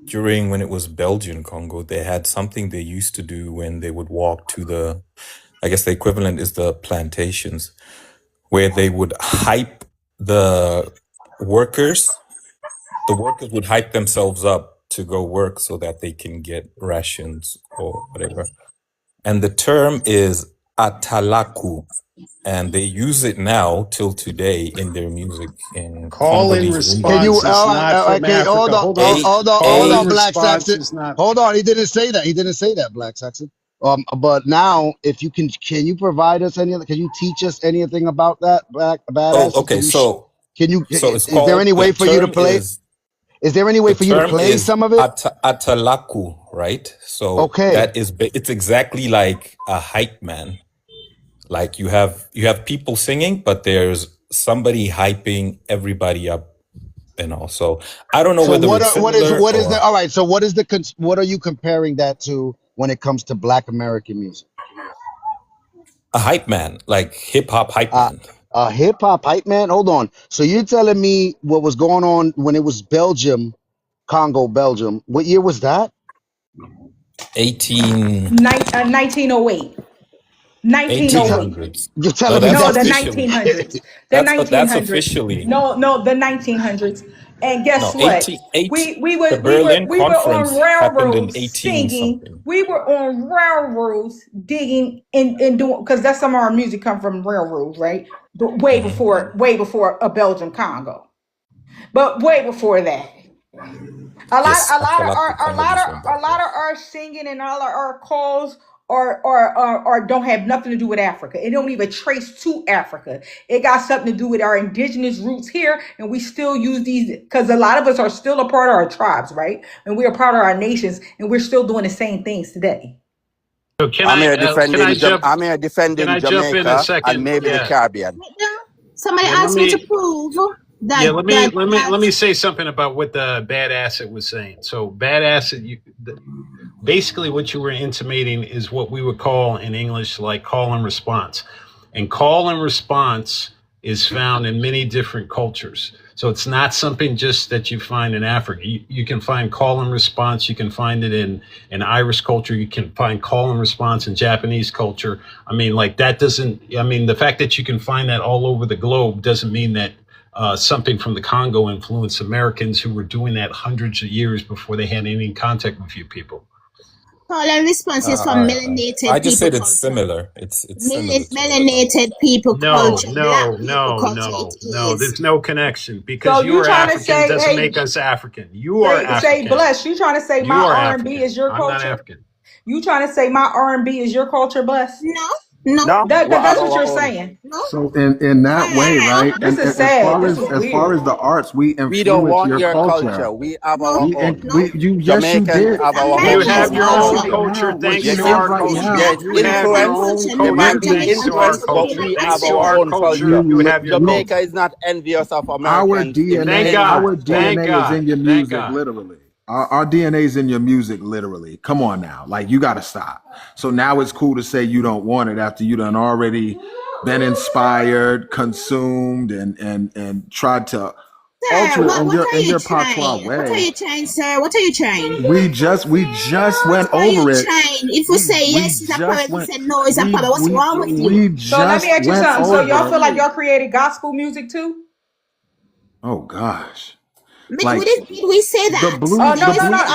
during when it was Belgian Congo, they had something they used to do when they would walk to the I guess the equivalent is the plantations, where they would hype the workers. The workers would hype themselves up to go work so that they can get rations or whatever. And the term is atalaku, and they use it now till today in their music in Call and Congolese Can you? response rumba. is not from Okay, hold Africa. on, Hold on. A hold Call and on, a Black response Saxon. is not. Hold on. He didn't say that. He didn't say that, Black Saxon. But now, if you can you provide us any? Can you teach us anything about that, oh badass? okay. Can you? So it's Is there called any way the for you to term play? is Is there any way the for you to term play is some of it? atalaku, right? So Okay. that is it's exactly like a hype man. Like you have people singing, but there's somebody hyping everybody up and all. So I don't know So whether it's similar what is the or all right? So what are you comparing that to when it comes to Black American music? a hype man, like hip hop hype Uh, man. hip hop hype man. Hold on. So you're telling me what was going on when it was Belgium, Congo, Belgium? What year was that? 18 1908. You tell 1908. you're No, telling me that's No, that's the the. officially. 1900s. The That's 1900s. officially. No, the 1900s. And guess No, what? 18 We the were we were Berlin we were on conference happened in railroads 18 singing. something. We were on railroads digging and doing because that's some of our music come from railroads, right? But way before a Belgian Congo. But way before that. Yes, Atalaku Congolese rumba. A lot Yes. of our singing and all of our calls are don't have nothing to do with Africa. It don't even trace to Africa. It got something to do with our indigenous roots here, and we still use these because a lot of us are still a part of our tribes, right? And we are part of our nations, and we're still doing the same things today. So I'm here can defending I jump in a Jamaica and second? maybe the Yeah. Caribbean. Somebody Yeah, asked me to prove yeah, that let me say something about what the bad asset was saying. So bad asset, basically what you were intimating is what we would call in English like call and response. And call and response is found in many different cultures. So it's not something just that you find in Africa. You can find call and response. You can find it in Irish culture. You can find call and response in Japanese culture. I mean, like that doesn't, I mean, the fact that you can find that all over the globe doesn't mean that something from the Congo influenced Americans who were doing that hundreds of years before they had any contact with you people. call and response is from I melanated just people said it's culture. similar. It's similar to it. Melanated people No, culture, black no, people no, culture. It no, no. is. There's no connection because So you you are trying to African say, doesn't hey, make us African. You are African. bless? You trying to say my You are R&B African. is your I'm not culture? African. You trying to say my R&B is your culture, bless? No, no, No, That we because have that's what you're our own. saying. no. So in that way, right? This is As sad. far This as is as far weird. as the arts, we We don't influence want your your culture. culture. We have No, our own. no. Yes, you Jamaicans did. have our You own Americans have your culture. Have own culture. right culture now. What thanks you Yes, to have in, our right culture. now. yes, You Black have your influence. own culture, You not might culture be thanks Jamaican to our culture. influenced, We but are culture. we black have Thanks to our our own culture, culture. you have your Look, Jamaica culture. is not envious of our Americans in Thank DNA, any God. our Thank point. DNA is God. in your Thank music, God. literally. Our DNA is in your music, literally. Come on now, like you got to stop. So now it's cool to say you don't want it after you done already been inspired, consumed, and tried to Sir, alter it what are in you your patois trying? What are way. you trying, sir? What are you trying? We just What went are you over it. trying? If we say We yes, it's a problem. just If we went. say no, it's a We problem. What's we wrong with you? we So let me just ask you went something. So over y'all it. feel like y'all created gospel music too? Oh gosh, We like did we say the that? blue, We Oh did the no, we no, say no. blue. that?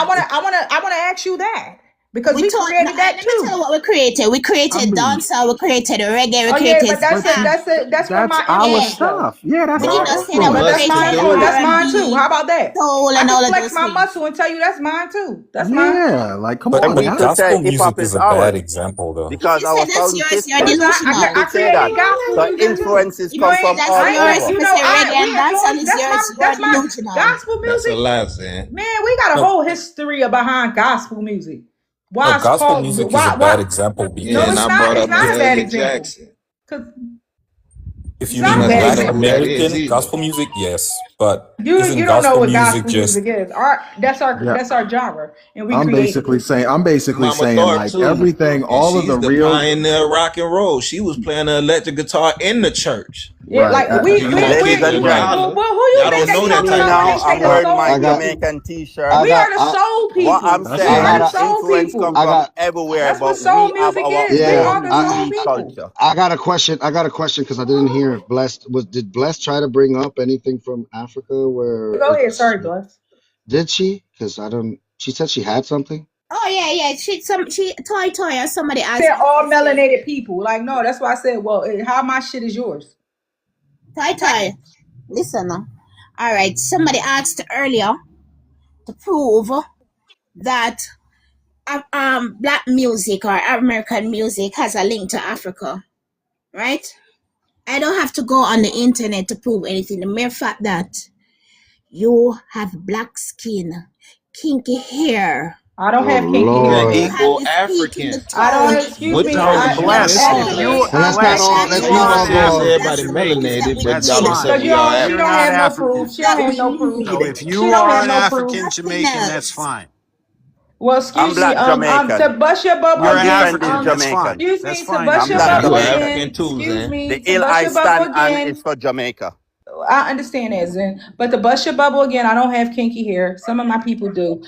I wanna ask you that because We we told no, created that let me tell too. you what we created. We I created mean, dancehall, we created reggae, we Oh yeah, created but but ska. that's from that's my our Yeah. influence though. stuff. Yeah, that's We did our not Well, say that we But Russ that's can mine created too. do it. That's mine too. How R&B, about that? soul, I and can all of flex those my things. muscle and tell you that's mine too. That's mine. yeah. Like, come But I on We but now. could say gospel hip hop music is is a bad ours example though. If because you say our that's founding yours, you're sisters It's not. used delusional. to I say that. created gospel So music too. influences If you come say from that's all I ain't yours, lying. over. if You you know, say reggae we and dancehall influenced. is yours, you are That's my delusional. gospel That's a music. lie, Sam. Man, we got a No, whole history behind gospel music. no, Why it's gospel called music is a bad why? example No, Yeah, and it's I because not. brought It's up not a bad Mahalia example. Jackson. Cause if it's you You not a mean must bad not Black know who example. that is American either. gospel music, yes, but You isn't don't know gospel what music gospel just music is. Yeah, That's our genre, and we I'm created basically it. saying, Mama Thorpe like too, everything, and all of the she's the real. pioneer of rock and roll. She was playing the electric guitar in the church. Yeah, Right. like Do you want Ladies people and in we there gentlemen, holler? well, who you Y'all think don't they know see that talking me type about of when now. they shit. say I'm the I, wearing soul my I got, people? Jamaican I t-shirt. We got, are the soul What I'm people. That's We I saying, are got, the right. soul influence come people. from I everywhere, That's what but soul we have music our is. We yeah, are own the soul unique people. culture. I got a question. I got a question because I didn't hear if Blessed was. Did Blessed try to bring up anything from Africa where Go ahead, it's? sorry, Bless. Did she? Because I don't. She said she had something. Oh yeah. She toy or somebody asked Said me a all question. melanated people. Like, no, that's why I said, well, how my shit is yours. Toy. Listen. All right. Somebody asked earlier to prove that black music or American music has a link to Africa, right? I don't have to go on the internet to prove anything. The mere fact that you have black skin, kinky hair, I don't Oh have kinky You an hair. you Lord. have equal the speak in the African. I don't tone, have, the excuse What me. tongue So you I speaking? blessed. Hold If on. you actually, And let's not blessed, all. if that's Let's you the not are all an go proof. off. Say African, That's everybody the proof that melanated, we but that's y'all need. gonna say fine. because we all she You're don't not Africans. have no African. proof. She don't That have we no proof. So need. if you She don't are have an no proof. African Nothing Jamaican, that's else. fine. Well, I'm excuse me. black To Jamaican. bust your bubble You're I'll an again. defend this African, that's fine. Jamaican. Excuse That's me. To fine. bust I'm You your black You bubble an Jamaican. African again. too, Excuse Zen. me. The To hill bust I your bubble stand on is again. for Jamaica. I understand that, Zen. But to bust your bubble again, I don't have kinky hair. Some of my people do.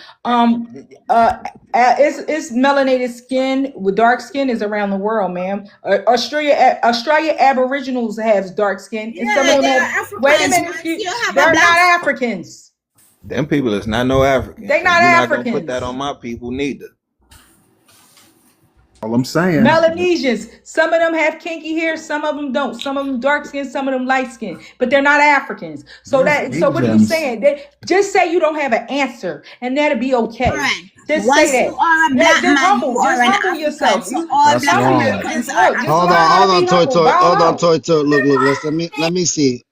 It's melanated skin with dark skin is around the world, ma'am. Australia Aboriginals have dark skin, and some of Yeah, them they have. are Wait a Africans. minute, Once you have a they're black not Africans. Them people is not no Africans, They and not you're not gonna put that Africans. on my people neither. All I'm saying. Melanesians. Some of them have kinky hair, some of them don't. Some of them dark skin, some of them light skin. But they're not Africans. There's So what are you Asians. saying? Just say you don't have an answer, and that'll be All okay. right. Just say Once you that. are a Yeah, black man, you just are an humble African. yourself. So all That's black Humble wrong. Americans are just Hold learn on, how hold to be on, Toy humble. Toy. Bow Hold on, low. Toy Toy. Look. Let me see.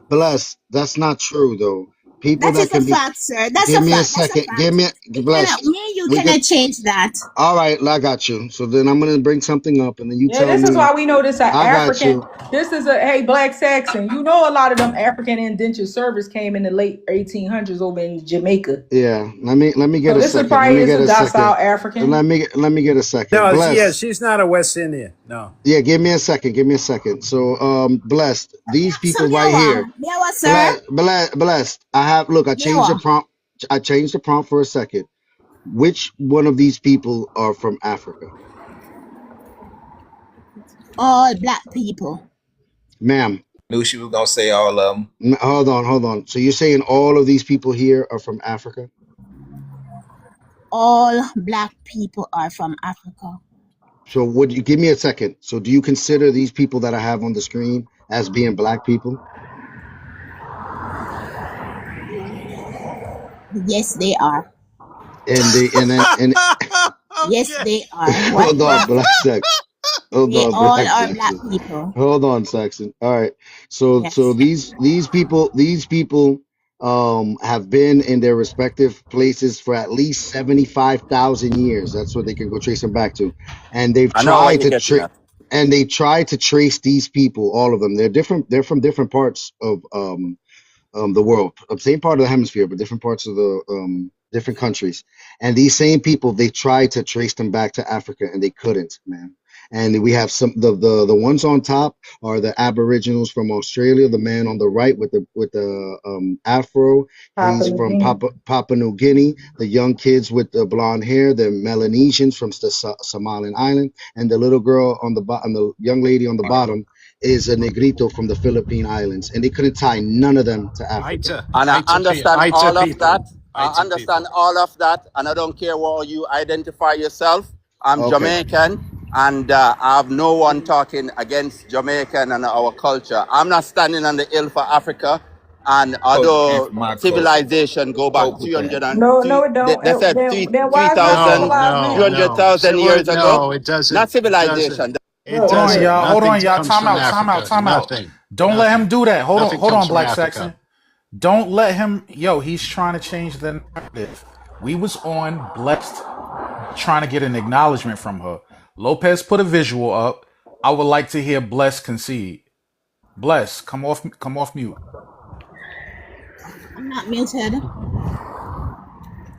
Bless. That's not true though. People that that is a can be. fact, sir. That's a Give me a fact. That's a second. Give fact. me bless. Me and you We could. cannot change that. All right, I got you. So then I'm gonna bring something up, and then you Yeah, tell this is me. why we know this a I got African. you. This is a hey black Saxon. You know a lot of them African indentured servers came in the late 1800s over in Jamaica. Yeah. Let me get So a this is second. Let probably me is get a a docile second. African. Let me get a second. No, yeah, Bless. she's not a West Indian. No. Yeah, give me a second. Give me a second. So, blessed. These So people right here. sir. Blessed. I have. Look, I changed the Mewa. prompt. I changed the prompt for a second. Which one of these people are from Africa, All black people. ma'am? Knew she was gonna say all of them. Hold on, hold on. So you're saying all of these people here are from Africa? All black people are from Africa. So would you give me a second? So do you consider these people that I have on the screen as being black people? Yes, they are. And they and Yes, Okay. they are. What hold on, then? black sex. Hold They on, all Black are black Saxon. people. Hold on, Saxon. All right. So Yes. these people have been in their respective places for at least 75,000 years. That's what they can go trace them back to. And they've I know what tried you're to getting at. trace these people, all of them. They're from different parts of the world, same part of the hemisphere, but different parts of the different countries. And these same people, they tried to trace them back to Africa, and they couldn't, man. And we have some the ones on top are the Aboriginals from Australia. The man on the right with the afro, Papua he's New from Guinea. Papua New Guinea. The young kids with the blonde hair, the Melanesians from the Somalian island, and the little girl on the bottom, the young lady on the bottom is a negrito from the Philippine Islands, and they couldn't tie none of them to Africa. And I understand Aita all of people. that. I Aita understand people. all of that, and I don't care what you identify yourself. I'm Okay. Jamaican, and I have no one talking against Jamaican and our culture. I'm not standing on the hill for Africa, and Culture came although from my culture. civilization go back Cope with that. No, it don't. they said Then why is not 3,000, No, civilized no, man? no. 300,000 years ago. No, it Not doesn't. It doesn't. civilization. It Look, Hold on, doesn't. y'all. look. Hold on, Nothing y'all. comes Time from out. Time out. Africa. Time out. Nothing. Don't let him Nothing. do that. Hold on. Nothing Hold comes on, from Black Saxon. Africa. Don't let him. Yo, he's trying to change the narrative. We was on Blessed trying to get an acknowledgement from her. Lopez put a visual up. I would like to hear Bless concede. Bless, come off mute. I'm not muted.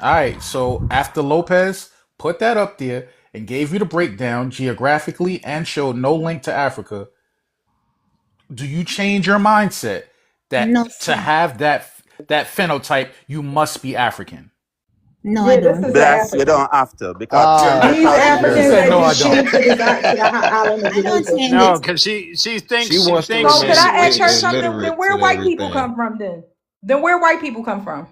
All right, so after Lopez put that up there and gave you the breakdown geographically and showed no link to Africa, do you change your mindset No, that to sir. have that phenotype you must be African? No, I Yeah, this don't. is an Bless, you African. don't have to because Ah, These 300,000 She years Africans said that no, ago. I just don't. came to to the island of I don't Jamaica. change No, it. because she She thinks wants to So could remain I ask her something? Then illiterate where to white people everything. come from then? Then where white people come from?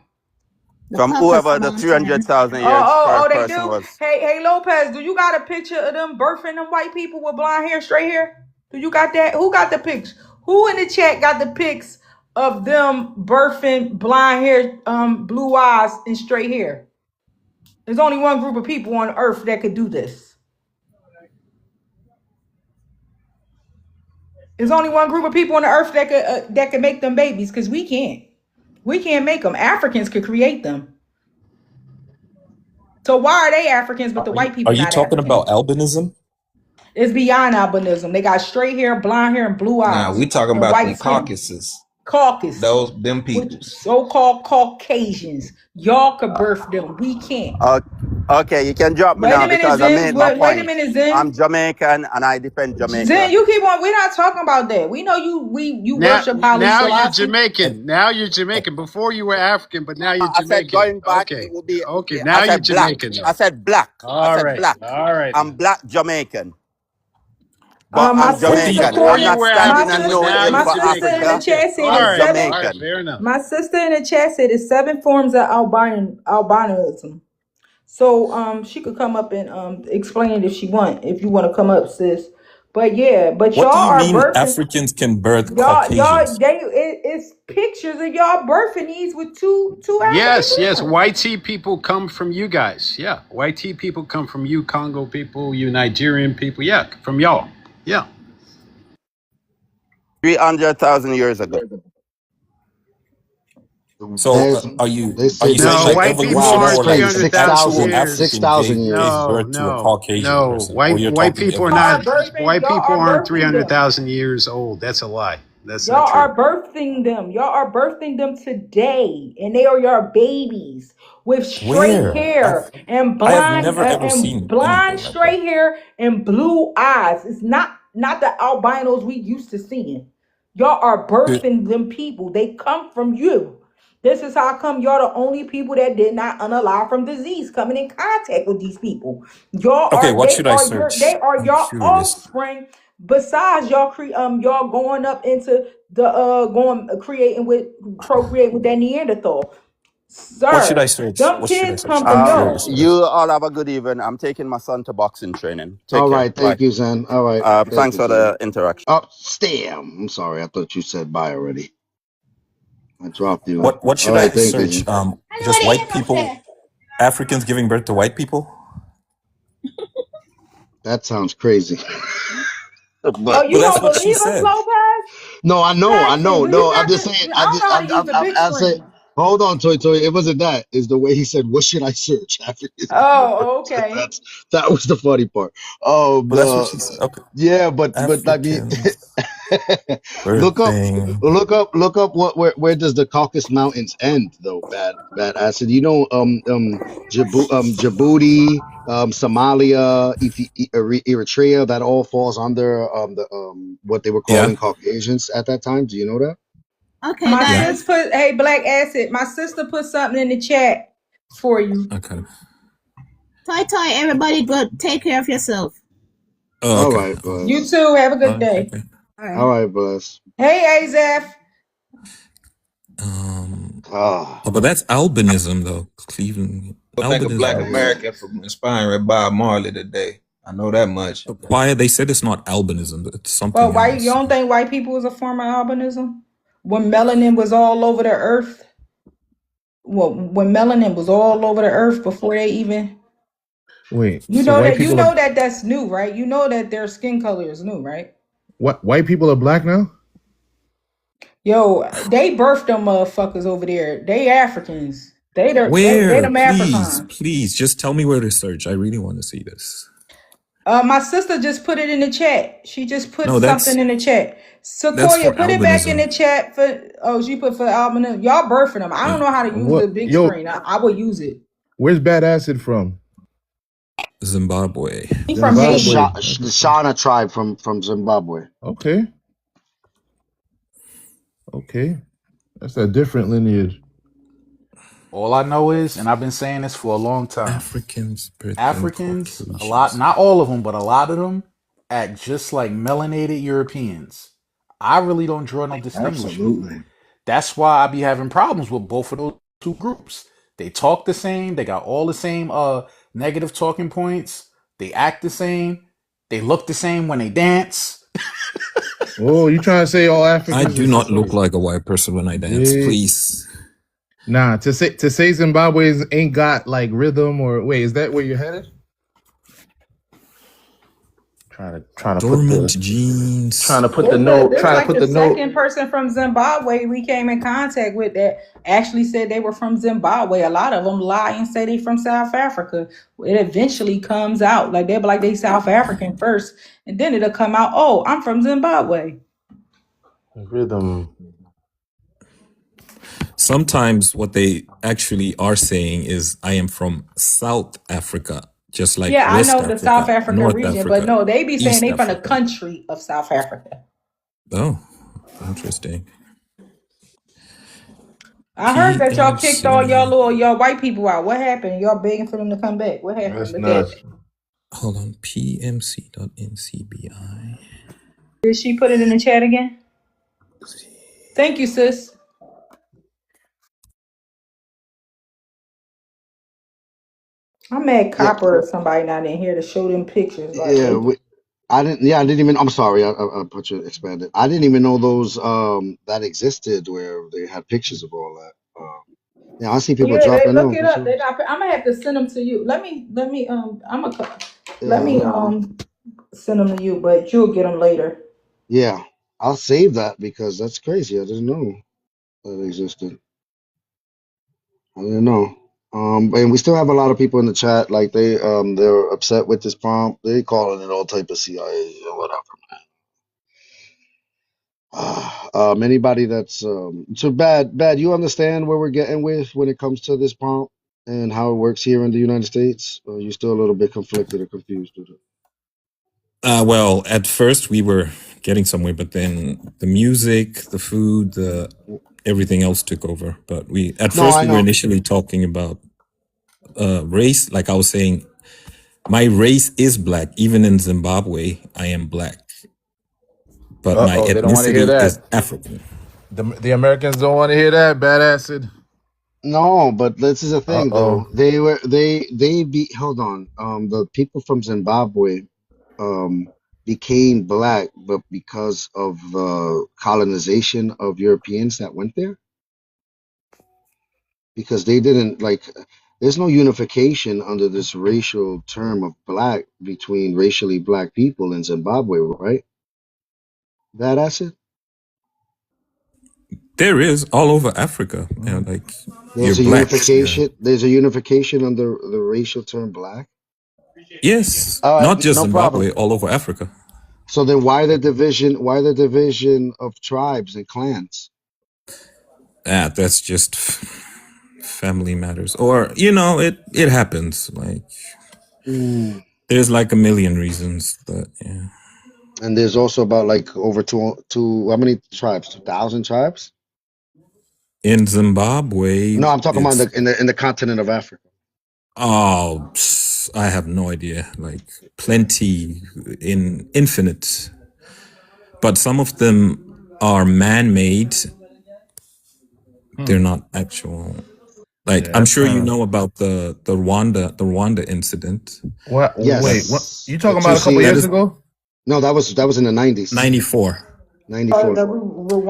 The From Caucasus whoever the Mountain. 300,000 Oh, years oh, oh, first they person do. was. Hey, Lopez, do you got a picture of them birthing them white people with blonde hair, straight hair? Do you got that? Who got the pics? Who in the chat got the pics of them birthing blonde hair, blue eyes, and straight hair? There's only one group of people on earth that could do this. There's only one group of people on the earth that could make them babies, because we can't. We can't make them. Africans could create them. So why are they Africans, but the white Are people you not talking African? about albinism? It's beyond albinism. They got straight hair, blonde hair, and blue Nah, eyes we talking and about white them skin. Caucasus. Caucus, Them which peoples. so-called Caucasians. Y'all could birth them. We can't. Okay, you can drop me Wait now a minute, because I Zen. made my Wait a point. minute, Zen. I'm Jamaican and I defend Zen, Jamaica. you keep on. We're not talking about that. We know you worship Haile now you're Selassie. Jamaican. Now you're Jamaican. Before you were African, but now you're I said Jamaican. going back, Okay. it will be. Okay. I Now you're said black. Jamaican I though. said black. I All said right. black. All right. I'm black Jamaican, but My I'm What do sister you? Jamaican. Before I'm you Courtney, not were standing African, on but no now hill you're my for sister in Jamaican. the Africa. Okay. chat said All I'm it's right. seven. All right. Jamaican. Fair enough. My sister in the chat said it's 7 forms of albinism. So she could come up and explain it if she want. If you want to come up, sis. But yeah, but What y'all do you are mean birthing. Africans can birth Y'all, Caucasians? it's pictures of y'all birthing these with two African Yes. people. White tea people come from you guys. Yeah. White tea people come from you, Congo people, you Nigerian people. Yeah. From y'all. Yeah. 300,000 years ago. So There's they are say you saying there's No, like white people wow, evolution that's aren't or like crazy. 300,000 actual 6,000 years. African 6,000 gave years. No, birth to a no, Caucasian no. person, or you're White talking people are Y'all not. are evolution? birthing. White Y'all people are aren't birthing them. 300,000 years old. That's a lie. That's not Y'all true. are birthing them. Y'all are birthing them today, and they are your babies with straight Where? hair and I have blonde never ever seen anything like that. straight hair and blue eyes. It's not the albinos we used to seeing. Y'all are Dude, birthing them people. They come from you. This is how come y'all the only people that did not unalive from disease coming in contact with these people. Y'all okay, are what should I they search? are I'm your curious. offspring. Besides y'all going up into the going creating with procreating with that Neanderthal, What should I sir. search? Them What should I kids search? come I'm from curious y'all. what I You should. all have a good evening. I'm taking my son to boxing training. Take All care. right, Bye. thank you, Zen. All right, thank Thanks you, for Zen. the interaction. Oh, damn. I'm sorry. I thought you said bye already. I dropped you. What All should I right, thank you, search? Zen. Just white people, Africans giving birth to white people. That sounds crazy. Oh, But But you that's don't what she believe us, said. Lopez? no, I know, I Exactly. know. Do you No, I'm got just the? saying. I don't know how to use a big I said, screen. hold on, Toy Toy. It wasn't that. It's the way he said, "What should I search?" Africans giving birth. Oh, okay. That was the funny part. But that's what she said. Okay, Yeah, but I mean, Africans look up, birthing. look up where does the Caucasus Mountains end though? Bad acid. You know, Djibouti, Somalia, Eritrea. That all falls under the what they were Yeah, calling Caucasians at that time. Do you know that? Okay, My yeah. sis guys. put, hey, Black Acid. My sister put something in the chat for you. Okay. Toy toy, everybody good. Take care of yourself. Oh, All okay. right, You bless. too. Have a good Okay. day. Okay. All All right. right, bless. Hey, Azaf. Ah, Oh, but that's albinism, though. Cleveland But think a black albinism is. American from inspiring Bob Marley today. I know that much. Why they said it's not albinism, but it's Well, something white, you else. don't think white people was a form of albinism? When melanin was all over the earth? Well, when melanin was all over the earth before they even, Wait, so white you people are know that that's new, right? You know that their skin color is new, right? what? White people are black now? Yo, they birthed them motherfuckers over there. They Africans. They Where? them Please, Africans. please, just tell me where to search. I really want to see this. My sister just put it in the chat. She just put No, something in the chat. that's Sequoia, for put it back in albinism. the chat for. Oh, she put for albinism. Y'all birthing them. I don't Yeah, know how to use the What? big Yo, screen. I would use it. where's Bad Acid from? Zimbabwe. He from the Haiti. Zimbabwe. The Shana tribe from Zimbabwe. Okay. Okay, that's a different lineage. All I know is, and I've been saying this for a long time, Africans, birthing Africans, a lot, Caucasians. not all of them, but a lot of them act just like melanated Europeans. I really don't draw no distinguishment. Absolutely. That's why I be having problems with both of those two groups. They talk the same. They got all the same negative talking points. They act the same. They look the same when they dance. Oh, you trying to say all I Africans do is the not look same? like a white person when I dance, Yeah. please. Nah, to say Zimbabweans ain't got like rhythm or wait, is that where you're headed? Trying to put Dormant the genes. There's like the second person from Zimbabwe we came in contact with that actually said they were from Zimbabwe. A lot of them lie and say they from South Africa. It eventually comes out like they'll be like they South African first, and then it'll come out, oh, I'm from Zimbabwe. rhythm. Sometimes what they actually are saying is, I am from South Africa, just like Yeah, I West know the South Africa, Africa North region, but Africa, no, they be saying East they from the Africa. country of South Africa. Oh, interesting. I heard that y'all kicked all PMC. y'all white people out. What happened? Y'all begging for them to come back. What happened? That's Look at nuts. Hold on. PMC.ncbi. Did she put it in the chat again? Thank you, sis. I'm mad Yeah, Copper or somebody not in here to show them pictures. Like yeah. they I didn't. Yeah, I didn't even. I'm sorry. I put you expanded. I didn't even know those that existed where they had pictures of all that. Yeah, I see people yeah, they dropping look off. it What's up. up? They not, I'm gonna have to send them to you. Let me I'm gonna let Yeah, me send them to you, but you'll get them later. yeah. I'll save that because that's crazy. I didn't know that existed. I didn't know. And we still have a lot of people in the chat. Like they're upset with this prompt. They calling it all type of CIA or whatever. Anybody that's so bad. You understand where we're getting with when it comes to this prompt and how it works here in the United States? Or are you still a little bit conflicted or confused with it? Well, at first we were getting somewhere, but then the music, the food, everything else took over. But at No, first I we were know. initially talking about race. Like I was saying, my race is black. Even in Zimbabwe, I am black. But my They don't want to hear ethnicity is that. African. The Americans don't want to hear that. Bad acid. No, but this is a thing Oh. though. Hold on. The people from Zimbabwe became black, but because of the colonization of Europeans that went there, because they didn't like. There's no unification under this racial term of black between racially black people in Zimbabwe, right? That acid. There is all over Africa. Like you're There's a black. unification. There's a unification under the racial term black. Yes, All right, not just no problem. Zimbabwe, all over Africa. So then why the division? Why the division of tribes and clans? That's just family matters, or it happens. Like there's like a million reasons, but yeah. And there's also about like over two how many tribes? 2,000 tribes? In Zimbabwe, No, I'm talking about it's in the continent of Africa. I have no idea. Like plenty, infinite, but some of them are man-made. They're not actual. Like Yeah, I'm that's sure you kind of know about the Rwanda incident. what. Wait, what Yes. you The talking about? A couple Tutsi. That years is ago? No, that was in the 90s. 94. 94. Rwanda